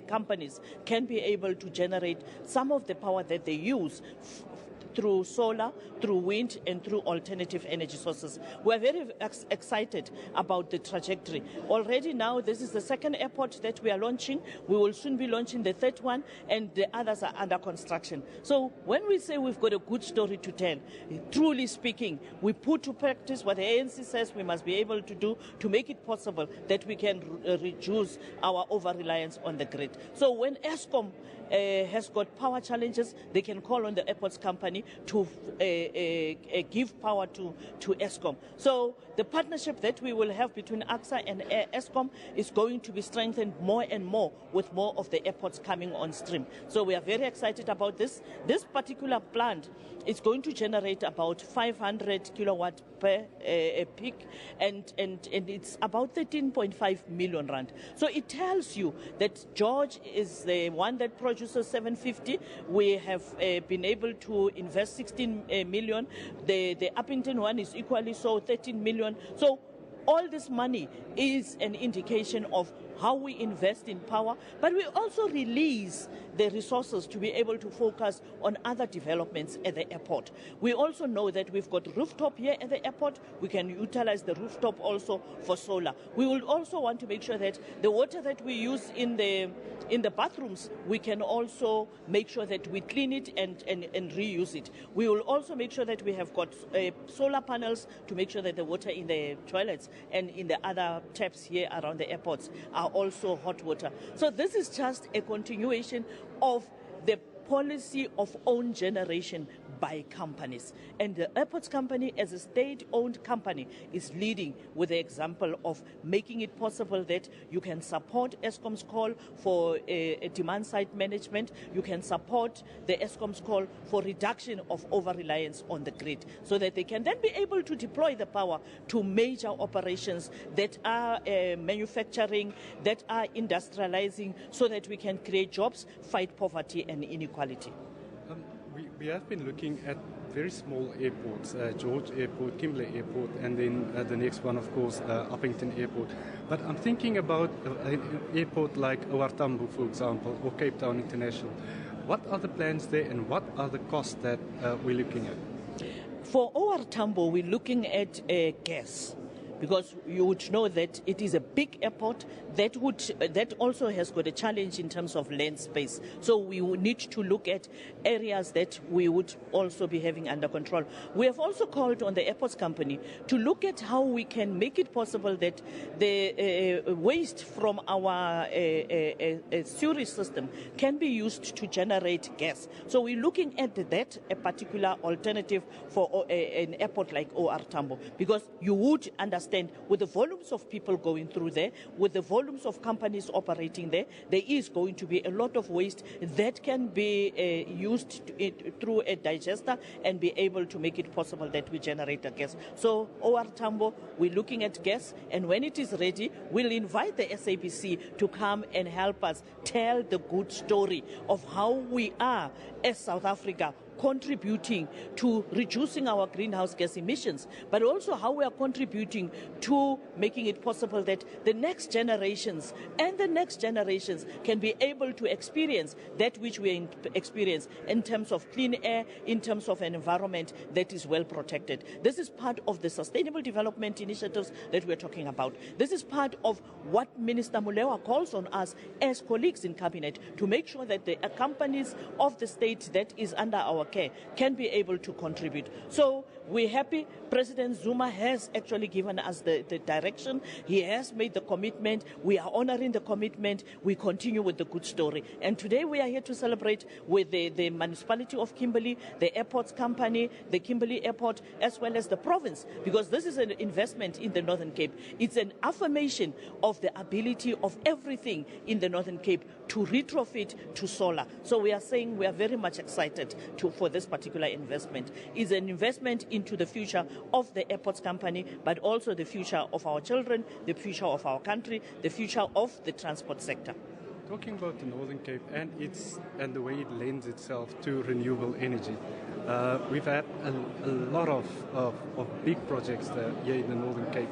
companies can be able to generate some of the power that they use through solar, through wind, and through alternative energy sources. We're very excited about the trajectory. Already now, this is the second airport that we are launching. We will soon be launching the third one, and the others are under construction. So when we say we've got a good story to tell, truly speaking, we put to practice what the ANC says we must be able to do to make it possible that we can reduce our over-reliance on the grid. So when Eskom has got power challenges, they can call on the airports company to give power to Eskom. So the partnership that we will have between AXA and Eskom is going to be strengthened more and more with more of the airports coming on stream. So we are very excited about this. This particular plant is going to generate about 500 kilowatt per peak, and it's about 13.5 million rand. So it tells you that George is the one that produces 750. We have been able to invest 16 million. The Uppington one is equally so, 13 million. So all this money is an indication of how we invest in power, but we also release the resources to be able to focus on other developments at the airport. We also know that we've got rooftop here at the airport. We can utilize the rooftop also for solar. We will also want to make sure that the water that we use in the bathrooms, we can also make sure that we clean it and reuse it. We will also make sure that we have got solar panels to make sure that the water in the toilets and in the other taps here around the airports are also hot water. So this is just a continuation of the policy of own generation by companies. And the airports company, as a state-owned company, is leading with the example of making it possible that you can support Eskom's call for a demand-side management. You can support the Eskom's call for reduction of over-reliance on the grid, so that they can then be able to deploy the power to major operations that are manufacturing, that are industrializing, so that we can create jobs, fight poverty and inequality. We have been looking at very small airports, George Airport, Kimberley Airport, and then the next one, of course, Uppington Airport. But I'm thinking about an airport like OR Tambo, for example, or Cape Town International. What are the plans there, and what are the costs that we're looking at? For OR Tambo, we're looking at gas, because you would know that it is a big airport that also has got a challenge in terms of land space. So we would need to look at areas that we would also be having under control. We have also called on the airports company to look at how we can make it possible that the waste from our sewage system can be used to generate gas. So we're looking at that, a particular alternative for an airport like OR Tambo, because you would understand with the volumes of people going through there, with the volumes of companies operating there, there is going to be a lot of waste that can be used through a digester and be able to make it possible that we generate the gas. So OR Tambo, we're looking at gas, and when it is ready, we'll invite the SABC to come and help us tell the good story of how we are, as South Africa, contributing to reducing our greenhouse gas emissions, but also how we are contributing to making it possible that the next generations and the next generations can be able to experience that which we experience in terms of clean air, in terms of an environment that is well protected. This is part of the sustainable development initiatives that we're talking about. This is part of what Minister Molewa calls on us as colleagues in cabinet to make sure that the companies of the state that is under our care can be able to contribute. So we're happy. President Zuma has actually given us the direction. He has made the commitment. We are honoring the commitment. We continue with the good story. And today we are here to celebrate with the municipality of Kimberley, the airports company, the Kimberley Airport, as well as the province, because this is an investment in the Northern Cape. It's an affirmation of the ability of everything in the Northern Cape to retrofit to solar. So we are saying we are very much excited for this particular investment. It's an investment into the future of the airports company, but also the future of our children, the future of our country, the future of the transport sector. Talking about the Northern Cape and the way it lends itself to renewable energy, we've had a lot of big projects here in the Northern Cape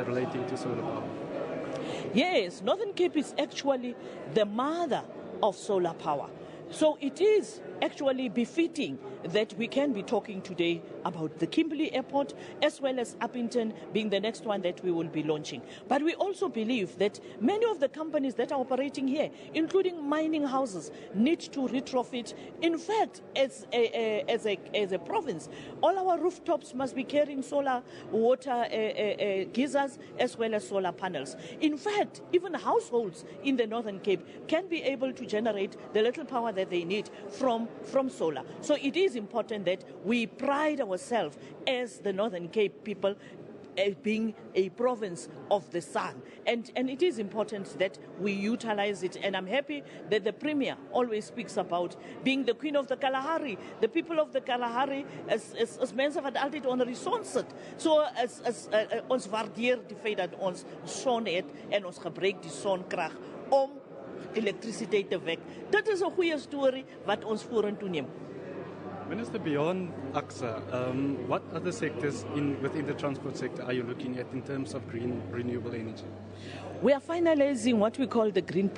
relating to solar power. Yes, Northern Cape is actually the mother of solar power. So it is actually befitting that we can be talking today about the Kimberley Airport as well as Uppington being the next one that we will be launching. But we also believe that many of the companies that are operating here, including mining houses, need to retrofit. In fact, as a province, all our rooftops must be carrying solar water geysers as well as solar panels. In fact, even households in the Northern Cape can be able to generate the little power that they need from solar. So it is important that we pride ourselves as the Northern Cape people being a province of the sun. And it is important that we utilize it. And I'm happy that the Premier always speaks about being the Queen of the Kalahari. The people of the Kalahari, as mensen wat altyd onder die son sit. So as ons waardeer die feit dat ons son het en ons gebruik die sonkrag om elektrisiteit te wek. Dit is 'n goeie storie wat ons vorentoe neem. Minister, beyond AXA, what other sectors within the transport sector are you looking at in terms of green renewable energy? We are finalizing what we call the Green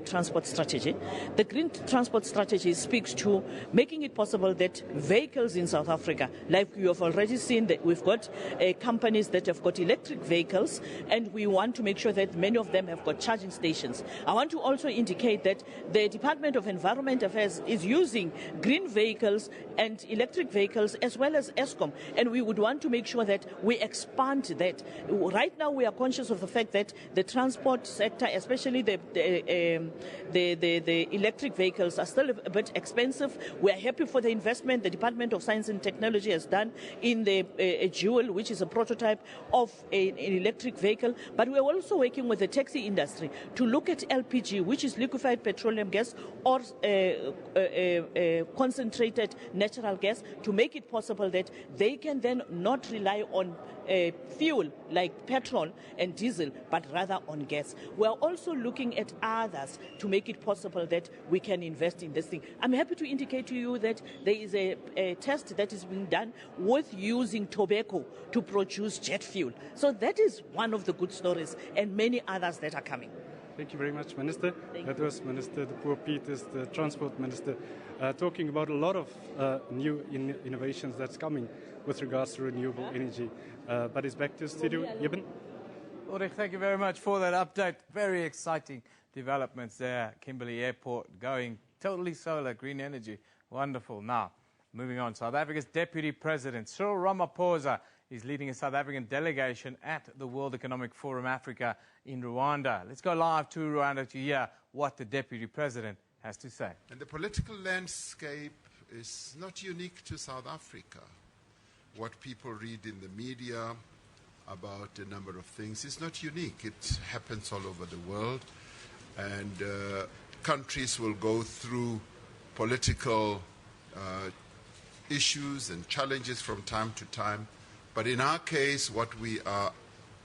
Transport Strategy. The Green Transport Strategy speaks to making it possible that vehicles in South Africa, like you have already seen, that we've got companies that have got electric vehicles, and we want to make sure that many of them have got charging stations. I want to also indicate that the Department of Environment Affairs is using green vehicles and electric vehicles as well as Eskom, and we would want to make sure that we expand that. Right now we are conscious of the fact that the transport sector, especially the electric vehicles, are still a bit expensive. We are happy for the investment the Department of Science and Technology has done in the Jewel, which is a prototype of an electric vehicle. But we are also working with the taxi industry to look at LPG, which is liquefied petroleum gas, or concentrated natural gas, to make it possible that they can then not rely on fuel like petrol and diesel, but rather on gas. We are also looking at others to make it possible that we can invest in this thing. I'm happy to indicate to you that there is a test that is being done with using tobacco to produce jet fuel. So that is one of the good stories, and many others that are coming. Thank you very much, Minister. That was Minister De Poor Peters, the Transport Minister, talking about a lot of new innovations that's coming with regards to renewable energy. But it's back to the studio. Eben? Ulrich, thank you very much for that update. Very exciting developments there. Kimberley Airport going totally solar, green energy. Wonderful. Now, moving on. South Africa's Deputy President, Cyril Ramaphosa, is leading a South African delegation at the World Economic Forum Africa in Rwanda. Let's go live to Rwanda to hear what the Deputy President has to say. And the political landscape is not unique to South Africa. What people read in the media about a number of things is not unique. It happens all over the world, and countries will go through political issues and challenges from time to time. But in our case, what we are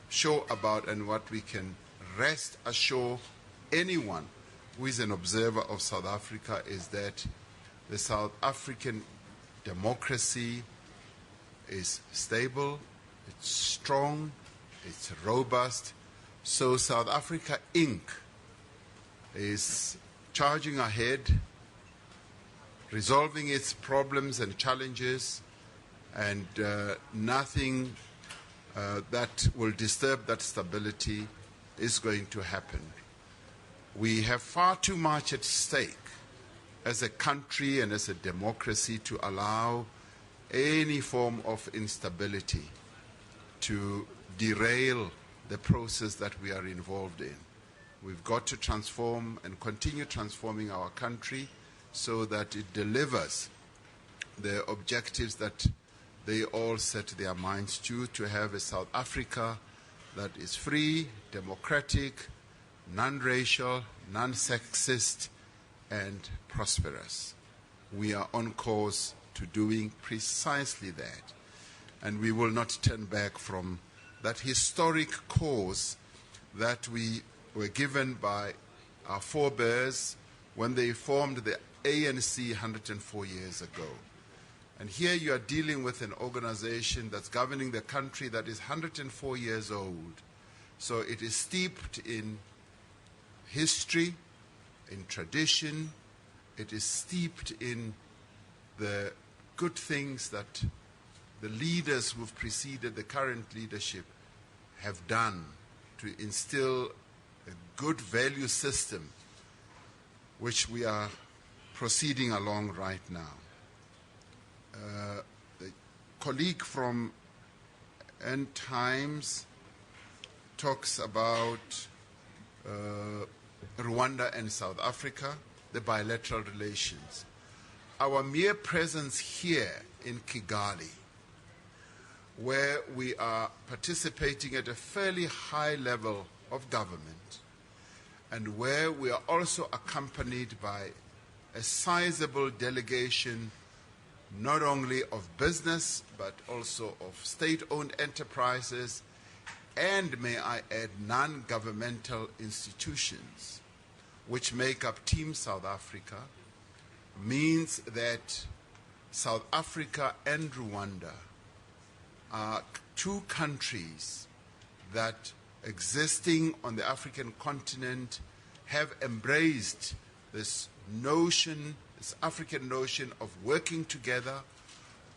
sure about and what we can rest assured anyone who is an observer of South Africa is that the South African democracy is stable, it's strong, it's robust. So South Africa Inc. is charging ahead, resolving its problems and challenges, and nothing that will disturb that stability is going to happen. We have far too much at stake as a country and as a democracy to allow any form of instability to derail the process that we are involved in. We've got to transform and continue transforming our country so that it delivers the objectives that they all set their minds to have a South Africa that is free, democratic, non-racial, non-sexist, and prosperous. We are on course to doing precisely that, and we will not turn back from that historic cause that we were given by our forebears when they formed the ANC 104 years ago. And here you are dealing with an organization that's governing the country that is 104 years old. So it is steeped in history, in tradition. It is steeped in the good things that the leaders who've preceded the current leadership have done to instill a good value system, which we are proceeding along right now. The colleague from End Times talks about Rwanda and South Africa, the bilateral relations. Our mere presence here in Kigali, where we are participating at a fairly high level of government, and where we are also accompanied by a sizable delegation not only of business but also of state-owned enterprises and, may I add, non-governmental institutions which make up Team South Africa, means that South Africa and Rwanda are two countries that, existing on the African continent, have embraced this notion, this African notion of working together,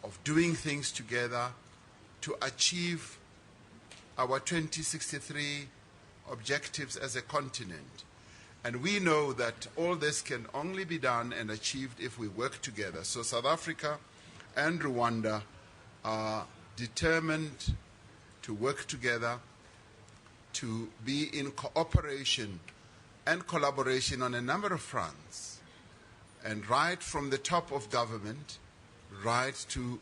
of doing things together to achieve our 2063 objectives as a continent. And we know that all this can only be done and achieved if we work together. So South Africa and Rwanda are determined to work together, to be in cooperation and collaboration on a number of fronts, and right from the top of government, right to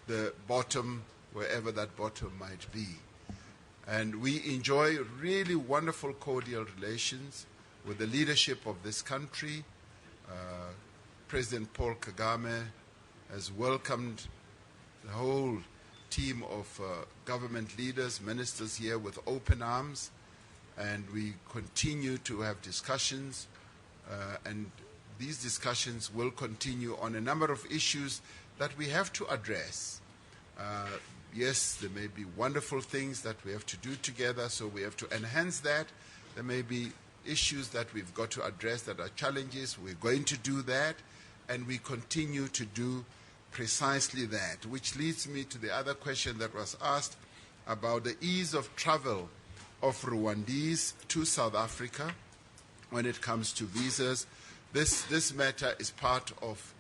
the bottom, wherever that bottom might be. And we enjoy really wonderful cordial relations with the leadership of this country. President Paul Kagame has welcomed the whole team of government leaders, ministers here with open arms, and we continue to have discussions, and these discussions will continue on a number of issues that we have to address. Yes, there may be wonderful things that we have to do together, so we have to enhance that. There may be issues that we've got to address that are challenges. We're going to do that, and we continue to do precisely that, which leads me to the other question that was asked about the ease of travel of Rwandese to South Africa when it comes to visas. This matter is part of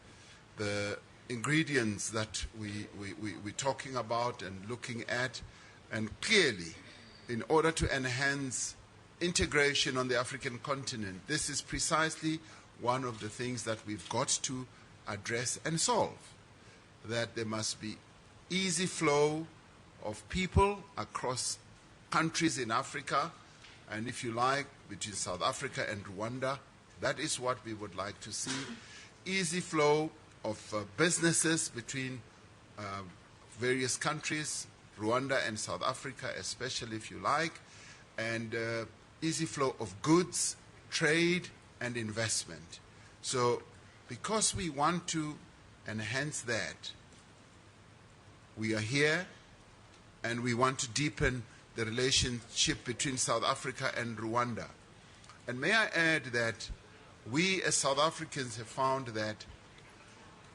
the ingredients that we're talking about and looking at, and clearly, in order to enhance integration on the African continent, this is precisely one of the things that we've got to address and solve, that there must be easy flow of people across countries in Africa, and if you like, between South Africa and Rwanda. That is what we would like to see. Easy flow of businesses between various countries, Rwanda and South Africa especially, if you like, and easy flow of goods, trade, and investment. So because we want to enhance that, we are here, and we want to deepen the relationship between South Africa and Rwanda. And may I add that we as South Africans have found that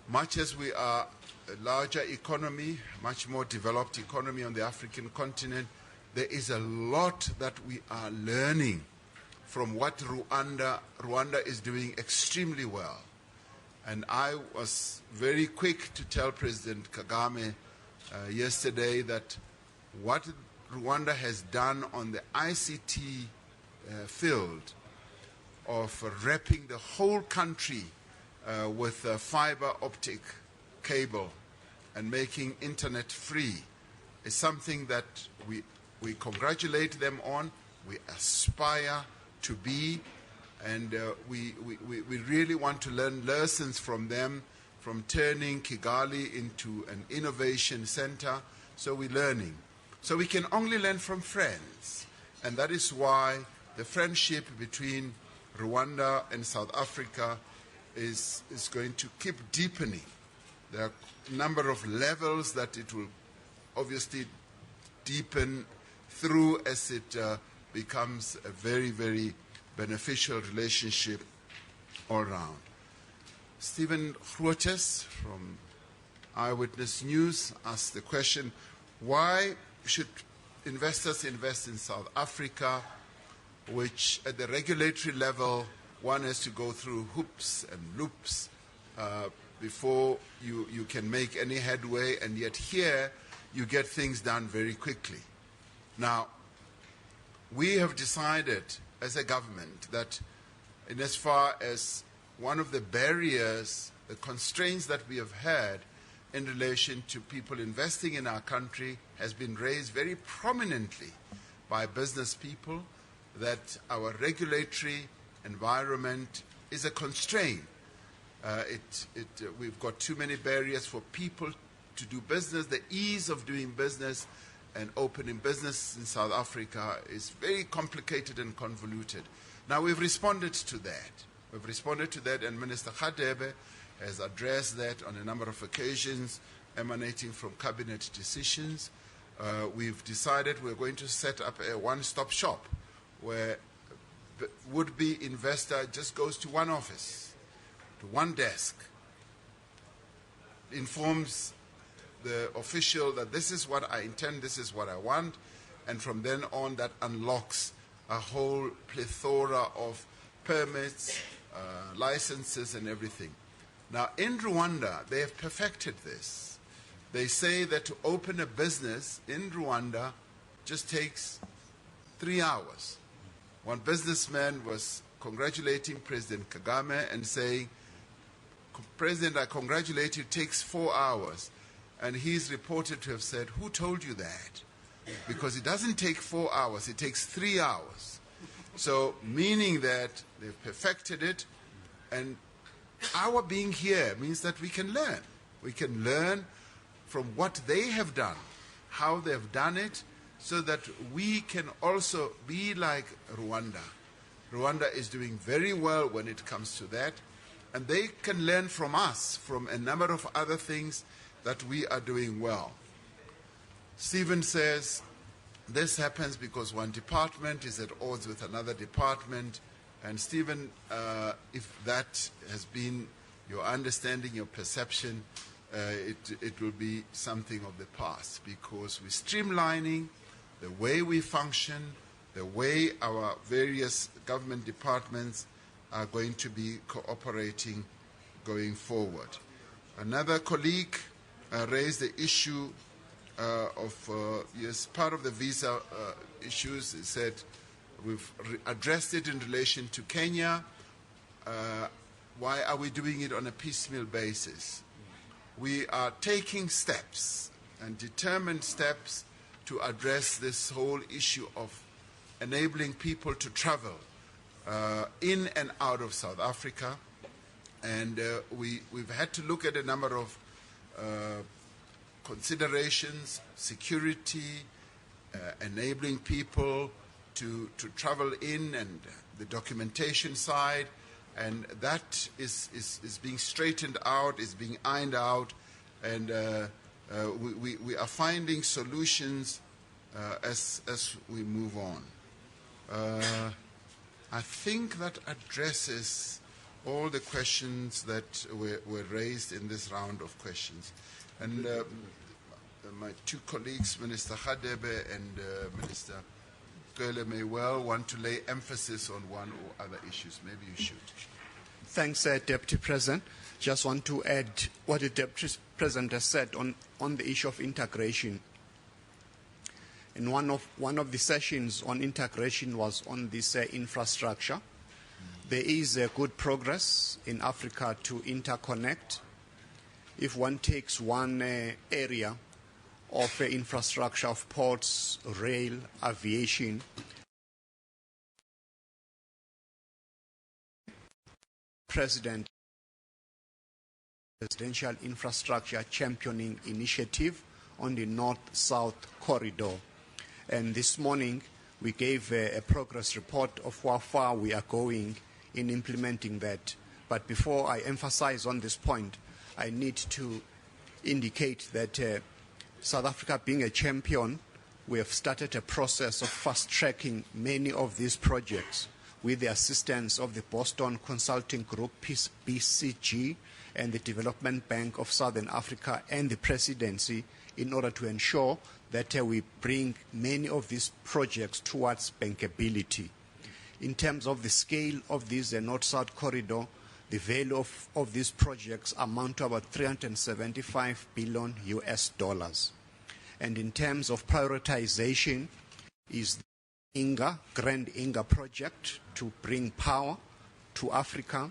much as we are a larger economy, much more developed economy on the African continent, there is a lot that we are learning from what Rwanda is doing extremely well. And I was very quick to tell President Kagame yesterday that what Rwanda has done on the ICT field of wrapping the whole country with a fiber optic cable and making internet free is something that we congratulate them on, we aspire to be, and we really want to learn lessons from them, from turning Kigali into an innovation center. So we're learning. So we can only learn from friends. And that is why the friendship between Rwanda and South Africa is going to keep deepening. There are a number of levels that it will obviously deepen through as it becomes a very, very beneficial relationship all around. Stephen Grotes from Eyewitness News asked the question, why should investors invest in South Africa, which at the regulatory level, one has to go through hoops and loops before you can make any headway, and yet here you get things done very quickly. Now, we have decided as a government that in as far as one of the barriers, the constraints that we have had in relation to people investing in our country has been raised very prominently by business people, that our regulatory environment is a constraint. We've got too many barriers for people to do business. The ease of doing business and opening business in South Africa is very complicated and convoluted. Now, we've responded to that. We've responded to that, and Minister Radebe has addressed that on a number of occasions emanating from cabinet decisions. We've decided we're going to set up a one-stop shop where the would-be investor just goes to one office, to one desk, informs the official that this is what I intend, this is what I want, and from then on that unlocks a whole plethora of permits, licenses and everything. Now in Rwanda, they have perfected this. They say that to open a business in Rwanda just takes 3 hours. One businessman was congratulating President Kagame and saying, President, I congratulate you, it takes 4 hours. And he's reported to have said, who told you that? Because it doesn't take 4 hours, it takes 3 hours. So, meaning that they've perfected it, and our being here means that we can learn. We can learn from what they have done, how they've done it, so that we can also be like Rwanda. Rwanda is doing very well when it comes to that, and they can learn from us, from a number of other things that we are doing well. Stephen says, this happens because one department is at odds with another department. And Stephen, if that has been your understanding, your perception, it will be something of the past, because we're streamlining the way we function, the way our various government departments are going to be cooperating going forward. Another colleague raised the issue of, yes, part of the visa issues. He said, we've addressed it in relation to Kenya. Why are we doing it on a piecemeal basis? We are taking steps, and determined steps, to address this whole issue of enabling people to travel in and out of South Africa. And we've had to look at a number of considerations, security, enabling people to travel in, and the documentation side, and that is being straightened out, is being ironed out, and we are finding solutions as we move on. I think that addresses all the questions that were raised in this round of questions. And my two colleagues, Minister Radebe and Minister Cele, may well want to lay emphasis on one or other issues. Maybe you should. Thanks, Deputy President. just want to add what the Deputy President has said on the issue of integration. And one of the sessions on integration was on this infrastructure. There is good progress in Africa to interconnect. If one takes one area of infrastructure of ports, rail, aviation, President Presidential Infrastructure Championing Initiative on the North-South Corridor. And this morning we gave a progress report of how far we are going in implementing that. But before I emphasize on this point, I need to indicate that South Africa being a champion, we have started a process of fast-tracking many of these projects with the assistance of the Boston Consulting Group, BCG, and the Development Bank of Southern Africa and the Presidency in order to ensure that we bring many of these projects towards bankability. In terms of the scale of this North-South corridor, the value of these projects amount to about $375 billion US. And in terms of prioritization, is the Grand Inga project to bring power to Africa,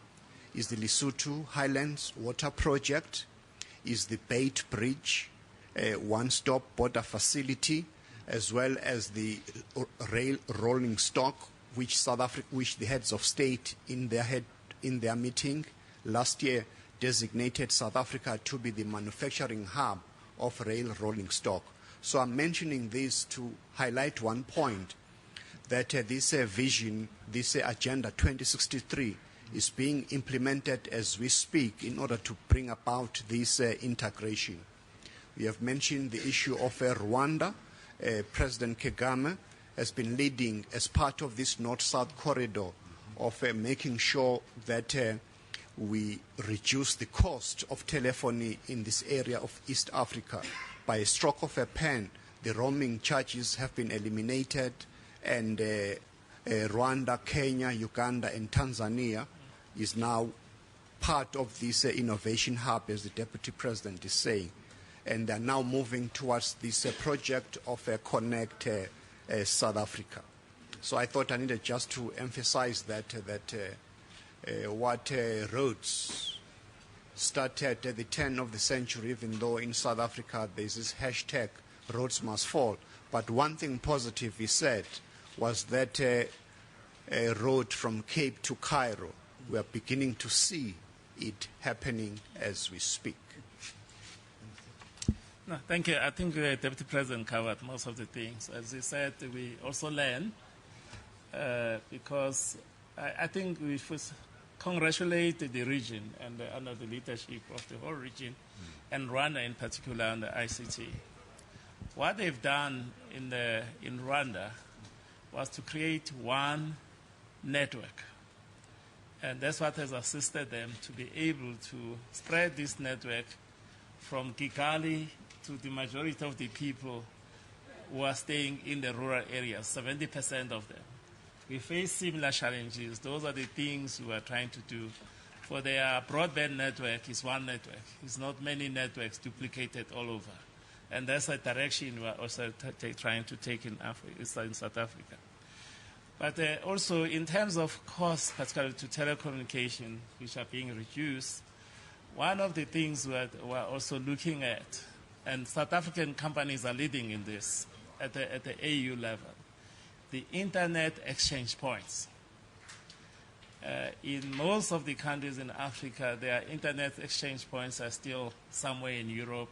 is the Lesotho Highlands Water Project, is the Beit Bridge, one-stop border facility, as well as the rail rolling stock, which the heads of state in their meeting last year designated South Africa to be the manufacturing hub of rail rolling stock. So I'm mentioning this to highlight one point, that this vision, this Agenda 2063, is being implemented as we speak in order to bring about this integration. We have mentioned the issue of Rwanda. President Kagame has been leading as part of this North-South corridor of making sure that we reduce the cost of telephony in this area of East Africa. By a stroke of a pen, the roaming charges have been eliminated, and Rwanda, Kenya, Uganda, and Tanzania is now part of this innovation hub, as the Deputy President is saying. And they're now moving towards this project of Connect South Africa. So I thought I needed just to emphasize that what roads started at the turn of the century, even though in South Africa there's this hashtag roads must fall. But one thing positive he said was that a road from Cape to Cairo, we are beginning to see it happening as we speak. No, thank you. I think the Deputy President covered most of the things. As he said, we also learn because I think we should congratulate the region and under the leadership of the whole region, and Rwanda in particular on the ICT. What they've done in Rwanda was to create one network. And that's what has assisted them to be able to spread this network from Kigali to the majority of the people who are staying in the rural areas, 70% of them. We face similar challenges. Those are the things we are trying to do. For their broadband network, is one network. It's not many networks duplicated all over. And that's a direction we are also trying to take in South Africa. But also in terms of costs, particularly to telecommunication, which are being reduced, one of the things we're also looking at, and South African companies are leading in this at the AU level, the internet exchange points. In most of the countries in Africa, their internet exchange points are still somewhere in Europe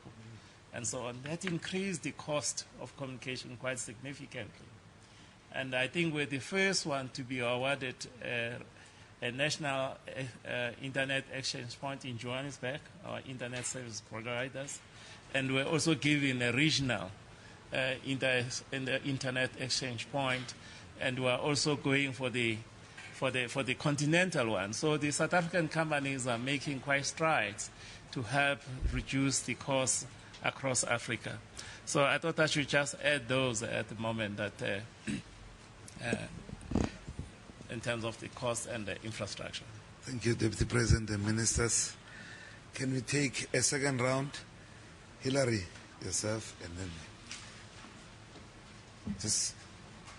and so on. That increased the cost of communication quite significantly. And I think we're the first one to be awarded a national internet exchange point in Johannesburg, our internet service providers. And we're also giving a regional internet exchange point. And we're also going for the continental one. So the South African companies are making quite strides to help reduce the costs across Africa. So I thought I should just add those at the moment that in terms of the cost and the infrastructure. Thank you, Deputy President and Ministers. can we take a second round? Hillary, yourself, and then just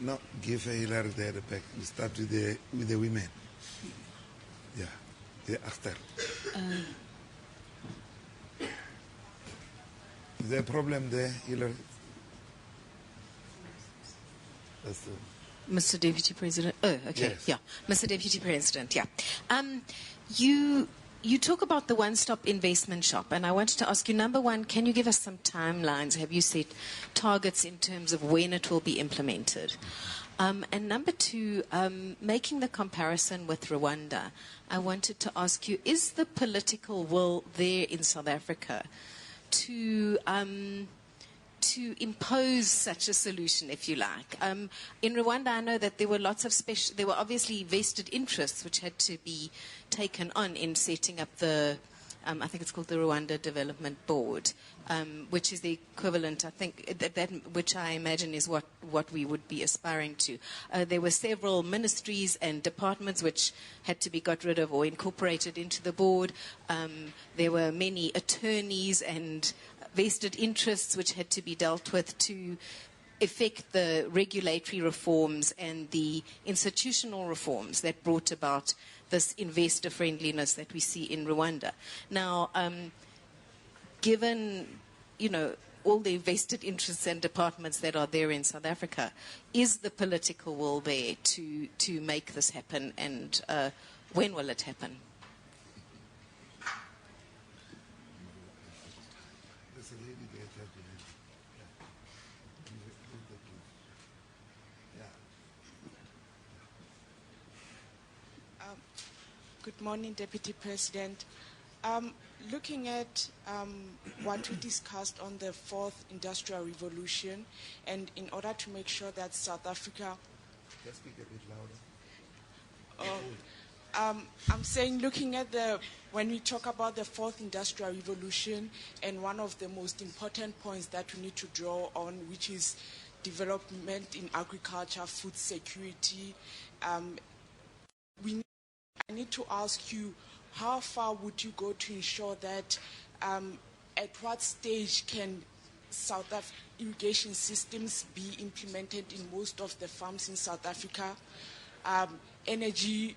no, give Hillary there the back. We start with the women. Yeah, the after. Is there a problem there, Hillary? That's the... Mr. Deputy President. Oh, okay. Yes. Yeah. Mr. Deputy President, yeah. You talk about the one-stop investment shop, and I wanted to ask you, number one, can you give us some timelines? Have you set targets in terms of when it will be implemented? And number two, making the comparison with Rwanda, I wanted to ask you, is the political will there in South Africa to impose such a solution, if you like? In Rwanda, I know that there were lots of there were obviously vested interests which had to be taken on in setting up the, I think it's called the Rwanda Development Board, which is the equivalent, I think, which I imagine is what we would be aspiring to. There were several ministries and departments which had to be got rid of or incorporated into the board. There were many attorneys and vested interests which had to be dealt with to effect the regulatory reforms and the institutional reforms that brought about this investor friendliness that we see in Rwanda. Now, given, all the vested interests and departments that are there in South Africa, is the political will there to make this happen, and when will it happen? Good morning, Deputy President. Looking at what we discussed on the fourth industrial revolution, and in order to make sure that South Africa... Just speak a bit louder. I'm saying, looking at when we talk about the fourth industrial revolution, and one of the most important points that we need to draw on, which is development in agriculture, food security, I need to ask you, how far would you go to ensure that at what stage can South African irrigation systems be implemented in most of the farms in South Africa? Energy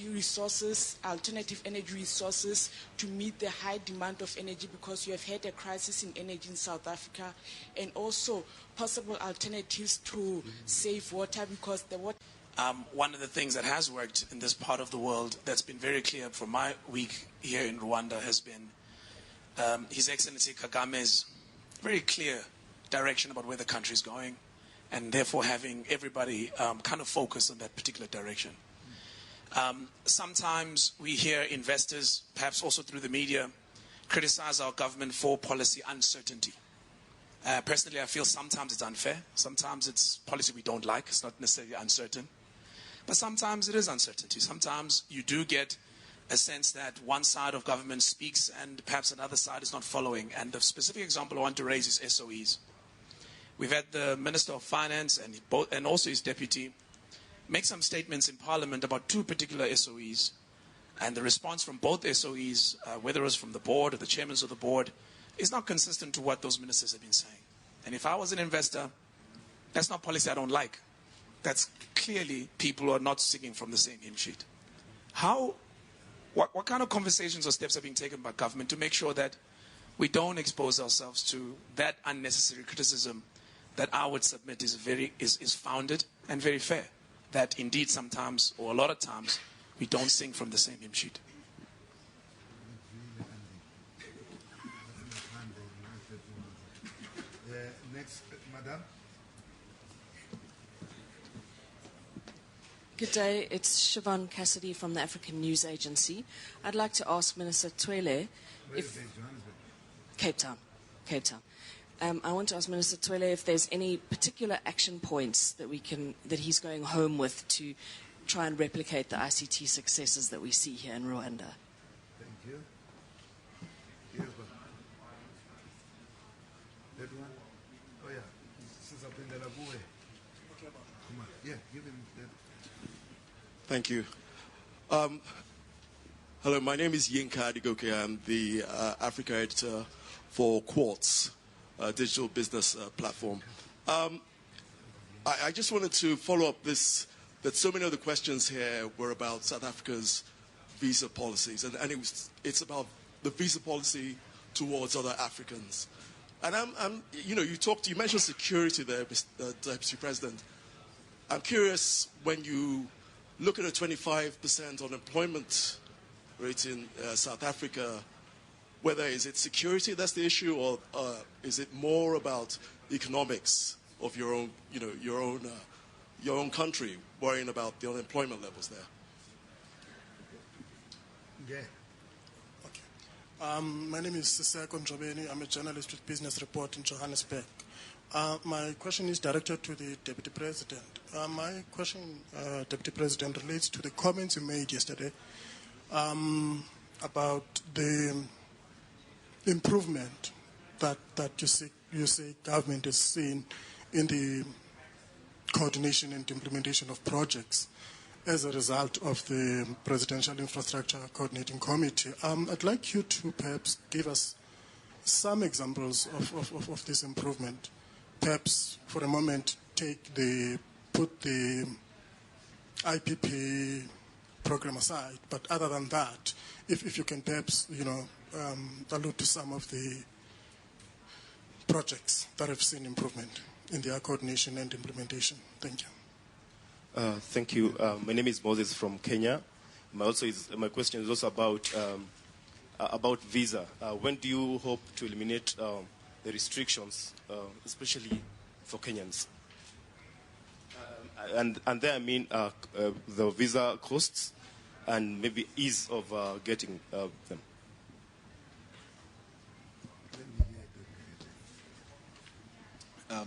resources, alternative energy resources to meet the high demand of energy, because you have had a crisis in energy in South Africa, and also possible alternatives to save water, because the water... One of the things that has worked in this part of the world that's been very clear from my week here in Rwanda has been His Excellency Kagame's very clear direction about where the country is going, and therefore having everybody kind of focus on that particular direction. Sometimes we hear investors, perhaps also through the media, criticize our government for policy uncertainty. Personally, I feel sometimes it's unfair. Sometimes it's policy we don't like. It's not necessarily uncertain. But sometimes it is uncertainty. Sometimes you do get a sense that one side of government speaks and perhaps another side is not following. And the specific example I want to raise is SOEs. We've had the Minister of Finance and also his deputy make some statements in Parliament about two particular SOEs. And the response from both SOEs, whether it was from the board or the chairmen of the board, is not consistent to what those ministers have been saying. And if I was an investor, that's not policy I don't like. That's clearly people who are not singing from the same hymn sheet. What kind of conversations or steps are being taken by government to make sure that we don't expose ourselves to that unnecessary criticism that I would submit is founded and very fair? That indeed sometimes, or a lot of times, we don't sing from the same hymn sheet. Next, Madam. Good day, it's Siobhan Cassidy from the African News Agency. I'd like to ask Minister Twele if... Cape Town. I want to ask Minister Twele if there's any particular action points that he's going home with to try and replicate the ICT successes that we see here in Rwanda. Thank you. Here's one. That one? Oh yeah. Come on. Yeah, give him that. Thank you. Hello, my name is Yinka Adigoke. I'm the Africa editor for Quartz, digital business platform. I just wanted to follow up this, that so many of the questions here were about South Africa's visa policies, and it's about the visa policy towards other Africans. And you mentioned security there, Deputy President. I'm curious, when you look at a 25% unemployment rate in South Africa, whether is it security that's the issue, or is it more about economics of your own, your own country, worrying about the unemployment levels there? Yeah. My name is Siseko Njobeni. I'm a journalist with Business Report in Johannesburg. My question is directed to the Deputy President. My question, Deputy President, relates to the comments you made yesterday about the improvement that you say government has seen in the coordination and implementation of projects as a result of the Presidential Infrastructure Coordinating Committee. I'd like you to perhaps give us some examples of this improvement. Perhaps for a moment put the IPP program aside, but other than that, if you can perhaps allude to some of the projects that have seen improvement in their coordination and implementation. Thank you. Thank you. My name is Moses from Kenya. My question is also about visa. When do you hope to eliminate the restrictions, especially for Kenyans? And there I mean the visa costs and maybe ease of getting them.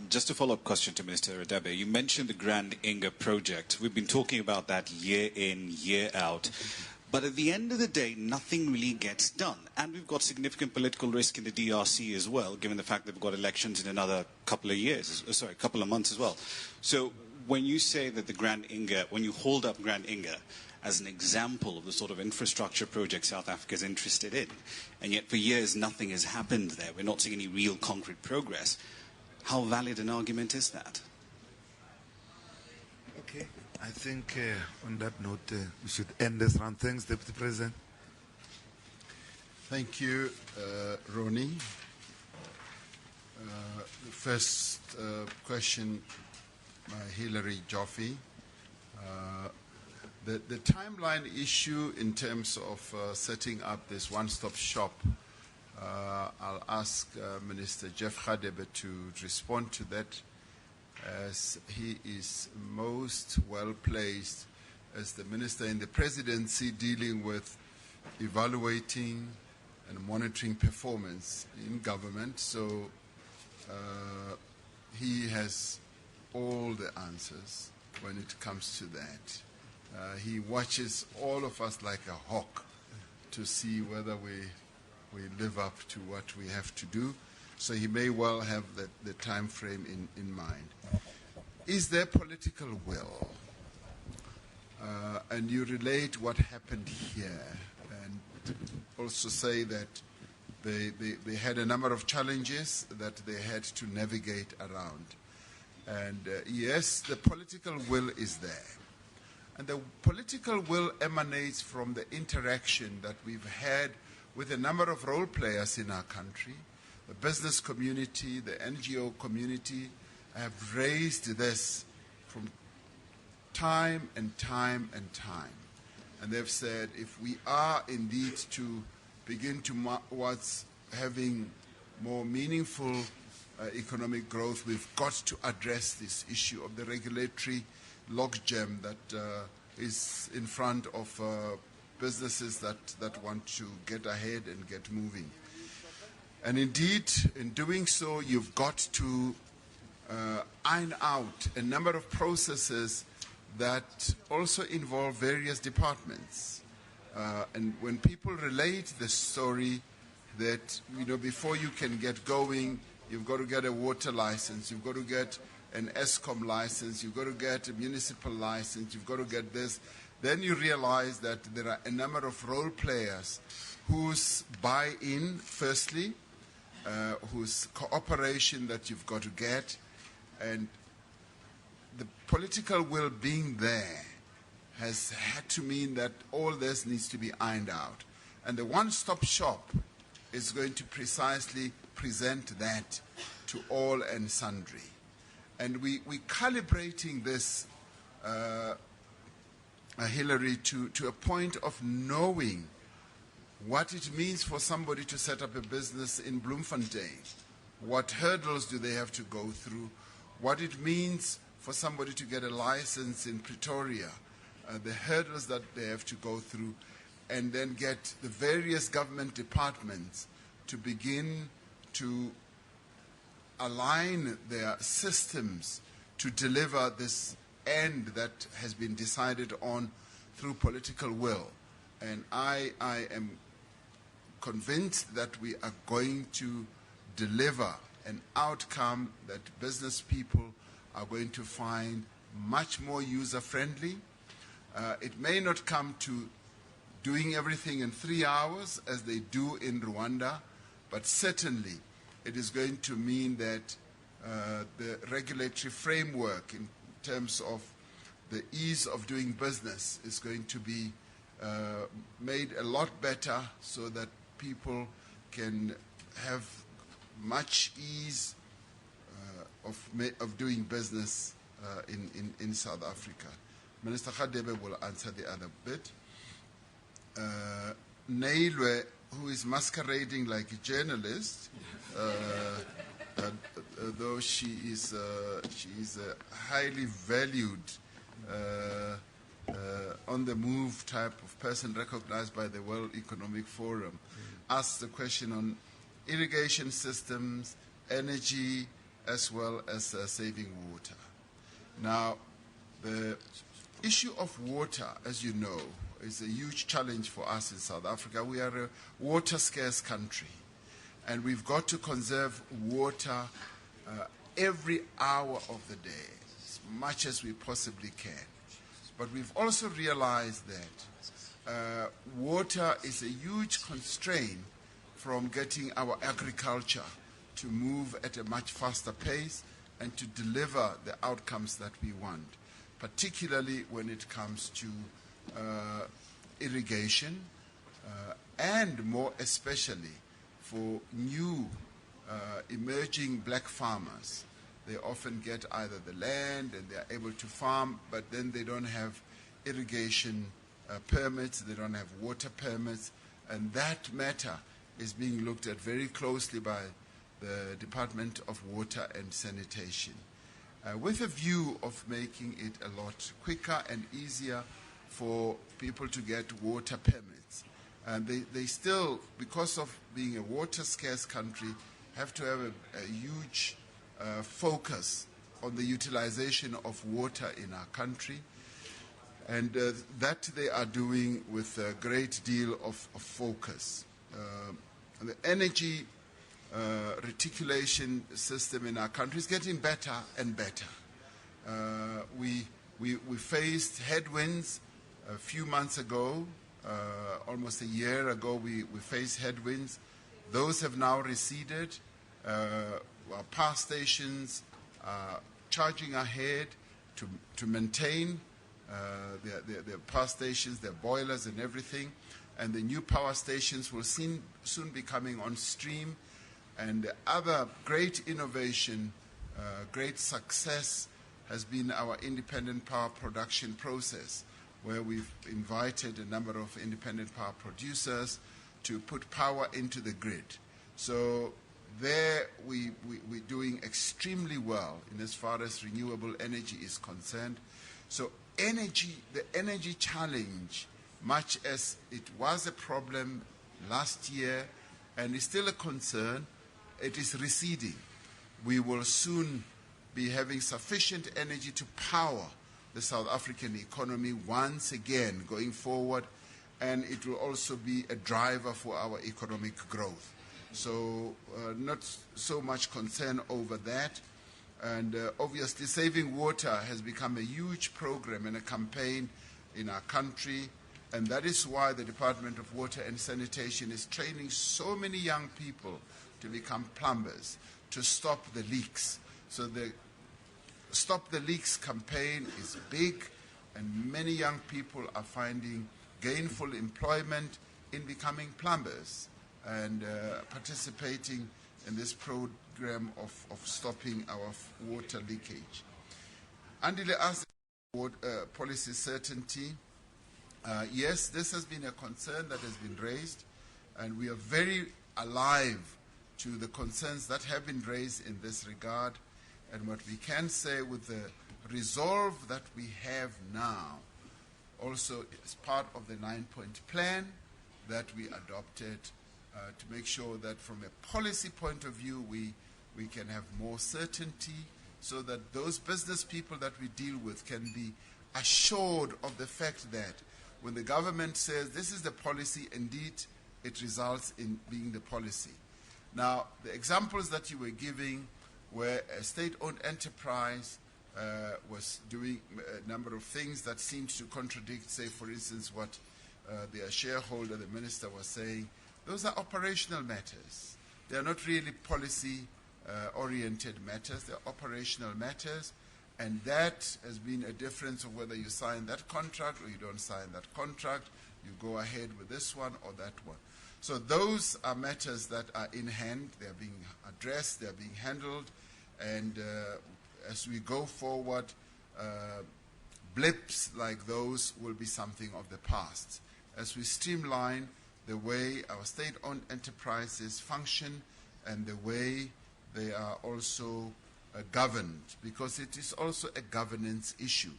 Just a follow-up question to Minister Radebe. You mentioned the Grand Inga project. We've been talking about that year in, year out. But at the end of the day, nothing really gets done. And we've got significant political risk in the DRC as well, given the fact that we've got elections in another couple of months as well. So when you say that the Grand Inga, when you hold up Grand Inga as an example of the sort of infrastructure project South Africa is interested in, and yet for years nothing has happened there, we're not seeing any real concrete progress, how valid an argument is that? Okay. I think on that note, we should end this round. Thanks, Deputy President. Thank you, Ronnie. The first question, Hilary Joffe. The timeline issue in terms of setting up this one-stop shop, I'll ask Minister Jeff Radebe to respond to that, as he is most well placed as the minister in the presidency dealing with evaluating and monitoring performance in government. So he has all the answers when it comes to that. He watches all of us like a hawk to see whether we live up to what we have to do. So he may well have the time frame in mind. Is there political will? And you relate what happened here, and also say that they had a number of challenges that they had to navigate around. And yes, the political will is there. And the political will emanates from the interaction that we've had with a number of role players in our country. The business community, the NGO community have raised this from time and time and time. And they've said, if we are indeed to begin towards having more meaningful economic growth, we've got to address this issue of the regulatory logjam that is in front of businesses that want to get ahead and get moving. And indeed, in doing so, you've got to iron out a number of processes that also involve various departments. And when people relate the story that, before you can get going, you've got to get a water license, you've got to get an ESCOM license, you've got to get a municipal license, you've got to get this. Then you realize that there are a number of role players whose buy-in, firstly, whose cooperation that you've got to get, and the political will being there has had to mean that all this needs to be ironed out. And the one-stop shop is going to precisely present that to all and sundry. And we're calibrating this, Hillary, to a point of knowing what it means for somebody to set up a business in Bloemfontein. What hurdles do they have to go through? What it means for somebody to get a license in Pretoria, the hurdles that they have to go through, and then get the various government departments to begin to align their systems to deliver this end that has been decided on through political will. And I am convinced that we are going to deliver an outcome that business people are going to find much more user-friendly. It may not come to doing everything in 3 hours as they do in Rwanda, but certainly it is going to mean that the regulatory framework in terms of the ease of doing business is going to be made a lot better so that people can have much ease of doing business in South Africa. Minister Radebe will answer the other bit. Nailwe, who is masquerading like a journalist, though she is a highly valued, on-the-move type of person recognized by the World Economic Forum, asked the question on irrigation systems, energy, as well as saving water. Now, the issue of water, as you know, is a huge challenge for us in South Africa. We are a water-scarce country, and we've got to conserve water every hour of the day, as much as we possibly can. But we've also realized that water is a huge constraint from getting our agriculture to move at a much faster pace and to deliver the outcomes that we want, particularly when it comes to irrigation, and more especially for new emerging black farmers. They often get either the land and they are able to farm, but then they don't have irrigation permits, they don't have water permits, and that matter is being looked at very closely by the Department of Water and Sanitation, with a view of making it a lot quicker and easier for people to get water permits. And they still, because of being a water-scarce country, have to have a huge focus on the utilization of water in our country. And that they are doing with a great deal of focus. The energy reticulation system in our country is getting better and better. We faced headwinds a few months ago, almost a year ago, we faced headwinds. Those have now receded. Our power stations are charging ahead to maintain their power stations, their boilers and everything. And the new power stations will soon be coming on stream. And the other great innovation, great success has been our independent power production process, where we've invited a number of independent power producers to put power into the grid. So there we're doing extremely well in as far as renewable energy is concerned. So the energy challenge, much as it was a problem last year and is still a concern, it is receding. We will soon be having sufficient energy to power the South African economy once again going forward, and it will also be a driver for our economic growth. So not so much concern over that. And obviously, saving water has become a huge program and a campaign in our country. And that is why the Department of Water and Sanitation is training so many young people to become plumbers, to stop the leaks. So the Stop the Leaks campaign is big, and many young people are finding gainful employment in becoming plumbers and participating in this program of stopping our water leakage. Andile asked policy certainty. Yes, this has been a concern that has been raised, and we are very alive to the concerns that have been raised in this regard. And what we can say with the resolve that we have now, also as part of the 9-point plan that we adopted to make sure that from a policy point of view we can have more certainty, so that those business people that we deal with can be assured of the fact that when the government says this is the policy, indeed it results in being the policy. Now, the examples that you were giving where a state-owned enterprise was doing a number of things that seemed to contradict, say, for instance, what their shareholder, the minister, was saying. Those are operational matters. They are not really policy-oriented matters. They are operational matters, and that has been a difference of whether you sign that contract or you don't sign that contract. You go ahead with this one or that one. So those are matters that are in hand. They are being addressed. They are being handled. And as we go forward, blips like those will be something of the past. As we streamline the way our state-owned enterprises function and the way they are also governed, because it is also a governance issue,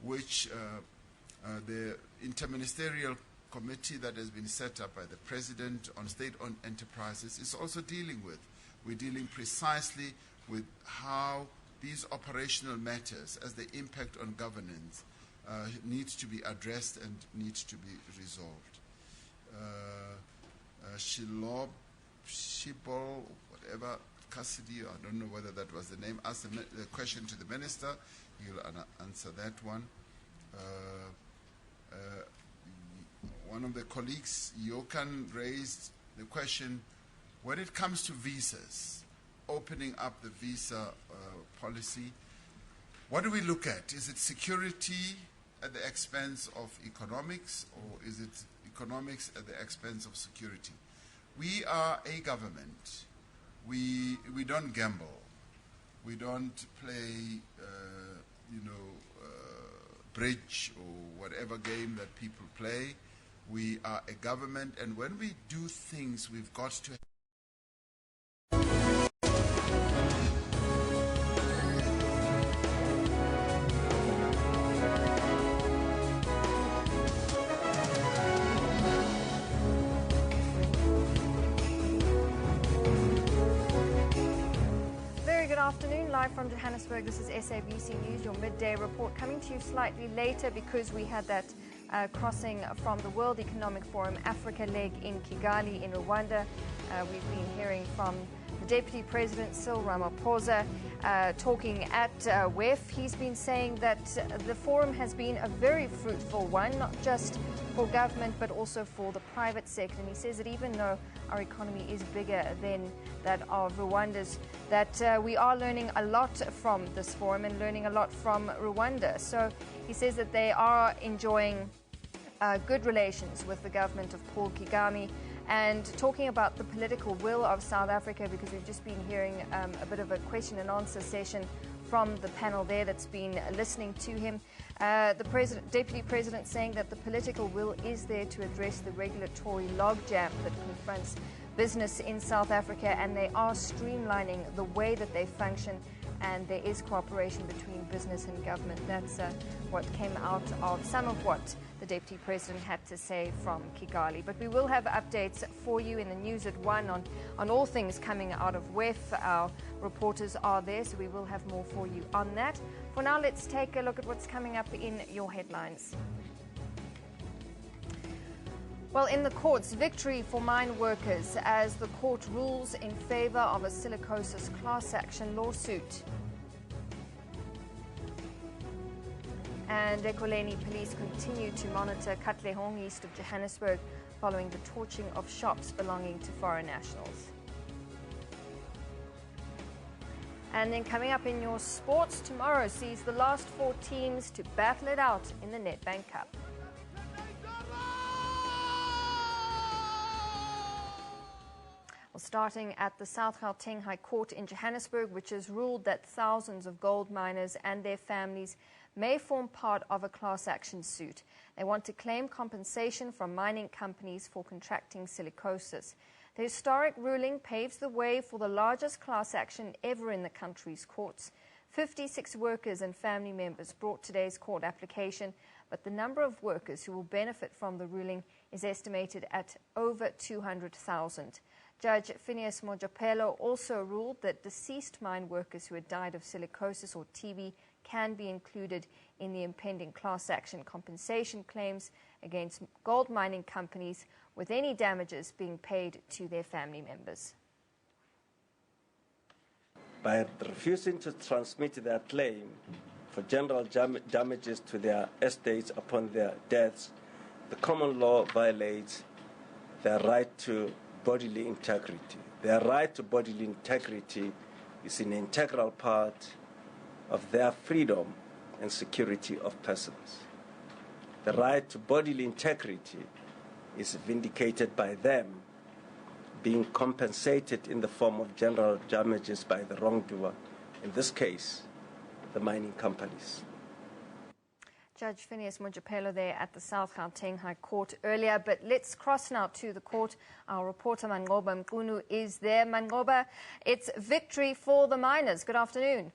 which the interministerial committee that has been set up by the President on state-owned enterprises is also dealing with. We're dealing precisely with how these operational matters, as they impact on governance, need to be addressed and need to be resolved. Shibol, whatever, Cassidy, I don't know whether that was the name, asked the question to the minister. He'll answer that one. One of the colleagues, Jokan, raised the question, when it comes to visas, opening up the visa policy, what do we look at? Is it security at the expense of economics, or is it economics at the expense of security? We are a government. We don't gamble. We don't play, bridge or whatever game that people play. We are a government, and when we do things, we've got to. Afternoon, live from Johannesburg. This is SABC News, your midday report, coming to you slightly later because we had that crossing from the World Economic Forum Africa leg in Kigali in Rwanda. We've been hearing from the Deputy President Cyril Ramaphosa talking at WEF. He's been saying that the forum has been a very fruitful one, not just for government but also for the private sector. And he says that even though our economy is bigger than that of Rwanda's, that we are learning a lot from this forum and learning a lot from Rwanda. So he says that they are enjoying good relations with the government of Paul Kagame, and talking about the political will of South Africa, because we've just been hearing a bit of a question and answer session from the panel there that's been listening to him. The Deputy President saying that the political will is there to address the regulatory logjam that confronts business in South Africa, and they are streamlining the way that they function, and there is cooperation between business and government. That's what came out of some of what the Deputy President had to say from Kigali. But we will have updates for you in the news at 1 on all things coming out of WEF. Our reporters are there, so we will have more for you on that. For now, let's take a look at what's coming up in your headlines. Well, in the courts, victory for mine workers as the court rules in favor of a silicosis class action lawsuit. And Ekurhuleni police continue to monitor Katlehong east of Johannesburg following the torching of shops belonging to foreign nationals. And then coming up in your sports, tomorrow sees the last 4 teams to battle it out in the Nedbank Cup. Well, starting at the South Gauteng High Court in Johannesburg, which has ruled that thousands of gold miners and their families may form part of a class action suit. They want to claim compensation from mining companies for contracting silicosis. The historic ruling paves the way for the largest class action ever in the country's courts. 56 workers and family members brought today's court application, but the number of workers who will benefit from the ruling is estimated at over 200,000. Judge Phineas Mojapelo also ruled that deceased mine workers who had died of silicosis or TB can be included in the impending class action compensation claims against gold mining companies, with any damages being paid to their family members. By refusing to transmit their claim for general damages to their estates upon their deaths, the common law violates their right to bodily integrity. Their right to bodily integrity is an integral part of their freedom and security of persons. The right to bodily integrity is vindicated by them being compensated in the form of general damages by the wrongdoer, in this case, the mining companies. Judge Phineas Mojapelo there at the South Gauteng High Court earlier. But let's cross now to the court. Our reporter Mangoba Mqunu is there. Mangoba, it's victory for the miners. Good afternoon.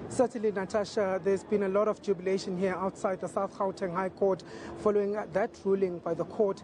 Certainly, Natasha, there's been a lot of jubilation here outside the South Gauteng High Court following that ruling by the court.